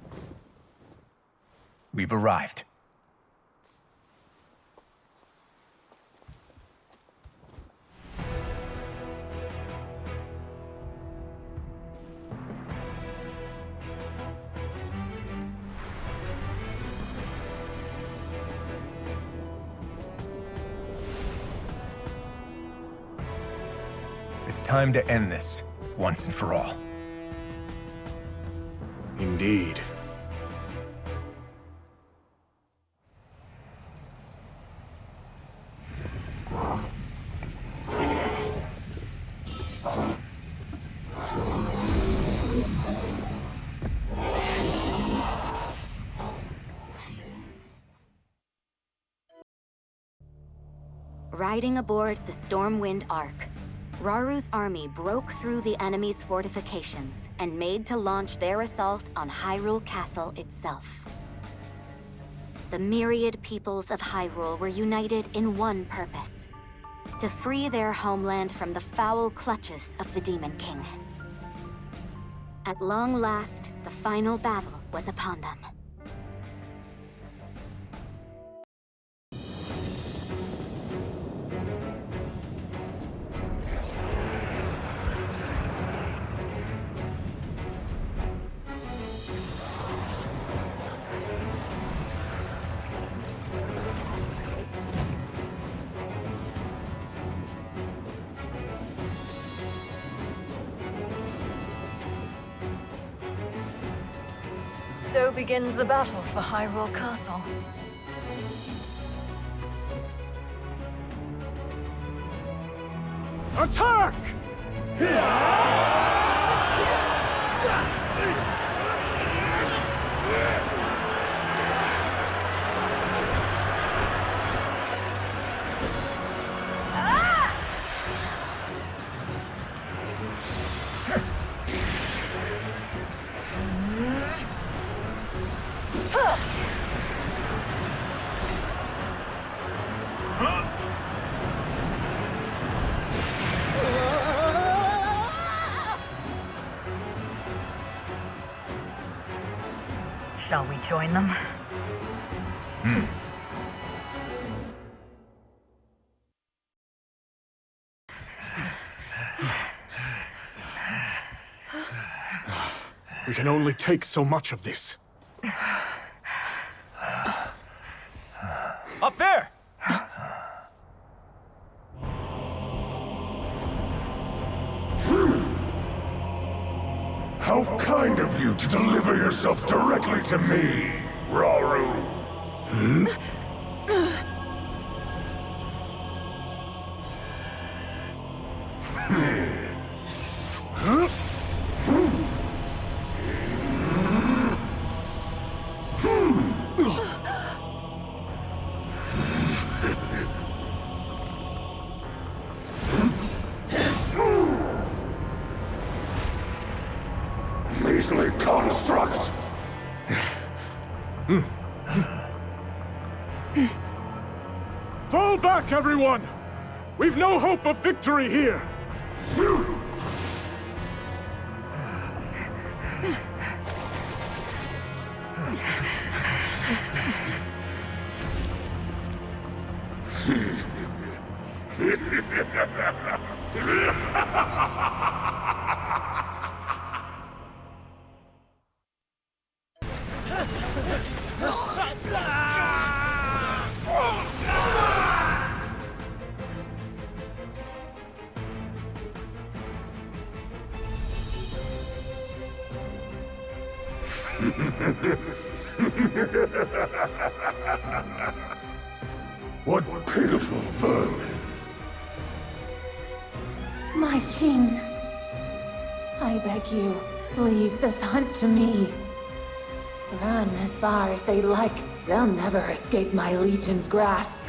S16: We've arrived. It's time to end this, once and for all.
S5: Indeed.
S7: Riding aboard the Stormwind Ark, Raru's army broke through the enemy's fortifications and made to launch their assault on Hyrule Castle itself. The myriad peoples of Hyrule were united in one purpose: to free their homeland from the foul clutches of the Demon King. At long last, the final battle was upon them.
S20: So begins the battle for Hyrule Castle.
S5: Attack!
S15: Shall we join them?
S5: We can only take so much of this.
S16: Up there!
S9: How How kind of you to deliver yourself directly to me, Rauru. Measly construct!
S5: Fall back, everyone! We've no hope of victory here!
S9: What pitiful vermin!
S11: My king, I beg you, leave this hunt to me. Run as far as they like. They'll never escape my legion's grasp.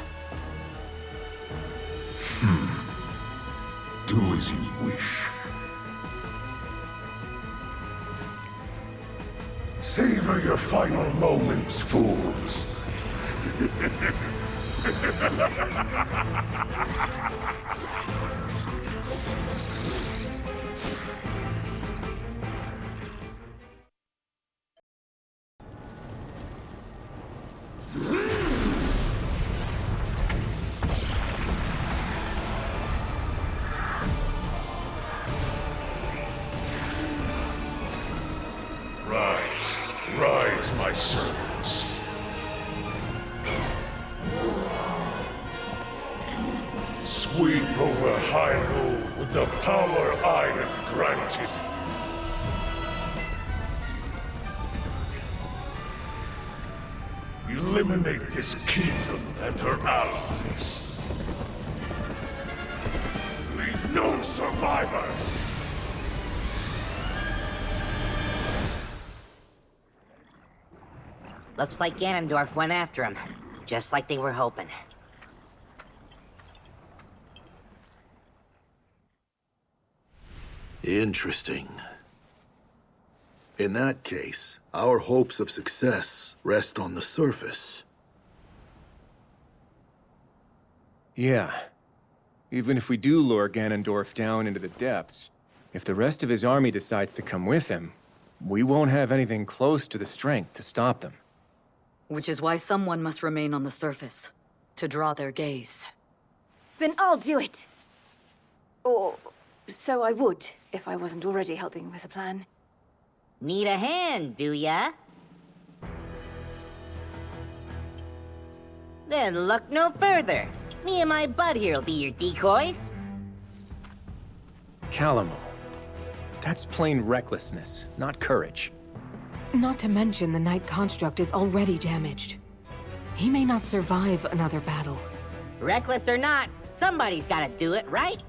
S9: Do as you wish. Savor your final moments, fools. Rise, rise, my servants. Sweep over Hyrule with the power I have granted. Eliminate this kingdom and her allies. Leave no survivors.
S14: Looks like Ganondorf went after him, just like they were hoping.
S18: Interesting. In that case, our hopes of success rest on the surface.
S16: Yeah. Even if we do lure Ganondorf down into the depths, if the rest of his army decides to come with him, we won't have anything close to the strength to stop them.
S15: Which is why someone must remain on the surface, to draw their gaze.
S20: Then I'll do it. Or so I would, if I wasn't already helping with the plan.
S14: Need a hand, do ya? Then look no further. Me and my bud here'll be your decoys.
S16: Calamo. That's plain recklessness, not courage.
S8: Not to mention the Knight construct is already damaged. He may not survive another battle.
S14: Reckless or not, somebody's gotta do it, right?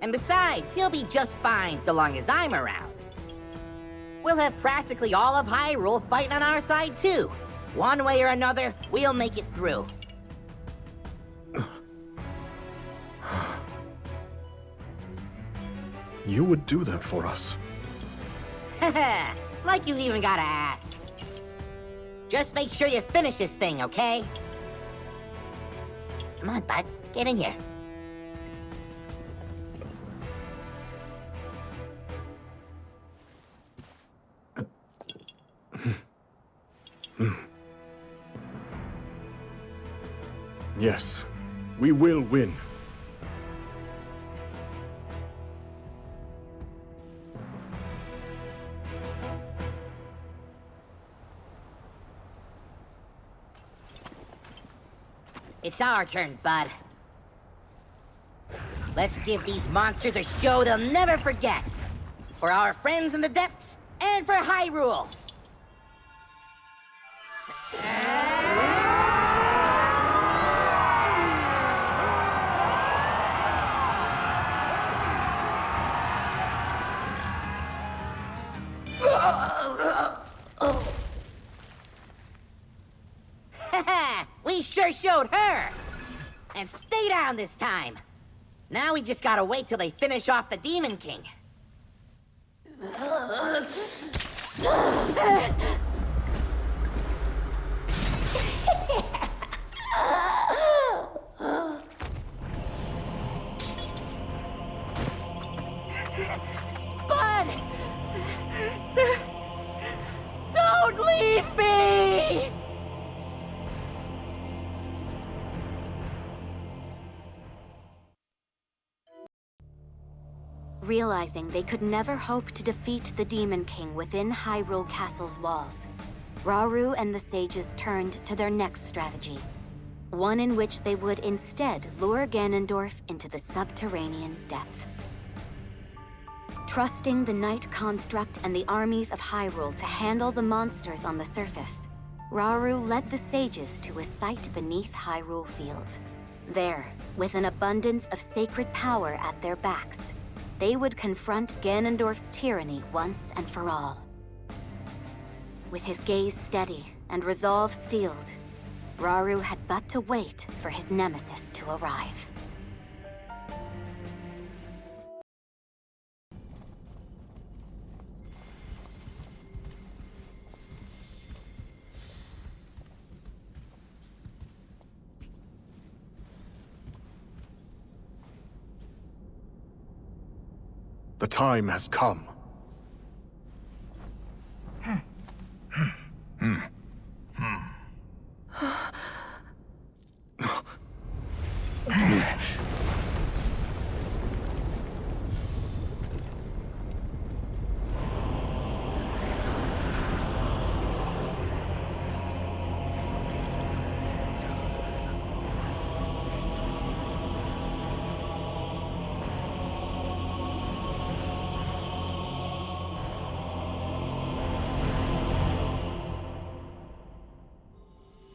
S14: And besides, he'll be just fine so long as I'm around. We'll have practically all of Hyrule fighting on our side, too. One way or another, we'll make it through.
S3: You would do that for us?
S14: Haha, like you even gotta ask. Just make sure you finish this thing, okay? Come on, bud, get in here.
S3: Yes, we will win.
S14: It's our turn, bud. Let's give these monsters a show they'll never forget. For our friends in the depths, and for Hyrule! We sure showed her! And stay down this time! Now we just gotta wait till they finish off the Demon King. Bud! Don't leave me!
S7: Realizing they could never hope to defeat the Demon King within Hyrule Castle's walls, Rauru and the sages turned to their next strategy. One in which they would instead lure Ganondorf into the subterranean depths. Trusting the Night Construct and the armies of Hyrule to handle the monsters on the surface, Rauru led the sages to a site beneath Hyrule Field. There, with an abundance of sacred power at their backs, they would confront Ganondorf's tyranny once and for all. With his gaze steady and resolve steeled, Rauru had but to wait for his nemesis to arrive.
S5: The time has come.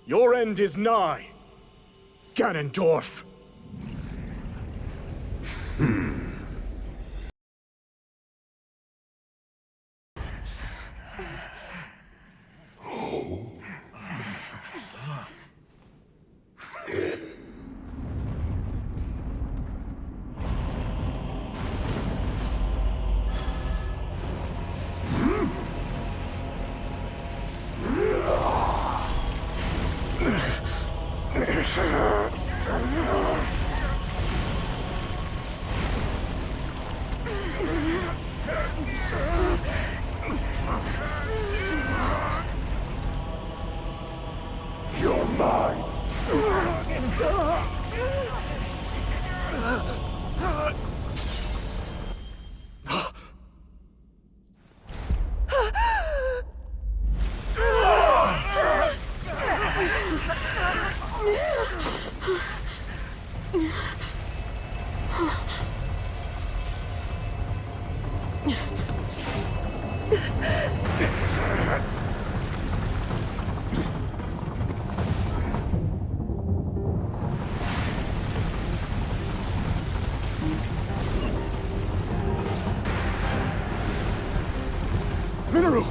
S5: Your end is nigh, Ganondorf.
S9: You're mine!
S5: Mineru!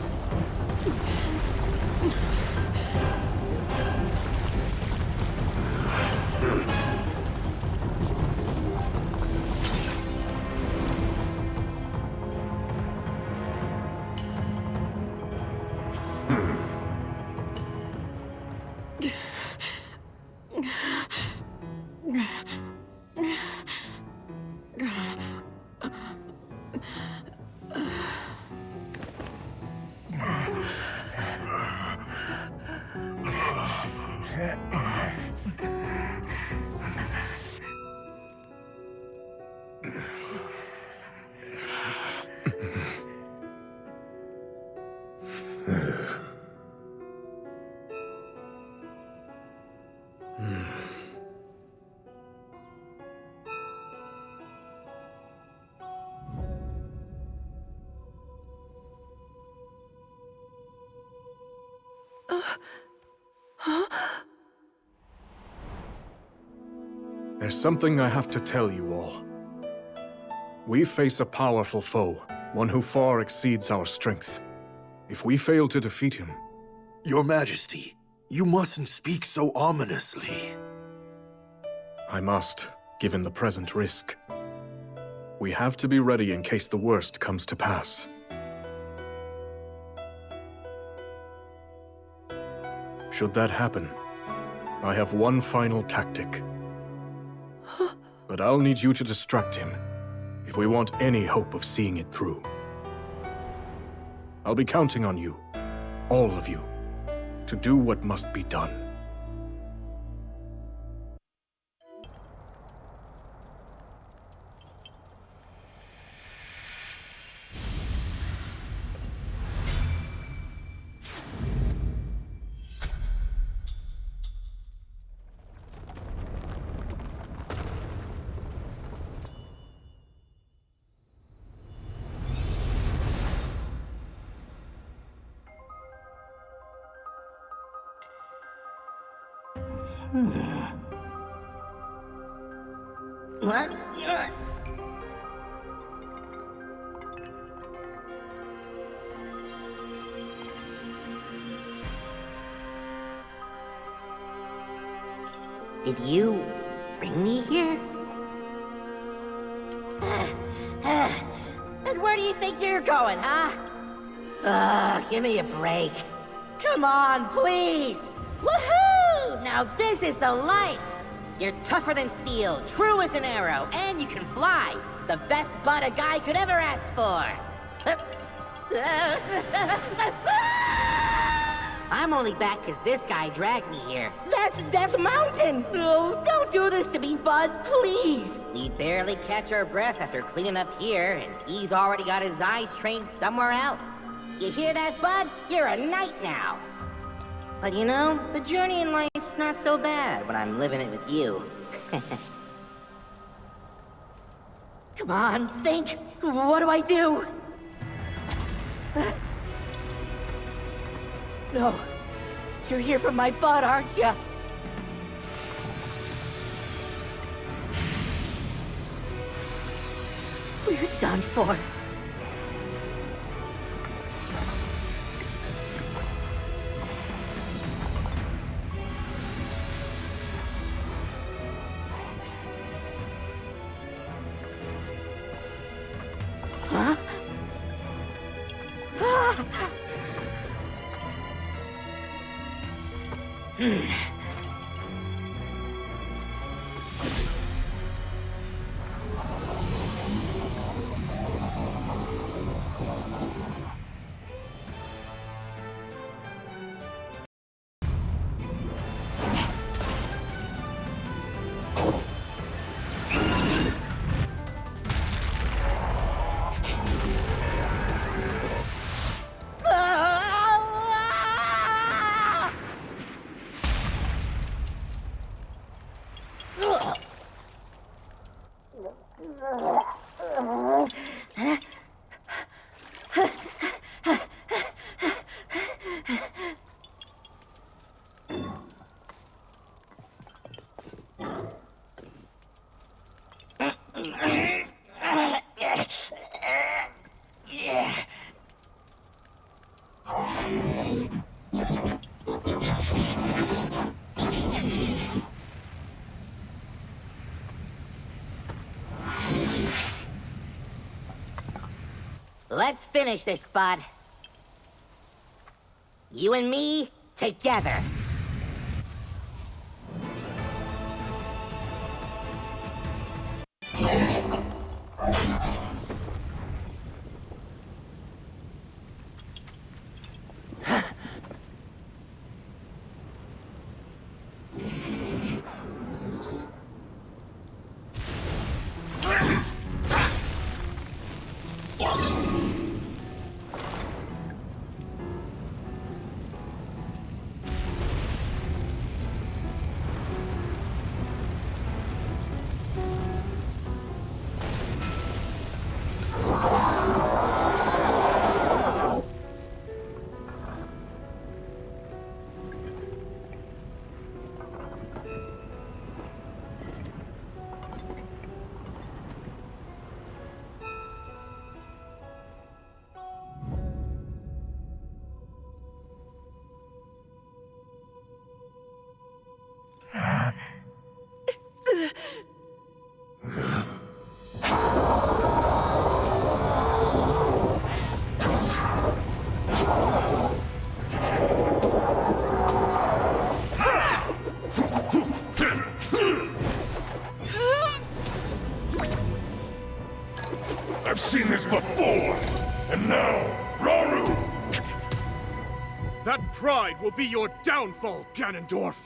S3: There's something I have to tell you all. We face a powerful foe, one who far exceeds our strength. If we fail to defeat him...
S18: Your Majesty, you mustn't speak so ominously.
S3: I must, given the present risk. We have to be ready in case the worst comes to pass. Should that happen, I have one final tactic. But I'll need you to distract him, if we want any hope of seeing it through. I'll be counting on you, all of you, to do what must be done.
S14: What? Did you bring me here? And where do you think you're going, huh? Give me a break. Come on, please! Woohoo! Now this is the life! You're tougher than steel, true as an arrow, and you can fly! The best butt a guy could ever ask for! I'm only back because this guy dragged me here. That's Death Mountain! Oh, don't do this to me, bud, please! We barely catch our breath after cleaning up here, and he's already got his eyes trained somewhere else. You hear that, bud? You're a knight now! But you know, the journey in life's not so bad when I'm living it with you. Come on, think! What do I do? No. You're here for my butt, aren't you? We're done for. Huh? Let's finish this, bud. You and me, together.
S9: And now, Rauru!
S5: That pride will be your downfall, Ganondorf!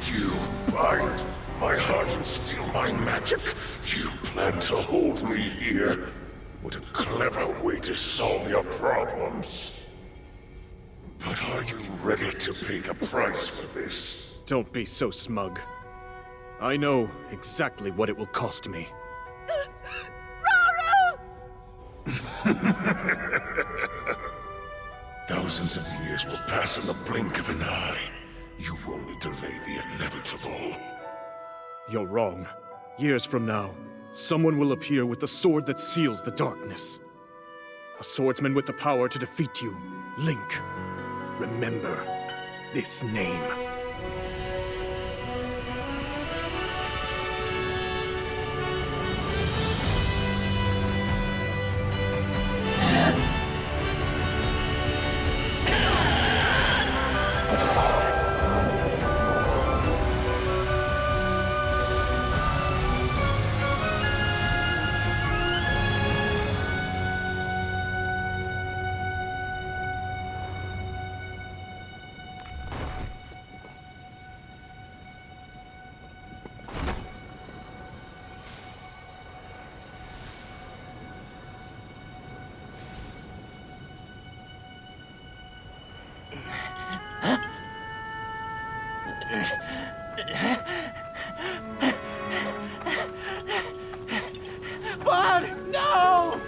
S9: You bind my heart and steal my magic. You plan to hold me here. What a clever way to solve your problems. But are you ready to pay the price for this?
S5: Don't be so smug. I know exactly what it will cost me.
S9: Thousands of years will pass in the blink of an eye. You only delay the inevitable.
S5: You're wrong. Years from now, someone will appear with the sword that seals the darkness. A swordsman with the power to defeat you, Link. Remember this name.
S1: Bud, no!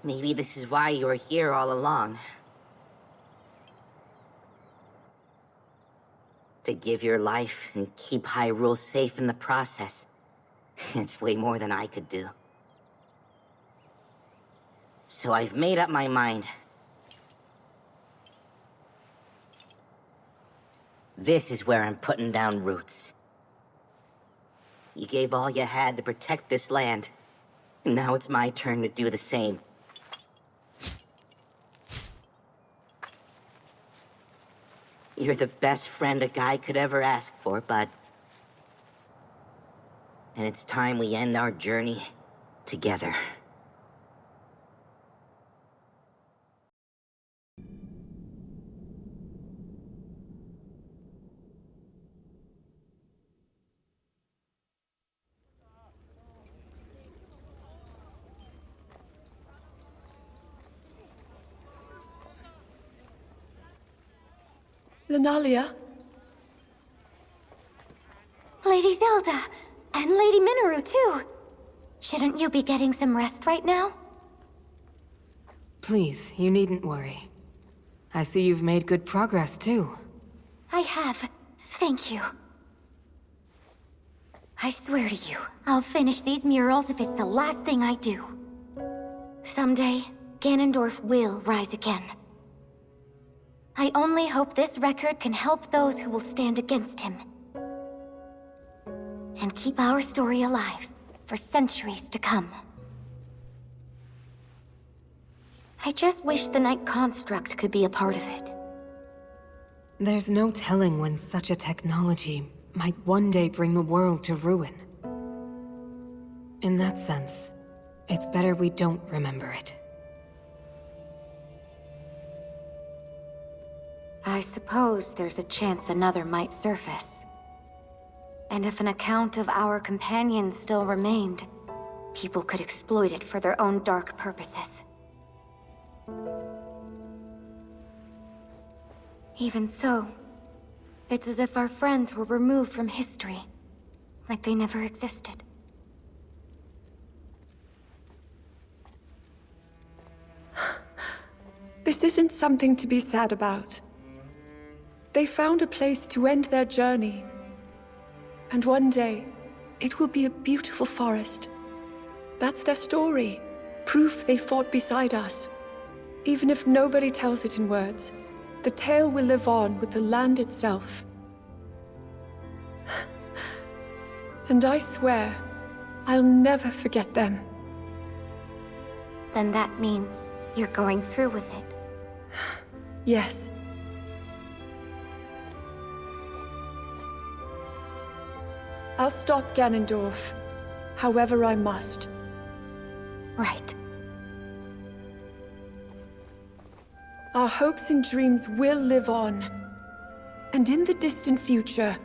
S14: Maybe this is why you were here all along. To give your life and keep Hyrule safe in the process. It's way more than I could do. So I've made up my mind. This is where I'm putting down roots. You gave all you had to protect this land. Now it's my turn to do the same. You're the best friend a guy could ever ask for, bud. And it's time we end our journey together.
S4: Lunalia?
S7: Lady Zelda! And Lady Minoru, too! Shouldn't you be getting some rest right now?
S8: Please, you needn't worry. I see you've made good progress, too.
S7: I have. Thank you. I swear to you, I'll finish these murals if it's the last thing I do. Someday, Ganondorf will rise again. I only hope this record can help those who will stand against him. And keep our story alive for centuries to come. I just wish the Night Construct could be a part of it.
S8: There's no telling when such a technology might one day bring the world to ruin. In that sense, it's better we don't remember it.
S7: I suppose there's a chance another might surface. And if an account of our companions still remained, people could exploit it for their own dark purposes. Even so, it's as if our friends were removed from history, like they never existed.
S4: This isn't something to be sad about. They found a place to end their journey. And one day, it will be a beautiful forest. That's their story. Proof they fought beside us. Even if nobody tells it in words, the tale will live on with the land itself. And I swear, I'll never forget them.
S7: Then that means you're going through with it.
S4: Yes. I'll stop Ganondorf, however I must.
S7: Right.
S4: Our hopes and dreams will live on. And in the distant future,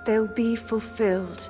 S4: they'll be fulfilled.